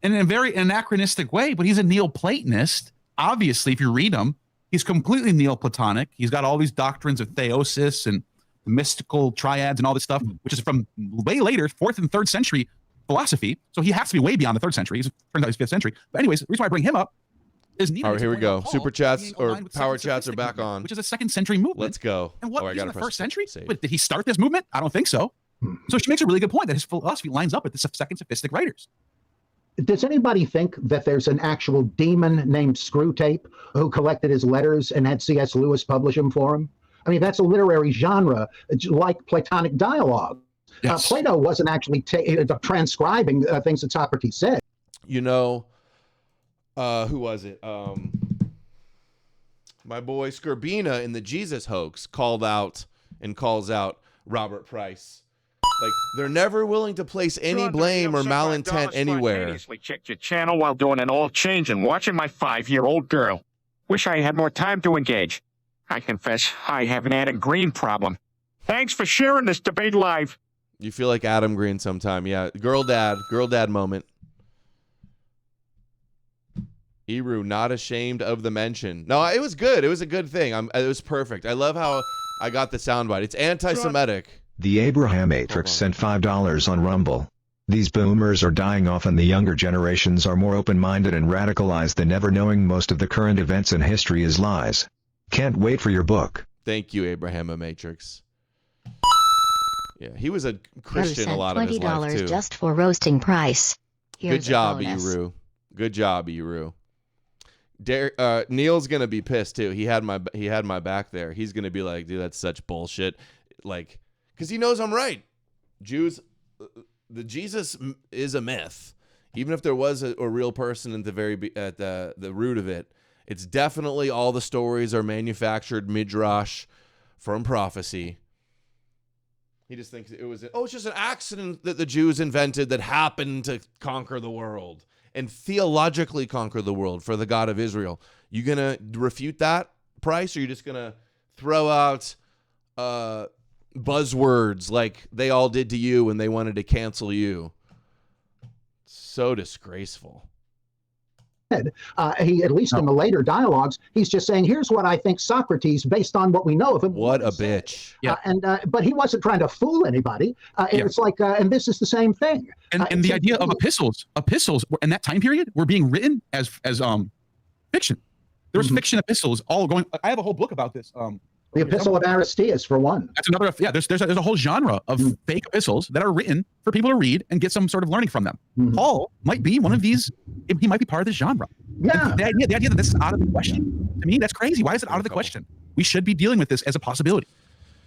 in a very anachronistic way, but he's a Neoplatonist. Obviously, if you read him, he's completely Neoplatonic. He's got all these doctrines of theosis and the mystical triads and all this stuff, which is from way later, 4th and 3rd century philosophy. So he has to be way beyond the 3rd century. Turns out he's 5th century. But anyways, the reason why I bring him up is all right, here we go. Super chats or power chats are back on, which is a 2nd century movement. Let's go. And what, he's in the 1st century? But did he start this movement? I don't think so. So she makes a really good point that his philosophy lines up with the 2nd sophistic writers. Does anybody think that there's an actual demon named Screwtape who collected his letters and had C.S. Lewis publish them for him? I mean, that's a literary genre like Platonic dialogue. Yes. Plato wasn't actually transcribing things that Socrates said. You know, who was it? My boy Scorbina in the Jesus hoax calls out Robert Price. Like, they're never willing to place any blame or malintent anywhere. Checked your channel while doing an oil change and watching my 5-year-old girl. Wish I had more time to engage. I confess I have an Adam Green problem. Thanks for sharing this debate live. You feel like Adam Green sometime. Yeah. Girl dad moment. Eru, not ashamed of the mention. No, it was good. It was a good thing. It was perfect. I love how I got the soundbite. It's anti-Semitic. The Abraham Matrix sent $5 on Rumble. These boomers are dying off and the younger generations are more open-minded and radicalized than ever, knowing most of the current events in history is lies. Can't wait for your book. Thank you, Abraham Matrix. Yeah, he was a Christian a lot of his life too. $20 just for roasting Price. Good job, Eru. Good job, Eru. Neil's gonna be pissed too. He had my back there. He's gonna be like, dude, that's such bullshit. Like, because he knows I'm right. Jews, the Jesus is a myth. Even if there was a real person at the root of it, it's definitely all the stories are manufactured midrash from prophecy. He just thinks it's just an accident that the Jews invented that happened to conquer the world and theologically conquer the world for the God of Israel. You gonna refute that, Price, or you just gonna throw out buzzwords like they all did to you when they wanted to cancel you? So disgraceful. He, at least in the later dialogues, he's just saying, here's what I think Socrates, based on what we know of him. What a bitch. But he wasn't trying to fool anybody. It's like, and this is the same thing. And the idea of epistles in that time period were being written as fiction. There was fiction epistles all going. I have a whole book about this. The Epistle of Aristeas, for one. That's another. Yeah, there's a whole genre of fake epistles that are written for people to read and get some sort of learning from them. Paul might be one of these. He might be part of this genre. Yeah. The idea that this is out of the question, to me, that's crazy. Why is it out of the question? We should be dealing with this as a possibility.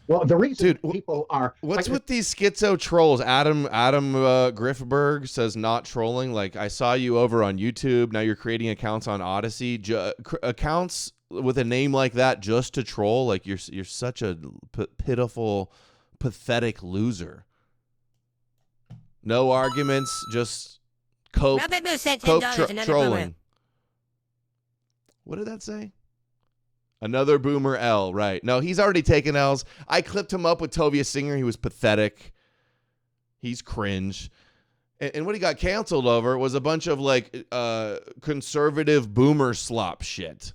Well, the reason people are... What's with these schizo trolls? Adam Griffberg says not trolling. Like, I saw you over on YouTube. Now you're creating accounts on Odysee. Accounts with a name like that just to troll? Like, you're such a pitiful, pathetic loser. No arguments, just cope trolling. What did that say? Another boomer L, right. No, he's already taken L's. I clipped him up with Tovia Singer. He was pathetic. He's cringe. And what he got canceled over was a bunch of, like, conservative boomer slop shit.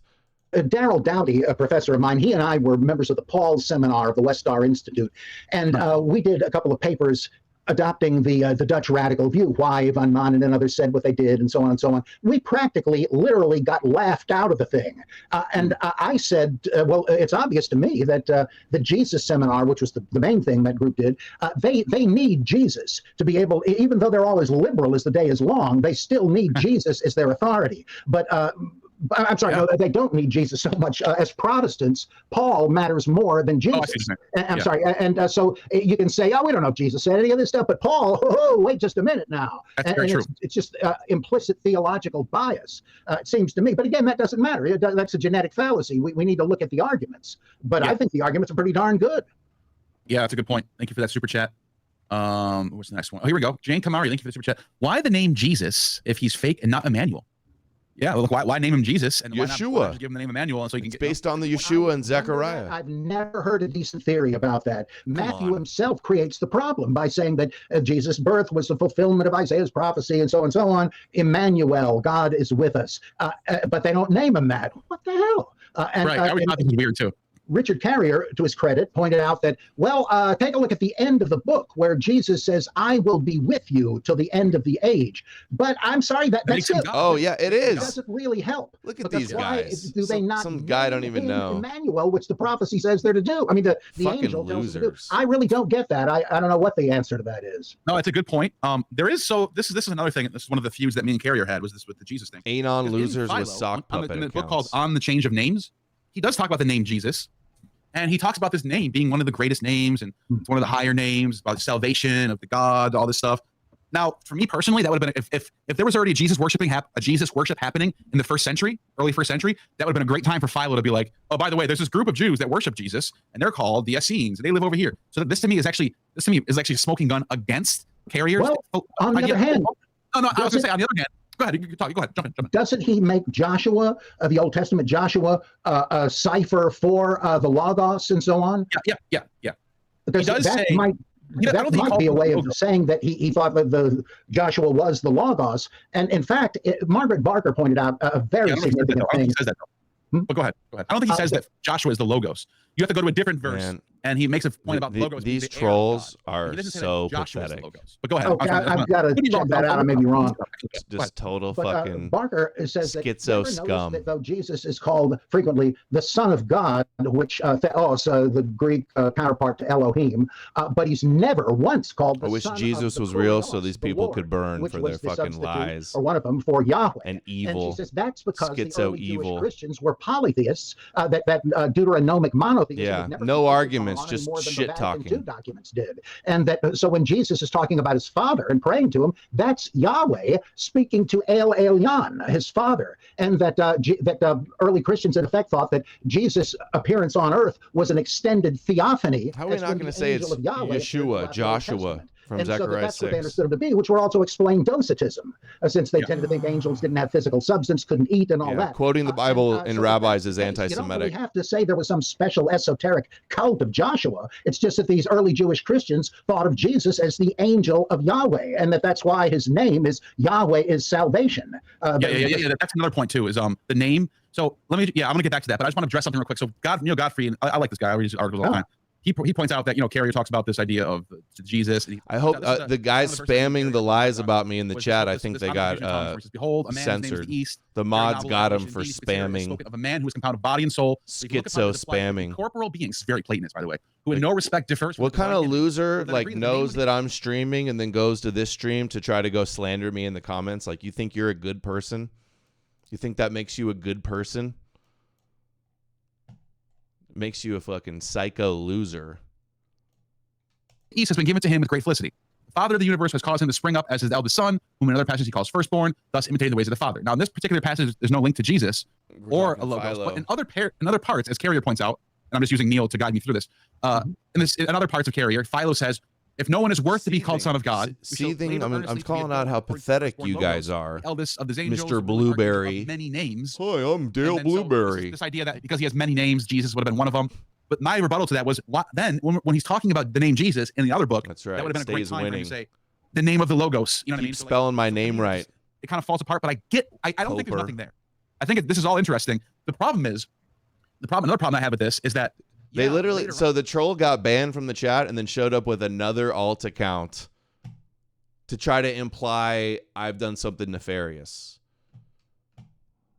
Daryl Dowdy, a professor of mine, he and I were members of the Paul Seminar of the West Star Institute. And we did a couple of papers adopting the Dutch radical view, why Van Manen and others said what they did, and so on and so on. We practically, literally got laughed out of the thing. And I said, well, it's obvious to me that the Jesus Seminar, which was the main thing that group did, they need Jesus to be able, even though they're all as liberal as the day is long, they still need Jesus as their authority. But I'm sorry, no, they don't need Jesus so much. As Protestants, Paul matters more than Jesus. I'm sorry. And so you can say, oh, we don't know if Jesus said any of this stuff, but Paul, wait just a minute now. That's very true. It's just implicit theological bias, it seems to me. But again, that doesn't matter. That's a genetic fallacy. We need to look at the arguments. But I think the arguments are pretty darn good. Yeah, that's a good point. Thank you for that super chat. What's the next one? Oh, here we go. Jane Kamari, thank you for the super chat. Why the name Jesus if he's fake and not Emmanuel? Yeah, look, why name him Jesus and Yeshua? Why not just give him the name Emmanuel, and so he can get based on the Yeshua and Zechariah. I've never heard a decent theory about that. Matthew himself creates the problem by saying that Jesus' birth was the fulfillment of Isaiah's prophecy, and so on. Emmanuel, God is with us, but they don't name him that. What the hell? Right, I always thought this was weird too. Richard Carrier, to his credit, pointed out that, well, take a look at the end of the book where Jesus says, I will be with you till the end of the age. But I'm sorry, that's it. Oh, yeah, it is. It doesn't really help. Look at these guys. Do they not some guy I don't even know. Emmanuel, which the prophecy says they're to do. I mean, the angel tells them to do. I really don't get that. I don't know what the answer to that is. No, it's a good point. This is another thing. This is one of the feuds that me and Carrier had, was this with the Jesus thing. Anon losers with sock puppet in the book called On the Change of Names, he does talk about the name Jesus. And he talks about this name being one of the greatest names, and it's one of the higher names, about salvation of the God, all this stuff. Now, for me personally, that would have been, if there was already a Jesus worship happening in the early first century, that would have been a great time for Philo to be like, oh, by the way, there's this group of Jews that worship Jesus, and they're called the Essenes, and they live over here. So this to me is actually a smoking gun against Carriers. Well, on the other hand, I was going to say on the other hand. Go ahead. You can talk. Go ahead. Jump in. Doesn't he make Joshua, the Old Testament Joshua, a cipher for the Logos and so on? Yeah. He does that say might be a way of saying that he thought that the Joshua was the Logos. And in fact, Margaret Barker pointed out a very significant thing. He says that, but go ahead. I don't think he says that Joshua is the Logos. You have to go to a different verse, and he makes a point about Logos. These trolls are so pathetic. But go ahead. Okay, I've got to check that out. I may be wrong. Just total fucking Barker says schizo scum. That though Jesus is called frequently the Son of God, which so the Greek counterpart to Elohim, but he's never once called. I wish Jesus was real, so these people could burn for their fucking lies. Or one of them for Yahweh and evil. And she says that's because the early evil Jewish Christians were polytheists. That Deuteronomic monotheism. Yeah, no arguments, just shit talking. Documents did, and that so when Jesus is talking about his father and praying to him, that's Yahweh speaking to El Elyon, his father, and that early Christians in effect thought that Jesus' appearance on earth was an extended theophany. How are we not going to say it's Yeshua, Joshua? From and so Zechariah that's what they 6. understood him to be, which would also explain docetism, since they tended to think angels didn't have physical substance, couldn't eat, and all that. Quoting the Bible in so rabbis is you don't anti-Semitic. really have to say there was some special esoteric cult of Joshua. It's just that these early Jewish Christians thought of Jesus as the angel of Yahweh, and that's why his name is Yahweh is salvation. That's another point too. Is the name. So let me. I'm gonna get back to that, but I just want to address something real quick. So Neil Godfrey, and I like this guy. I read his articles all the time. He points out that Carrier talks about this idea of Jesus. And I hope the guys spamming the lies about me in the chat, I think they got censored. The mods got him for spamming. Of a man who is compounded body and soul. Schizo spamming. Corporal beings, very Platonist, by the way, who in no respect differs. What kind of loser knows that I'm streaming and then goes to this stream to try to go slander me in the comments? Like, you think you're a good person? You think that makes you a good person? Makes you a fucking psycho loser. East has been given to him with great felicity. The Father of the universe has caused him to spring up as his eldest son, whom in another passage he calls firstborn, thus imitating the ways of the Father. Now, in this particular passage, there's no link to Jesus or a logos, but in other parts, as Carrier points out, and I'm just using Neil to guide me through this. In other parts of Carrier, Philo says, if no one is worth to be called son of God, I'm calling out how pathetic you guys are. Eldest of the angels, Mr. Blueberry. Many names. Hi, I'm Dale Blueberry. So this idea that because he has many names, Jesus would have been one of them. But my rebuttal to that was, then when he's talking about the name Jesus in the other book, that's right. That would have been a great time for him to say the name of the logos. You know what I mean? Keep spelling my name right. It kind of falls apart, but I don't think there's nothing there. I think this is all interesting. Another problem I have with this is that they literally, so the troll got banned from the chat and then showed up with another alt account to try to imply I've done something nefarious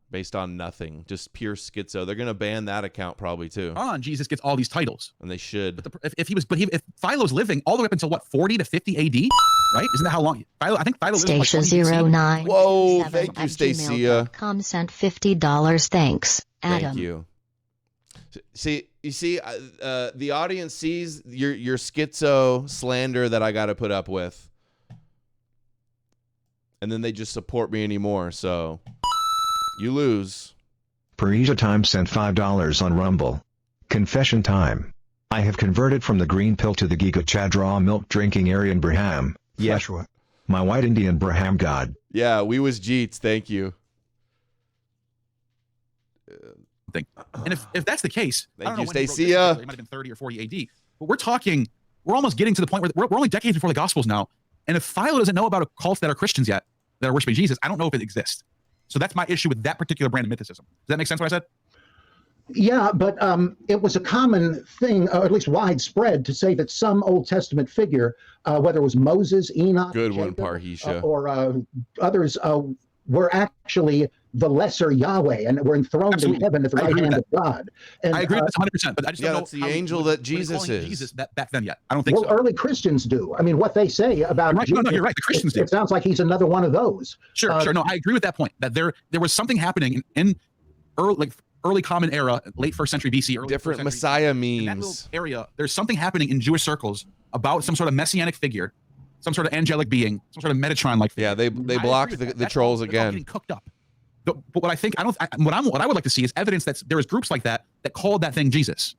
based on nothing, just pure schizo. They're going to ban that account probably too. Jesus gets all these titles. And they should. But if Philo's living all the way up until what, 40 to 50 AD, right? Isn't that how long? I think Philo lived Stacia 09. Whoa, thank you, Stacia. Sent $50. Thanks, Adam. Thank you. You see, the audience sees your schizo slander that I got to put up with, and then they just support me anymore. So you lose. Parisia Time sent $5 on Rumble. Confession time. I have converted from the green pill to the Giga Chadra milk drinking Aryan Braham. Yeshua, my white Indian Braham God. Yeah, we was Jeets. Thank you. And if that's the case, thank I don't know you, when Stacia. It might have been 30 or 40 AD. But we're almost getting to the point where we're only decades before the Gospels now. And if Philo doesn't know about cults that are Christians yet, that are worshiping Jesus, I don't know if it exists. So that's my issue with that particular brand of mythicism. Does that make sense what I said? Yeah, but it was a common thing, or at least widespread, to say that some Old Testament figure, whether it was Moses, Enoch, good Jacob, one, Parhisha, or others, were actually the lesser Yahweh and were enthroned in heaven at the right hand of God. And, I agree with this 100%, but I just don't know that's the angel that Jesus is. Jesus back then yet. I don't think so. Well, early Christians do. I mean, what they say about Jesus, no, you're right. The Christians do. It sounds like he's another one of those. Sure. No, I agree with that point. That there was something happening in early Common Era, late 1st century BC. Different Messiah memes. In that little area, there's something happening in Jewish circles about some sort of messianic figure, some sort of angelic being, some sort of Metatron-like figure. Yeah, they blocked the trolls again. Getting cooked up. But what I think, what I would like to see is evidence that there was groups like that called that thing Jesus.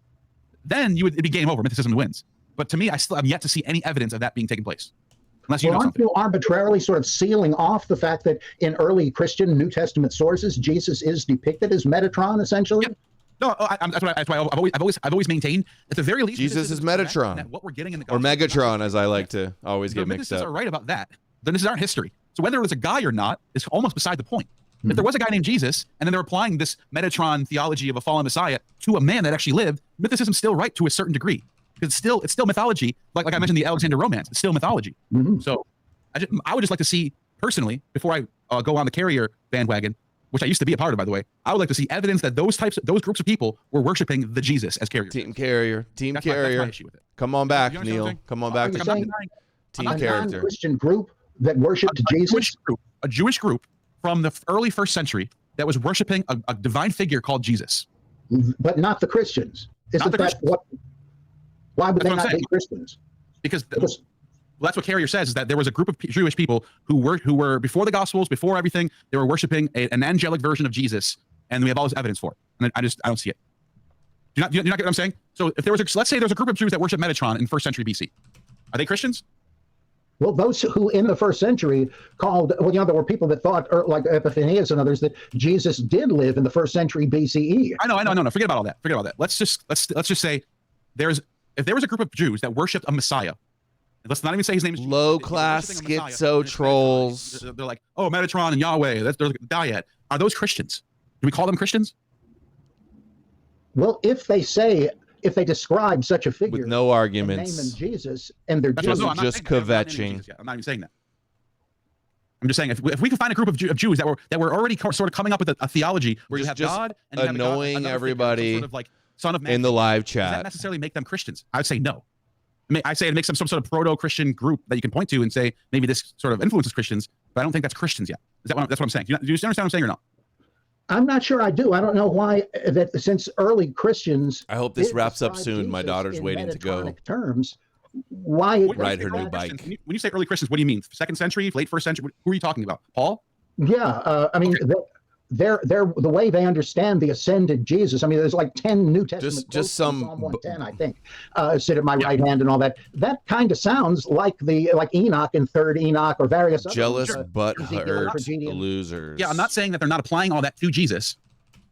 Then it'd be game over. Mythicism wins. But to me, I'm yet to see any evidence of that being taking place. Unless you know aren't you arbitrarily sort of sealing off the fact that in early Christian New Testament sources, Jesus is depicted as Metatron, essentially? Yep. No, that's why I've always maintained at the very least Jesus is Metatron, that what we're getting in the or Megatron, as I like to always get mixed up. Are right about that. Then this is our history. So whether it was a guy or not is almost beside the point. If there was a guy named Jesus, and then they're applying this Metatron theology of a fallen Messiah to a man that actually lived, mythicism's still right to a certain degree. Because it's still mythology. Like I mentioned, the Alexander romance, it's still mythology. So I would just like to see, personally, before I go on the Carrier bandwagon, which I used to be a part of, by the way, I would like to see evidence that those groups of people were worshiping the Jesus as Carrier. Team Carrier. That's my issue with it. Come on back, Neil. Come on back. Team Character. A Christian group that worshipped Jesus? A Jewish group from the early 1st century that was worshiping a divine figure called Jesus. But not the Christians. Why would they not be Christians? Because that's what Carrier says, is that there was a group of Jewish people who were before the Gospels, before everything, they were worshiping an angelic version of Jesus, and we have all this evidence for it. And I don't see it. Do you not get what I'm saying? So if let's say there's a group of Jews that worship Metatron in 1st century BC. Are they Christians? Well, those who in the first century called, well, there were people that thought, or like Epiphanius and others, that Jesus did live in the first century BCE. I know. No. Forget about all that. Forget about that. Let's just say if there was a group of Jews that worshipped a Messiah, let's not even say his name is low-class schizo trolls. They're like, oh, Metatron and Yahweh, they're the dyad. Are those Christians? Do we call them Christians? Well, if they describe such a figure with no arguments, name him Jesus, and they're just kvetching. I'm not even saying that. I'm just saying if we can find a group of Jews that were already sort of coming up with a theology where you have God and you annoying have everybody sort of like Son of Man in the live does chat, that necessarily make them Christians? I would say no. I say it makes them some sort of proto-Christian group that you can point to and say maybe this sort of influences Christians, but I don't think that's Christians yet. That's what I'm saying. Do you understand what I'm saying or not? I'm not sure I do. I don't know why that since early Christians. I hope this wraps up soon. My daughter's waiting to go. Terms, why ride her new bike? When you say early Christians, what do you mean? Second century, late first century? Who are you talking about? Paul? Yeah, I mean, okay. They're the way they understand the ascended Jesus. I mean, there's like 10 New Testament just some Psalm 110, I think. Sit at my right hand and all that. That kind of sounds like Enoch in Third Enoch or various jealous other butthurt losers. Yeah, I'm not saying that they're not applying all that to Jesus.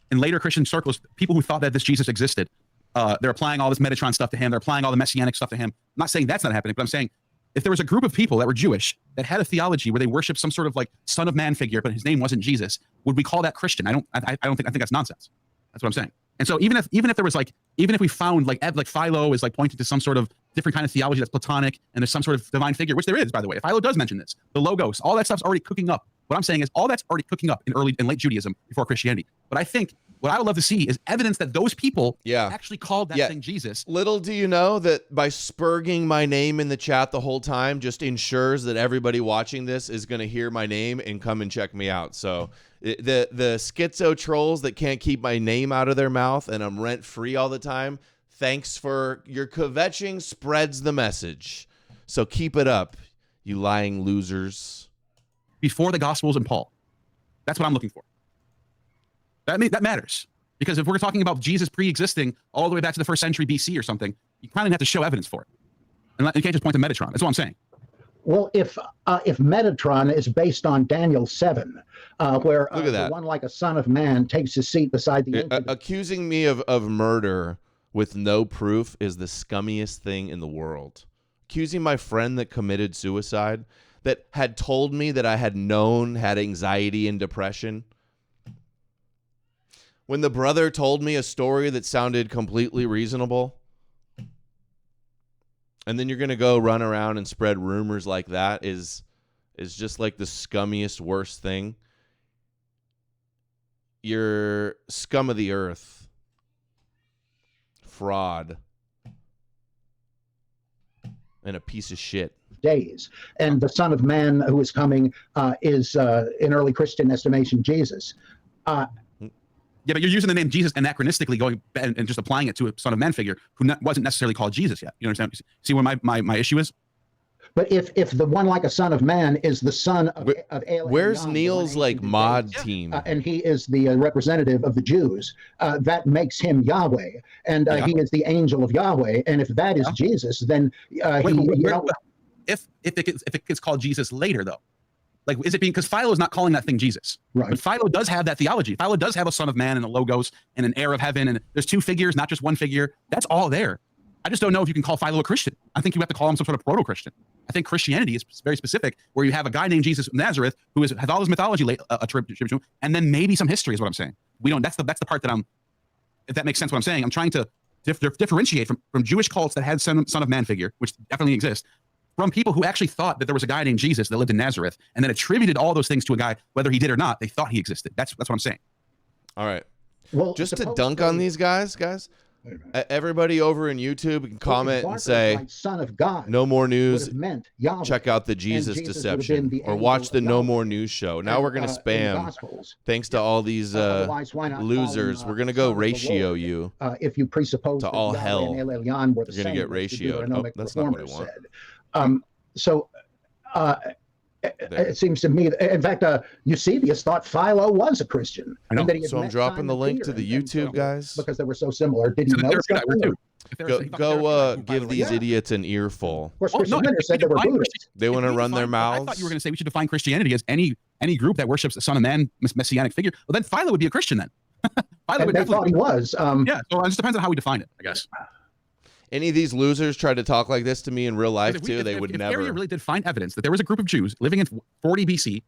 In later Christian circles, people who thought that this Jesus existed, they're applying all this Metatron stuff to him. They're applying all the messianic stuff to him. I'm not saying that's not happening, but I'm saying if there was a group of people that were Jewish that had a theology where they worshiped some sort of like Son of Man figure, but his name wasn't Jesus, would we call that Christian? I think that's nonsense. That's what I'm saying. And so even if there was even if we found like Philo is like pointing to some sort of different kind of theology that's Platonic and there's some sort of divine figure, which there is, by the way. Philo does mention this. The Logos, all that stuff's already cooking up. What I'm saying is all that's already cooking up in early and late Judaism before Christianity. But I think what I would love to see is evidence that those people actually called that thing Jesus. Little do you know that by spurging my name in the chat the whole time just ensures that everybody watching this is going to hear my name and come and check me out. So the schizo trolls that can't keep my name out of their mouth and I'm rent free all the time, thanks for your kvetching spreads the message. So keep it up, you lying losers. Before the Gospels and Paul. That's what I'm looking for. That matters. Because if we're talking about Jesus pre-existing all the way back to the first century BC or something, you kind of have to show evidence for it. And you can't just point to Metatron. That's what I'm saying. Well, if Metatron is based on Daniel 7, where the one like a son of man takes his seat beside the accusing me of murder with no proof is the scummiest thing in the world. Accusing my friend that committed suicide, that had told me that I had anxiety and depression. When the brother told me a story that sounded completely reasonable, and then you're going to go run around and spread rumors like that is just like the scummiest, worst thing. You're scum of the earth. Fraud. And a piece of shit. Days. And the Son of Man who is coming is, in early Christian estimation, Jesus. Yeah, but you're using the name Jesus anachronistically, going and just applying it to a Son of Man figure who wasn't necessarily called Jesus yet. You understand? See where my issue is? But if the one like a Son of Man is the son of alien, where's Neil's like mod team? And he is the representative of the Jews. That makes him Yahweh, and he is the angel of Yahweh. And if that is Jesus, then if it gets called Jesus later, though. Like, is it because Philo is not calling that thing Jesus? Right. But Philo does have that theology. Philo does have a Son of Man and a Logos and an heir of heaven, and there's two figures, not just one figure. That's all there. I just don't know if you can call Philo a Christian. I think you have to call him some sort of proto-Christian. I think Christianity is very specific, where you have a guy named Jesus of Nazareth who has all his mythology attributed to him, and then maybe some history is what I'm saying. We don't. That's the part that if that makes sense what I'm saying. I'm trying to differentiate from Jewish cults that had Son of Man figure, which definitely exists, from people who actually thought that there was a guy named Jesus that lived in Nazareth and then attributed all those things to a guy, whether he did or not. They thought he existed. That's what I'm saying. All right. Well, just to dunk on these guys, everybody over in YouTube can comment and say, like Son of God, No More News, Yahweh, check out the Jesus deception, or watch the No More News show. Now we're going to spam. Thanks to all these losers, we're going to go ratio you if you presuppose to all hell. You're going to get ratioed. Oh, that's not what I want. It seems to me, in fact, Eusebius thought Philo was a Christian. I know. And that he had So I'm met dropping Simon the link Peter to the YouTube, guys. Because they were so similar. Did So he that know they're good at something? too. If they're- Go by give the way, these yeah. idiots an earful. Of course, Well, Christian no, Minter said they were Buddhists. They want to run their mouths. I thought you were going to say we should define Christianity as any group that worships the Son of Man, messianic figure. Well, then Philo would be a Christian then. Philo And would they definitely thought he was. Yeah, so it just depends on how we define it, I guess. Any of these losers tried to talk like this to me in real life too, they would never. If really did find evidence that there was a group of Jews living in 40 BC,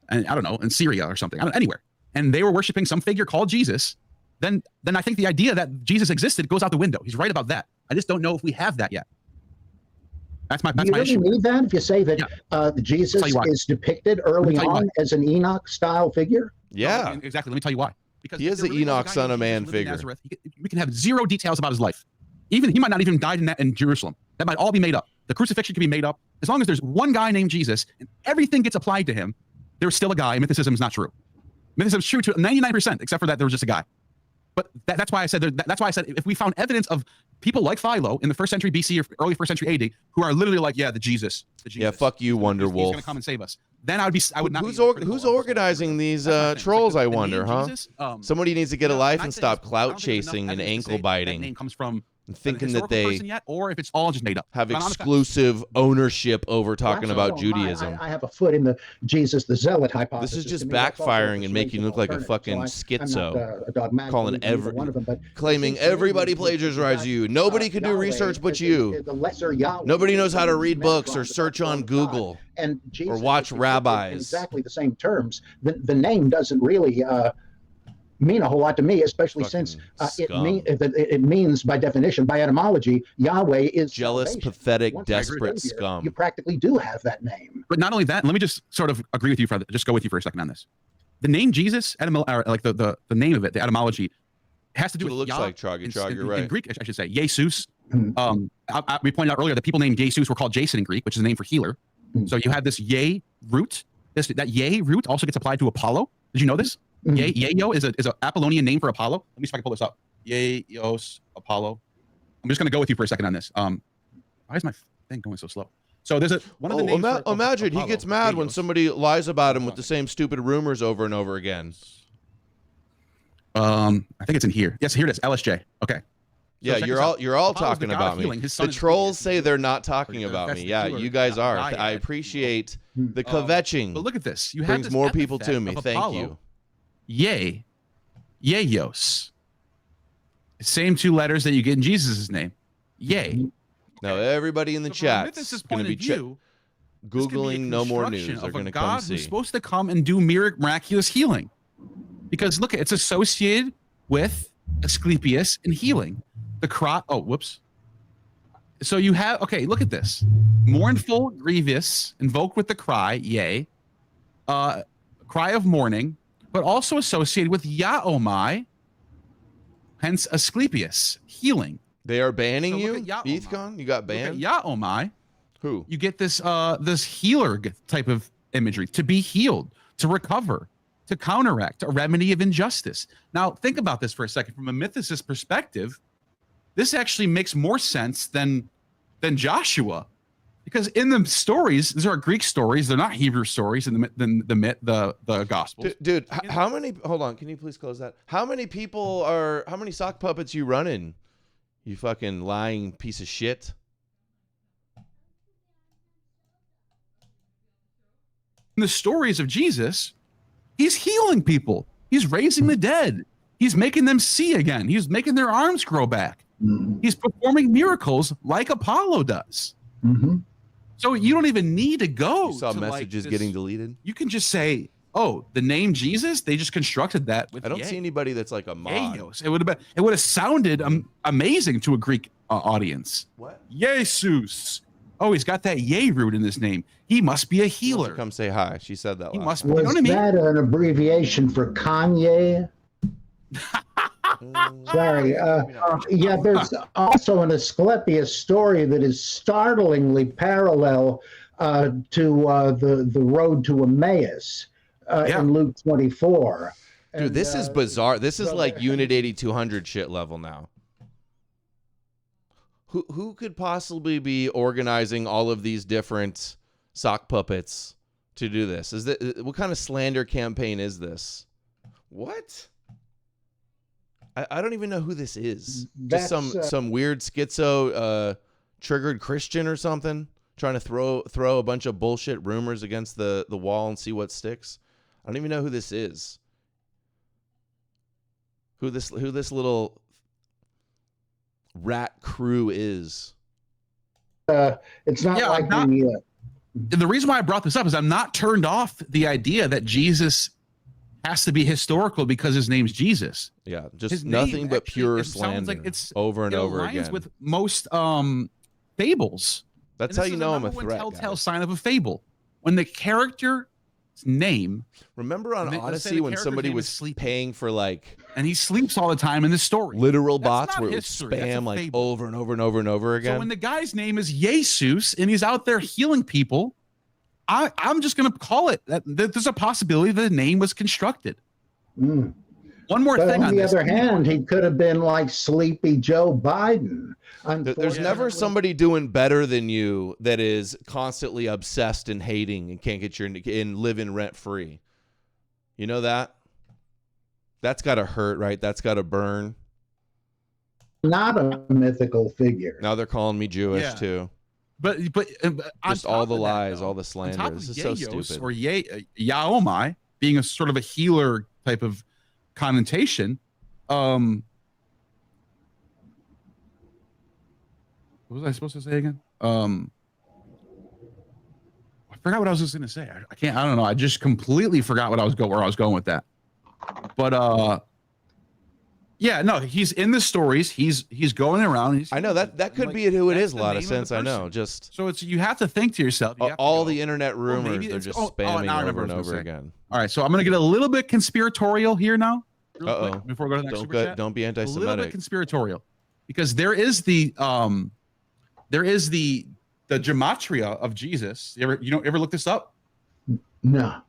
and I don't know, in Syria or something, anywhere, and they were worshiping some figure called Jesus, then I think the idea that Jesus existed goes out the window. He's right about that. I just don't know if we have that yet. That's my Do you really issue. need that if you say that Jesus is depicted early on as an Enoch-style figure? Yeah, no, exactly. Let me tell you why. Because he is the Enoch Son of Man figure. Nazareth, we can have zero details about his life. Even he might not even died in Jerusalem. That might all be made up. The crucifixion can be made up. As long as there's one guy named Jesus and everything gets applied to him, there's still a guy. Mythicism is not true. Mythicism is true to 99%, except for that there was just a guy. But that's why I said if we found evidence of people like Philo in the 1st century BC or early 1st century AD who are literally like, yeah, the Jesus. Yeah, fuck you, Wonder Wolf. He's gonna come and save us. Then I would not. Who's organizing these trolls? I wonder, huh? Somebody needs to get a life and stop clout chasing and ankle biting. That name comes from thinking that they or if it's all just made up. Have exclusive ownership over talking about Judaism. I have a foot in the Jesus the Zealot hypothesis. This is just backfiring and making you look like a fucking schizo. Claiming everybody plagiarized you. Nobody can do research but you. Nobody knows how to read books or search on Google or watch rabbis. Exactly the same terms. The name doesn't really mean a whole lot to me, especially since it means by definition, by etymology, Yahweh is jealous, salvation. pathetic, Once desperate scum. You practically do have that name. But not only that, let me just sort of agree with you for just go with you for a second on this. The name Jesus, like the name of it, the etymology, has to do with looks like Trog, you're right. In Greek, I should say, Jesus. We pointed out earlier that people named Jesus were called Jason in Greek, which is a name for healer. So you have this Ye root. That Ye root also gets applied to Apollo. Did you know this? Yayo is an Apollonian name for Apollo. Let me see if I can pull this up. Yayos Apollo. I'm just going to go with you for a second on this. Why is my thing going so slow? So there's one of the names. Imagine he gets mad when somebody lies about him with the same stupid rumors over and over again. I think it's in here. Yes, here it is. LSJ. Okay. Yeah, you're all talking about me. The trolls say they're not talking about me. Yeah, you guys are. I appreciate the kvetching. But look at this. You have brings more people to me. Thank you. Yayos. Same two letters that you get in Jesus' name. Yay. Now everybody in the chat is going to be Googling No More News. They're going to come see. Who's supposed to come and do miraculous healing. Because look, it's associated with Asclepius and healing. The cry. Oh, whoops. So you have, okay, look at this. Mournful, grievous, invoke with the cry, yea. Cry of mourning, but also associated with Yaomai, hence Asclepius, healing. They are banning you, Ethcon? You got banned? Yaomai. Who? You get this this healer type of imagery, to be healed, to recover, to counteract, a remedy of injustice. Now, think about this for a second. From a mythicist perspective, this actually makes more sense than Joshua. Because in the stories, these are Greek stories. They're not Hebrew stories in the Gospels. Dude, how many? Hold on, can you please close that? How many sock puppets you running? You fucking lying piece of shit. In the stories of Jesus, he's healing people. He's raising the dead. He's making them see again. He's making their arms grow back. He's performing miracles like Apollo does. So you don't even need to go. You saw messages getting deleted. You can just say, "Oh, the name Jesus." They just constructed that with. I don't see anybody that's like a mod. It would have sounded amazing to a Greek audience. What? Jesus. Oh, he's got that yay root in his name. He must be a healer. Come say hi. She said that. He must be. Was that an abbreviation for Kanye? Sorry. Yeah, there's also an Asclepius story that is startlingly parallel to the road to Emmaus in Luke 24. Dude, this is bizarre. This is like Unit 8200 shit level now. Who could possibly be organizing all of these different sock puppets to do this? What kind of slander campaign is this? What? I don't even know who this is. Just some weird schizo triggered Christian or something trying to throw a bunch of bullshit rumors against the wall and see what sticks. I don't even know who this is. Who this little rat crew is. It's not like the reason why I brought this up is I'm not turned off the idea that Jesus has to be historical because his name's Jesus. Yeah, just nothing but pure slander. Like it's over and over again. With most fables. That's how you know I'm a threat. Telltale sign of a fable when the character's name. Remember on Odysee when somebody was paying for like, and he sleeps all the time in the story. Literal bots where it would spam like over and over and over and over again. So when the guy's name is Jesus and he's out there healing people, I'm just going to call it that there's a possibility the name was constructed. One more thing. On the other hand, he could have been like Sleepy Joe Biden. There's never somebody doing better than you that is constantly obsessed and hating and can't get and living rent free. You know that? That's got to hurt, right? That's got to burn. Not a mythical figure. Now they're calling me Jewish too. But just all the lies, all the slander. This is so stupid. Or Yaomai being a sort of a healer type of connotation. What was I supposed to say again? I forgot what I was just going to say. I don't know. I just completely forgot where I was going with that. But yeah, no, he's in the stories. He's going around. I know that could be who it is. A lot of sense. I know. Just so you have to think to yourself. All the internet rumors, they're just spamming over and over again. All right, so I'm going to get a little bit conspiratorial here now. Before we go to the next super chat. Don't be anti-Semitic. A little bit conspiratorial, because there is the gematria of Jesus. You ever look this up? No.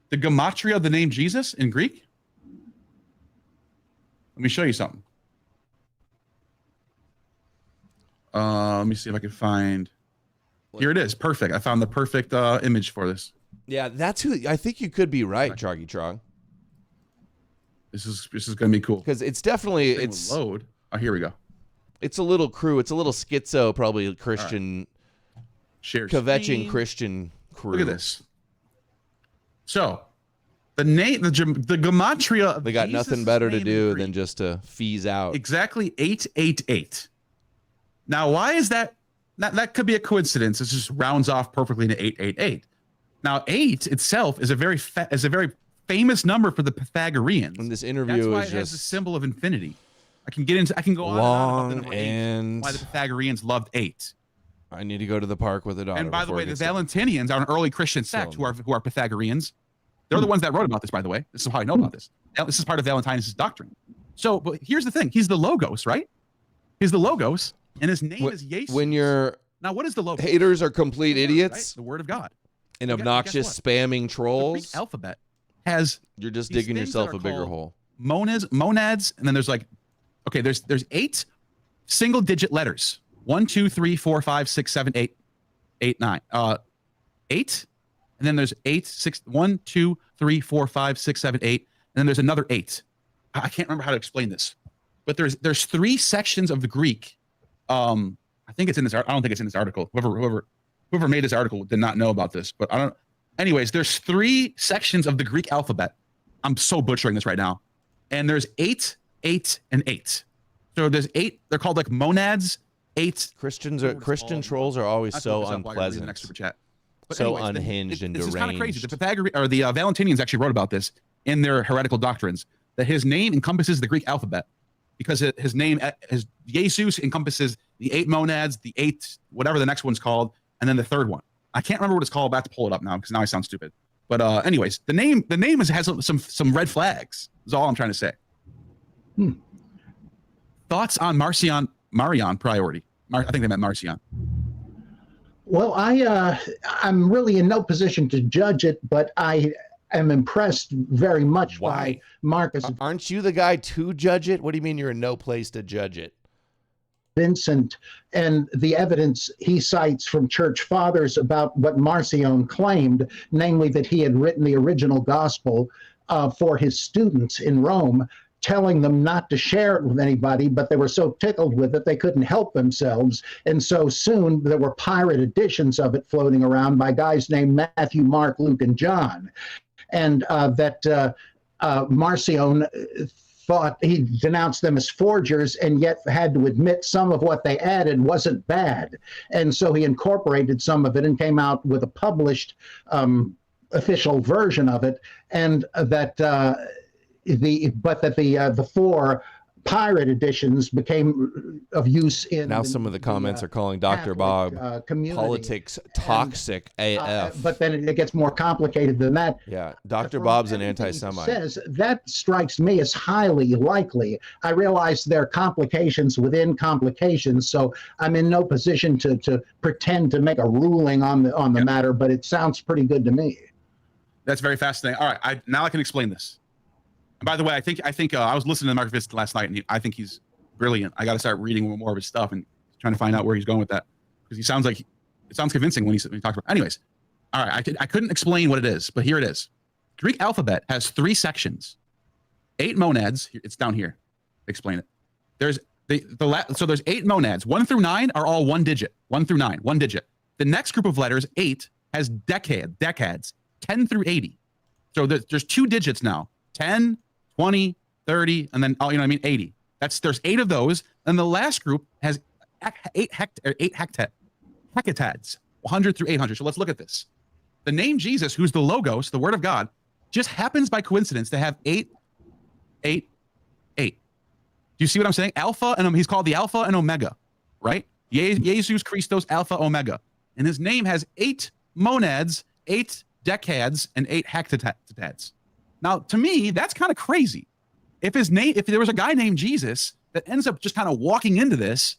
The gematria of the name Jesus in Greek. Let me show you something. Let me see if I can find. Here it is. Perfect. I found the perfect image for this. Yeah, that's who. I think you could be right, Troggy Trog. This is going to be cool because it's definitely load. Oh, here we go. It's a little crew. It's a little schizo, probably Christian, kvetching Christian crew. Look at this. So. The gematria of they got Jesus' nothing better to do than just to fees out. Exactly 888. Now, why is that? That could be a coincidence. It just rounds off perfectly to 888. Now, 8 itself is a very famous number for the Pythagoreans. And this interview That's why is it has just the symbol of infinity. I can go on and on about the number 8, why the Pythagoreans loved 8. I need to go to the park with a daughter. And by the way, the Valentinians are an early Christian sect who are Pythagoreans. They're the ones that wrote about this, by the way. This is how I know about this. This is part of Valentinus' doctrine. So, but here's the thing. He's the Logos, right? He's the Logos, and his name is Jesus. When now, what is the Logos? Haters are complete idiots. Right? The Word of God. And obnoxious, spamming trolls. The Greek alphabet has. You're just digging yourself a bigger hole. Monads, and then there's like, okay, there's 8 single-digit letters. 1, 2, 3, 4, 5, 6, 7, 8, 9. 8. And then there's 8, 6, 1, 2, 3, 4, 5, 6, 7, 8. And then there's another 8. I can't remember how to explain this, but there's 3 sections of the Greek. I think it's in this. I don't think it's in this article. Whoever made this article did not know about this, but I don't. Anyways, there's 3 sections of the Greek alphabet. I'm so butchering this right now, and there's 8, 8, and 8. So there's 8. They're called like monads. 8. Christian trolls are always so unpleasant. Next super chat. But so anyways, unhinged and deranged. This is kind of crazy. The Valentinians actually wrote about this in their heretical doctrines, that his name encompasses the Greek alphabet, because his name, his Jesus, encompasses the 8 monads, the 8 whatever the next one's called, and then the third one. I can't remember what it's called. I'm about to pull it up now because now I sound stupid. But anyways, the name has some red flags. Is all I'm trying to say. Thoughts on Marion priority? I think they meant Marcion. Well, I'm really in no position to judge it, but I am impressed very much by Marcus. Aren't you the guy to judge it? What do you mean you're in no place to judge it? convincing, and the evidence he cites from church fathers about what Marcion claimed, namely that he had written the original gospel for his students in Rome, telling them not to share it with anybody, but they were so tickled with it they couldn't help themselves. And so soon there were pirate editions of it floating around by guys named Matthew, Mark, Luke, and John. And Marcion thought he denounced them as forgers, and yet had to admit some of what they added wasn't bad. And so he incorporated some of it and came out with a published official version of it, and that the four pirate editions became of use in. Now some of the comments are calling Dr. Bob politics toxic AF. But then it gets more complicated than that. Yeah, Dr. Bob's an anti-Semite. Says that strikes me as highly likely. I realize there are complications within complications, so I'm in no position to pretend to make a ruling on the matter. But it sounds pretty good to me. That's very fascinating. All right, now I can explain this. And by the way, I think I was listening to Mark Fisk last night, and I think he's brilliant. I got to start reading more of his stuff and trying to find out where he's going with that, because it sounds convincing when he talks about. Anyways, all right, I couldn't explain what it is, but here it is. Greek alphabet has 3 sections, 8 monads. It's down here. Explain it. There's so there's 8 monads. 1 through 9 are all 1 digit. 1 through 9, 1 digit. The next group of letters, 8, has decads. 10 through 80. So there's 2 digits now. 10, 20, 30, and then 80. There's 8 of those, and the last group has 8 hecatads, 100 through 800. So let's look at this. The name Jesus, who's the Logos, the Word of God, just happens by coincidence to have 8, 8, 8. Do you see what I'm saying? Alpha, and he's called the Alpha and Omega, right? Jesus Christos Alpha Omega, and his name has 8 monads, 8 decads, and 8 hecatads. Now, to me, that's kind of crazy. If there was a guy named Jesus that ends up just kind of walking into this,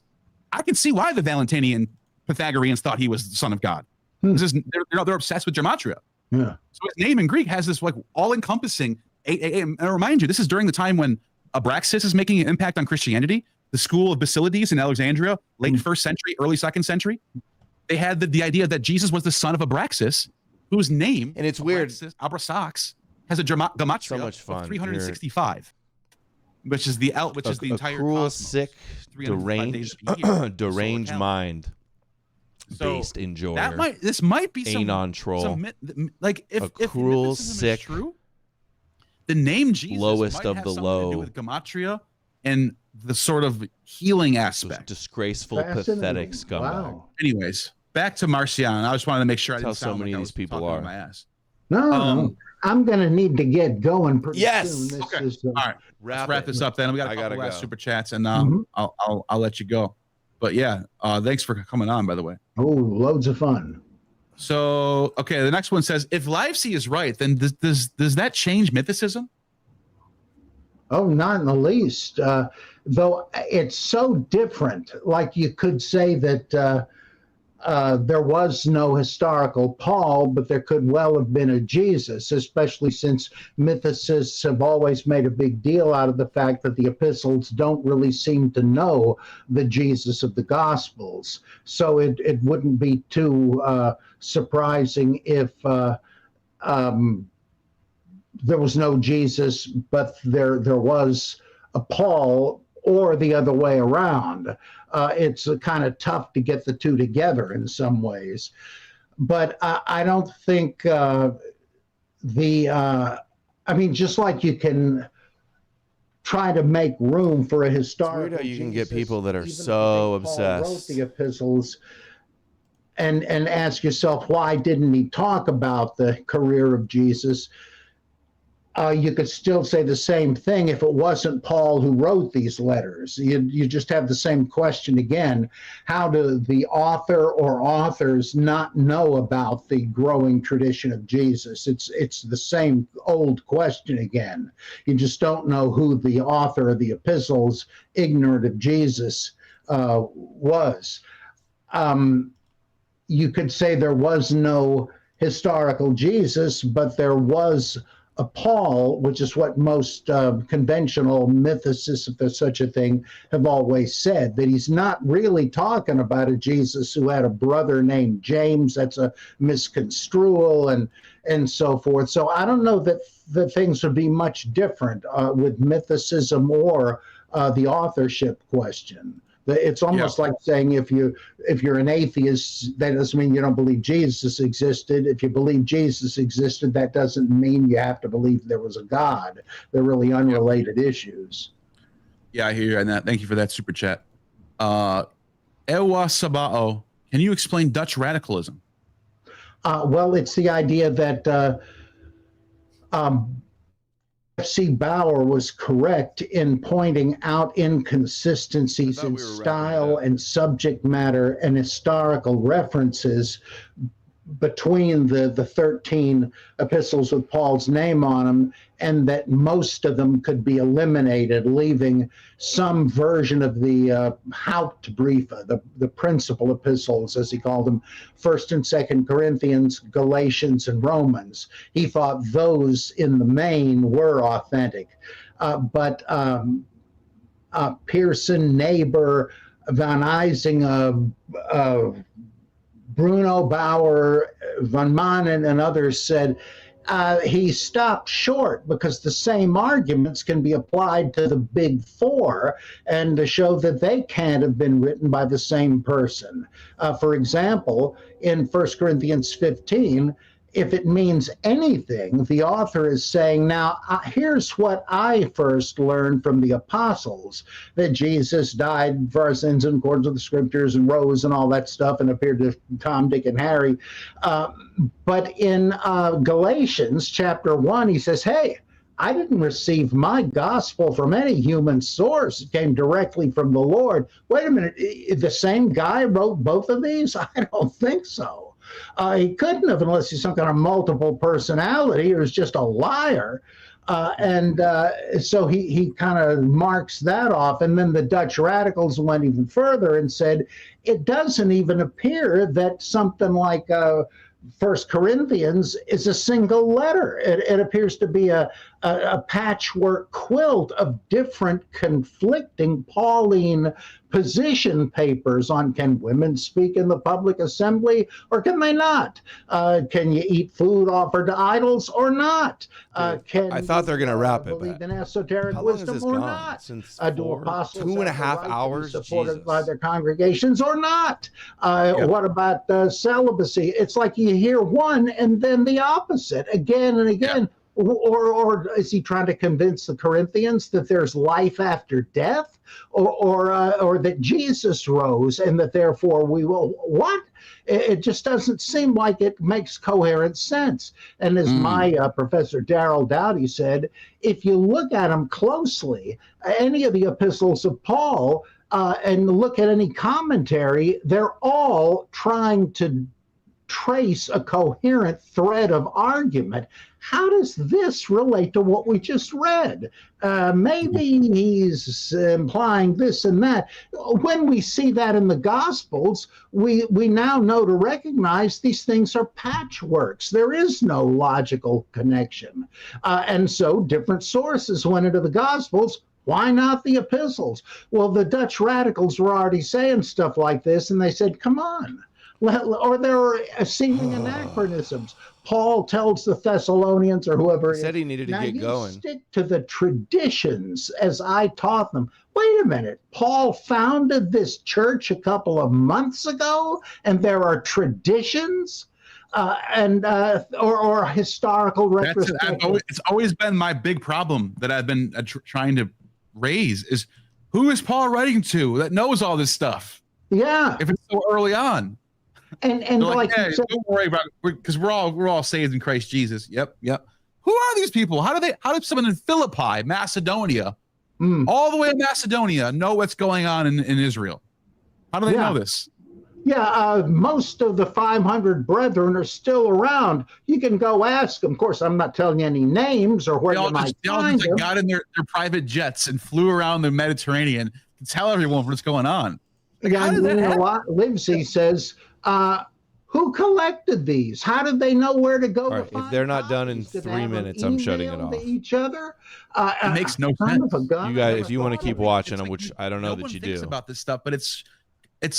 I can see why the Valentinian Pythagoreans thought he was the Son of God. They're obsessed with gematria. Yeah. So his name in Greek has this like all-encompassing 8. And I remind you, this is during the time when Abraxas is making an impact on Christianity. The school of Basilides in Alexandria, late 1st century, early 2nd century. They had the idea that Jesus was the son of Abraxas, whose name, and it's weird, Abrasax, has a gematria of 365, which is the entire cruel, cosmos, sick, deranged mind based in joy. This might be some anon troll. If cruel, sick, is true, the name Jesus lowest might of have the something low to do with gematria and the sort of healing aspect. Disgraceful, pathetic scumbag. Wow. Anyways, back to Marcion. I just wanted to make sure I didn't That's how sound many like of I these was people talking are. out my ass. No, I'm going to need to get going pretty soon. Okay. All right. Let's wrap this up then. We got a couple last super chats, and I'll let you go. But yeah, thanks for coming on, by the way. Oh, loads of fun. So, okay, the next one says, if Livesey is right, then does that change mythicism? Oh, not in the least. Though it's so different. Like you could say that there was no historical Paul, but there could well have been a Jesus, especially since mythicists have always made a big deal out of the fact that the epistles don't really seem to know the Jesus of the Gospels. So it wouldn't be too surprising if there was no Jesus, but there was a Paul, or the other way around. It's kind of tough to get the two together in some ways. But I don't think just like you can try to make room for a historical it's weird how you can Jesus, get people that are even so if Paul wrote obsessed. the epistles, and ask yourself, why didn't he talk about the career of Jesus? You could still say the same thing if it wasn't Paul who wrote these letters. You just have the same question again. How do the author or authors not know about the growing tradition of Jesus? It's the same old question again. You just don't know who the author of the epistles, ignorant of Jesus, was. You could say there was no historical Jesus, but there was Paul, which is what most conventional mythicists, if there's such a thing, have always said, that he's not really talking about a Jesus who had a brother named James. That's a misconstrual and so forth. So I don't know that the things would be much different with mythicism or the authorship question. It's almost like saying if you're an atheist, that doesn't mean you don't believe Jesus existed. If you believe Jesus existed, that doesn't mean you have to believe there was a God. They're really unrelated issues. Yeah, I hear you on that. Thank you for that super chat. Ewa Sabao, can you explain Dutch radicalism? Well, it's the idea that F.C. Bauer was correct in pointing out inconsistencies in style and subject matter and historical references between the 13 epistles with Paul's name on them, and that most of them could be eliminated, leaving some version of the Hauptbriefe, the principal epistles, as he called them, 1st and 2nd Corinthians, Galatians, and Romans. He thought those in the main were authentic. But Pearson, Neighbor, Van Eysing, Bruno Bauer, Van Manen, and others said he stopped short because the same arguments can be applied to the big four and to show that they can't have been written by the same person. For example, in 1 Corinthians 15, if it means anything, the author is saying, now, here's what I first learned from the apostles, that Jesus died for our sins in accordance with the scriptures and rose and all that stuff and appeared to Tom, Dick, and Harry. But in Galatians chapter 1, he says, hey, I didn't receive my gospel from any human source. It came directly from the Lord. Wait a minute, the same guy wrote both of these? I don't think so. He couldn't have unless he's some kind of multiple personality or is just a liar. So he kind of marks that off. And then the Dutch radicals went even further and said, it doesn't even appear that something like 1 Corinthians is a single letter. It appears to be a patchwork quilt of different conflicting Pauline position papers on can women speak in the public assembly or can they not? Can you eat food offered to idols or not? I thought they're going to wrap it. Believe in esoteric wisdom or not? Since do apostles 2.5 hours supported by their congregations or not? What about celibacy? It's like you hear one and then the opposite again and again. Yeah. Or is he trying to convince the Corinthians that there's life after death, or that Jesus rose and that therefore we will? What? It just doesn't seem like it makes coherent sense. And as my Professor Darrell Dowdy said, if you look at them closely, any of the epistles of Paul, and look at any commentary, they're all trying to trace a coherent thread of argument. How does this relate to what we just read? Maybe he's implying this and that. When we see that in the Gospels, we now know to recognize these things are patchworks. There is no logical connection. And so different sources went into the Gospels. Why not the epistles? Well, the Dutch radicals were already saying stuff like this, and they said, come on. Or there are seeming anachronisms. Paul tells the Thessalonians or whoever he said he needed to get going. Stick to the traditions as I taught them. Wait a minute. Paul founded this church a couple of months ago, and there are traditions or historical retrospective. It's always been my big problem that I've been trying to raise is who is Paul writing to that knows all this stuff? Yeah. If it's so early on. And like hey, don't worry about it because we're all saved in Christ Jesus. Yep. Who are these people? How did someone in Philippi, Macedonia, all the way in Macedonia know what's going on in Israel? How do they know this? Yeah, most of the 500 brethren are still around. You can go ask them. Of course, I'm not telling you any names or where you might find them. They got in their private jets and flew around the Mediterranean to tell everyone what's going on. Livesey says, Who collected these? How did they know where to go? All right, if they're not done in 3 minutes, I'm shutting it off. Each other. It makes no sense. You guys, if you want to keep watching, which I don't know that you do. No one thinks about this stuff, but it's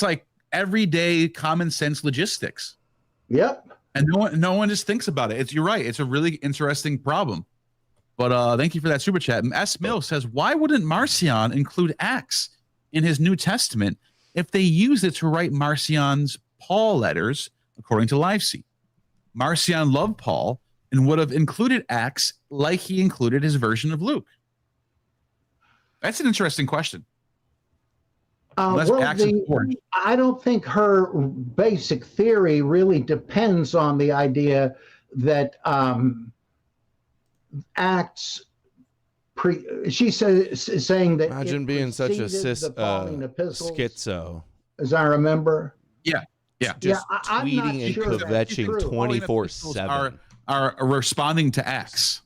like everyday common sense logistics. Yep. And no one just thinks about it. You're right. It's a really interesting problem. But thank you for that super chat. And S. Mill says, why wouldn't Marcion include Acts in his New Testament if they use it to write Marcion's Paul letters, according to LiveSeek? Marcion loved Paul and would have included Acts like he included his version of Luke. That's an interesting question. I don't think her basic theory really depends on the idea that Acts she's saying that imagine being such a schizo, as I remember. Just tweeting and kvetching 24/7 are responding to Acts,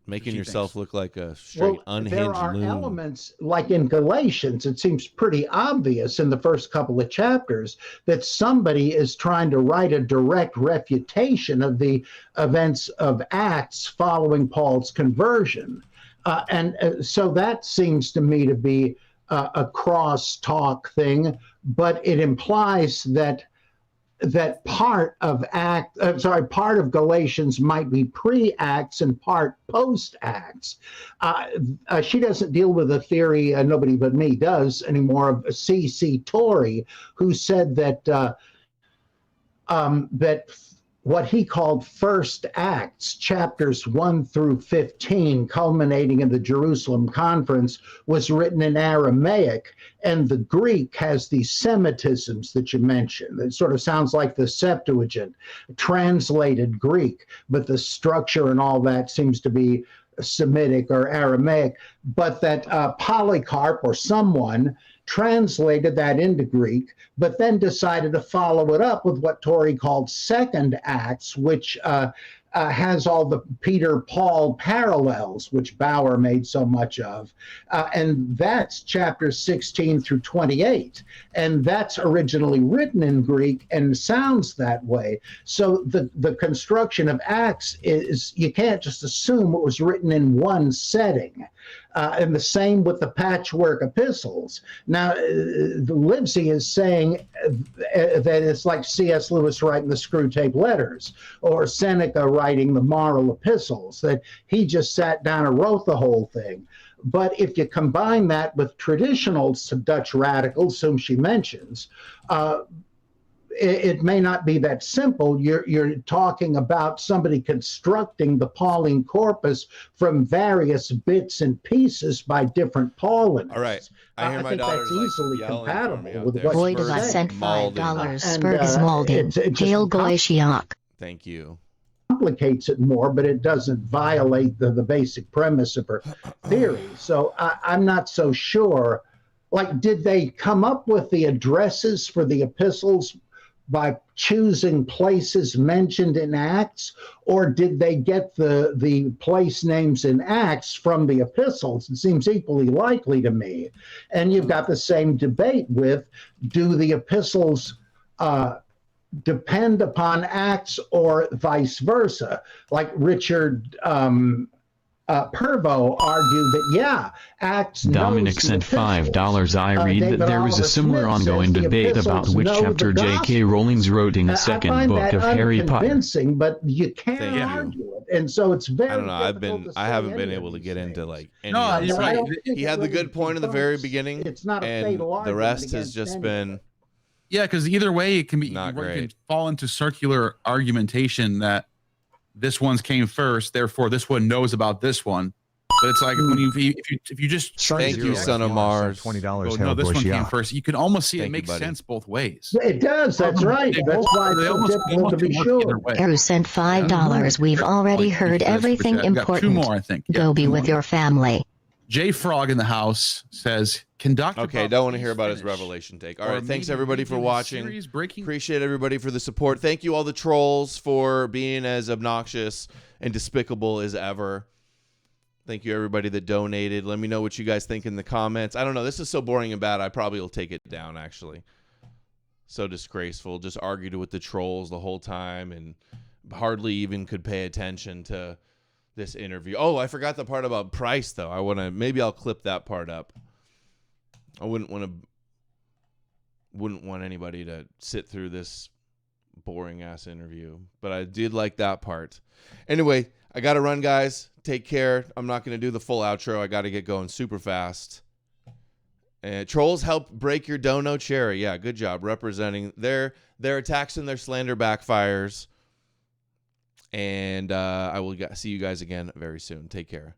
making yourself look like a straight unhinged there are loon. Elements like in Galatians, it seems pretty obvious in the first couple of chapters that somebody is trying to write a direct refutation of the events of Acts following Paul's conversion. So that seems to me to be a cross-talk thing, but it implies that part of Galatians might be pre-Acts and part post-Acts. She doesn't deal with a theory nobody but me does anymore, of C.C. Torrey, who said that that what he called first Acts, chapters 1 through 15, culminating in the Jerusalem Conference, was written in Aramaic, and the Greek has these Semitisms that you mentioned. It sort of sounds like the Septuagint, translated Greek, but the structure and all that seems to be Semitic or Aramaic, but that Polycarp or someone translated that into Greek, but then decided to follow it up with what Torrey called Second Acts, which has all the Peter-Paul parallels, which Bauer made so much of. And that's chapters 16 through 28. And that's originally written in Greek and sounds that way. So the construction of Acts is, you can't just assume it was written in one setting. And the same with the patchwork epistles. Now, Livesey is saying that it's like C.S. Lewis writing the Screwtape Letters, or Seneca writing the moral epistles, that he just sat down and wrote the whole thing. But if you combine that with traditional Dutch radicals, whom she mentions, it may not be that simple. You're talking about somebody constructing the Pauline corpus from various bits and pieces by different Paulinists. All right. I hear my daughter's that's easily compatible with what Void of us sent $5. Spurs Malden. Hail Glaciac. Thank you. Complicates it more, but it doesn't violate the basic premise of her theory. So I'm not so sure. Like, did they come up with the addresses for the epistles by choosing places mentioned in Acts, or did they get the place names in Acts from the epistles? It seems equally likely to me. And you've got the same debate with, do the epistles depend upon Acts or vice versa? Like Richard Pervo argued that, Acts. Dominic sent $5. I read that there was a similar ongoing debate about which chapter J.K. Rowling wrote in the second book of Harry Potter. But you can't argue it, and so it's very. I don't know. I haven't been able to get into like. No, you're right. He had the good point in the very beginning. It's not a and fatal argument. The rest has just been. Yeah, because either way, it can be not great. It can fall into circular argumentation that this one's came first, therefore this one knows about this one. But it's like when if you just thank you, son of Mars, $20. No, this one came first. You can almost see it makes sense both ways. It does. That's right. That's why it's so difficult to be sure. Eru sent $5. We've already heard everything important. Two more, I think. Go be with your family. J Frog in the house says, "Conduct." Okay, don't want to hear about his revelation take. All right, thanks everybody for watching. Appreciate everybody for the support. Thank you all the trolls for being as obnoxious and despicable as ever. Thank you everybody that donated. Let me know what you guys think in the comments. I don't know. This is so boring and bad. I probably will take it down actually. So disgraceful. Just argued with the trolls the whole time and hardly even could pay attention to this interview. Oh, I forgot the part about price though. Maybe I'll clip that part up. I wouldn't want anybody to sit through this boring ass interview, but I did like that part. Anyway, I got to run, guys. Take care. I'm not going to do the full outro. I got to get going super fast. Trolls help break your dono cherry. Yeah, good job representing their attacks and their slander backfires. And I will see you guys again very soon. Take care.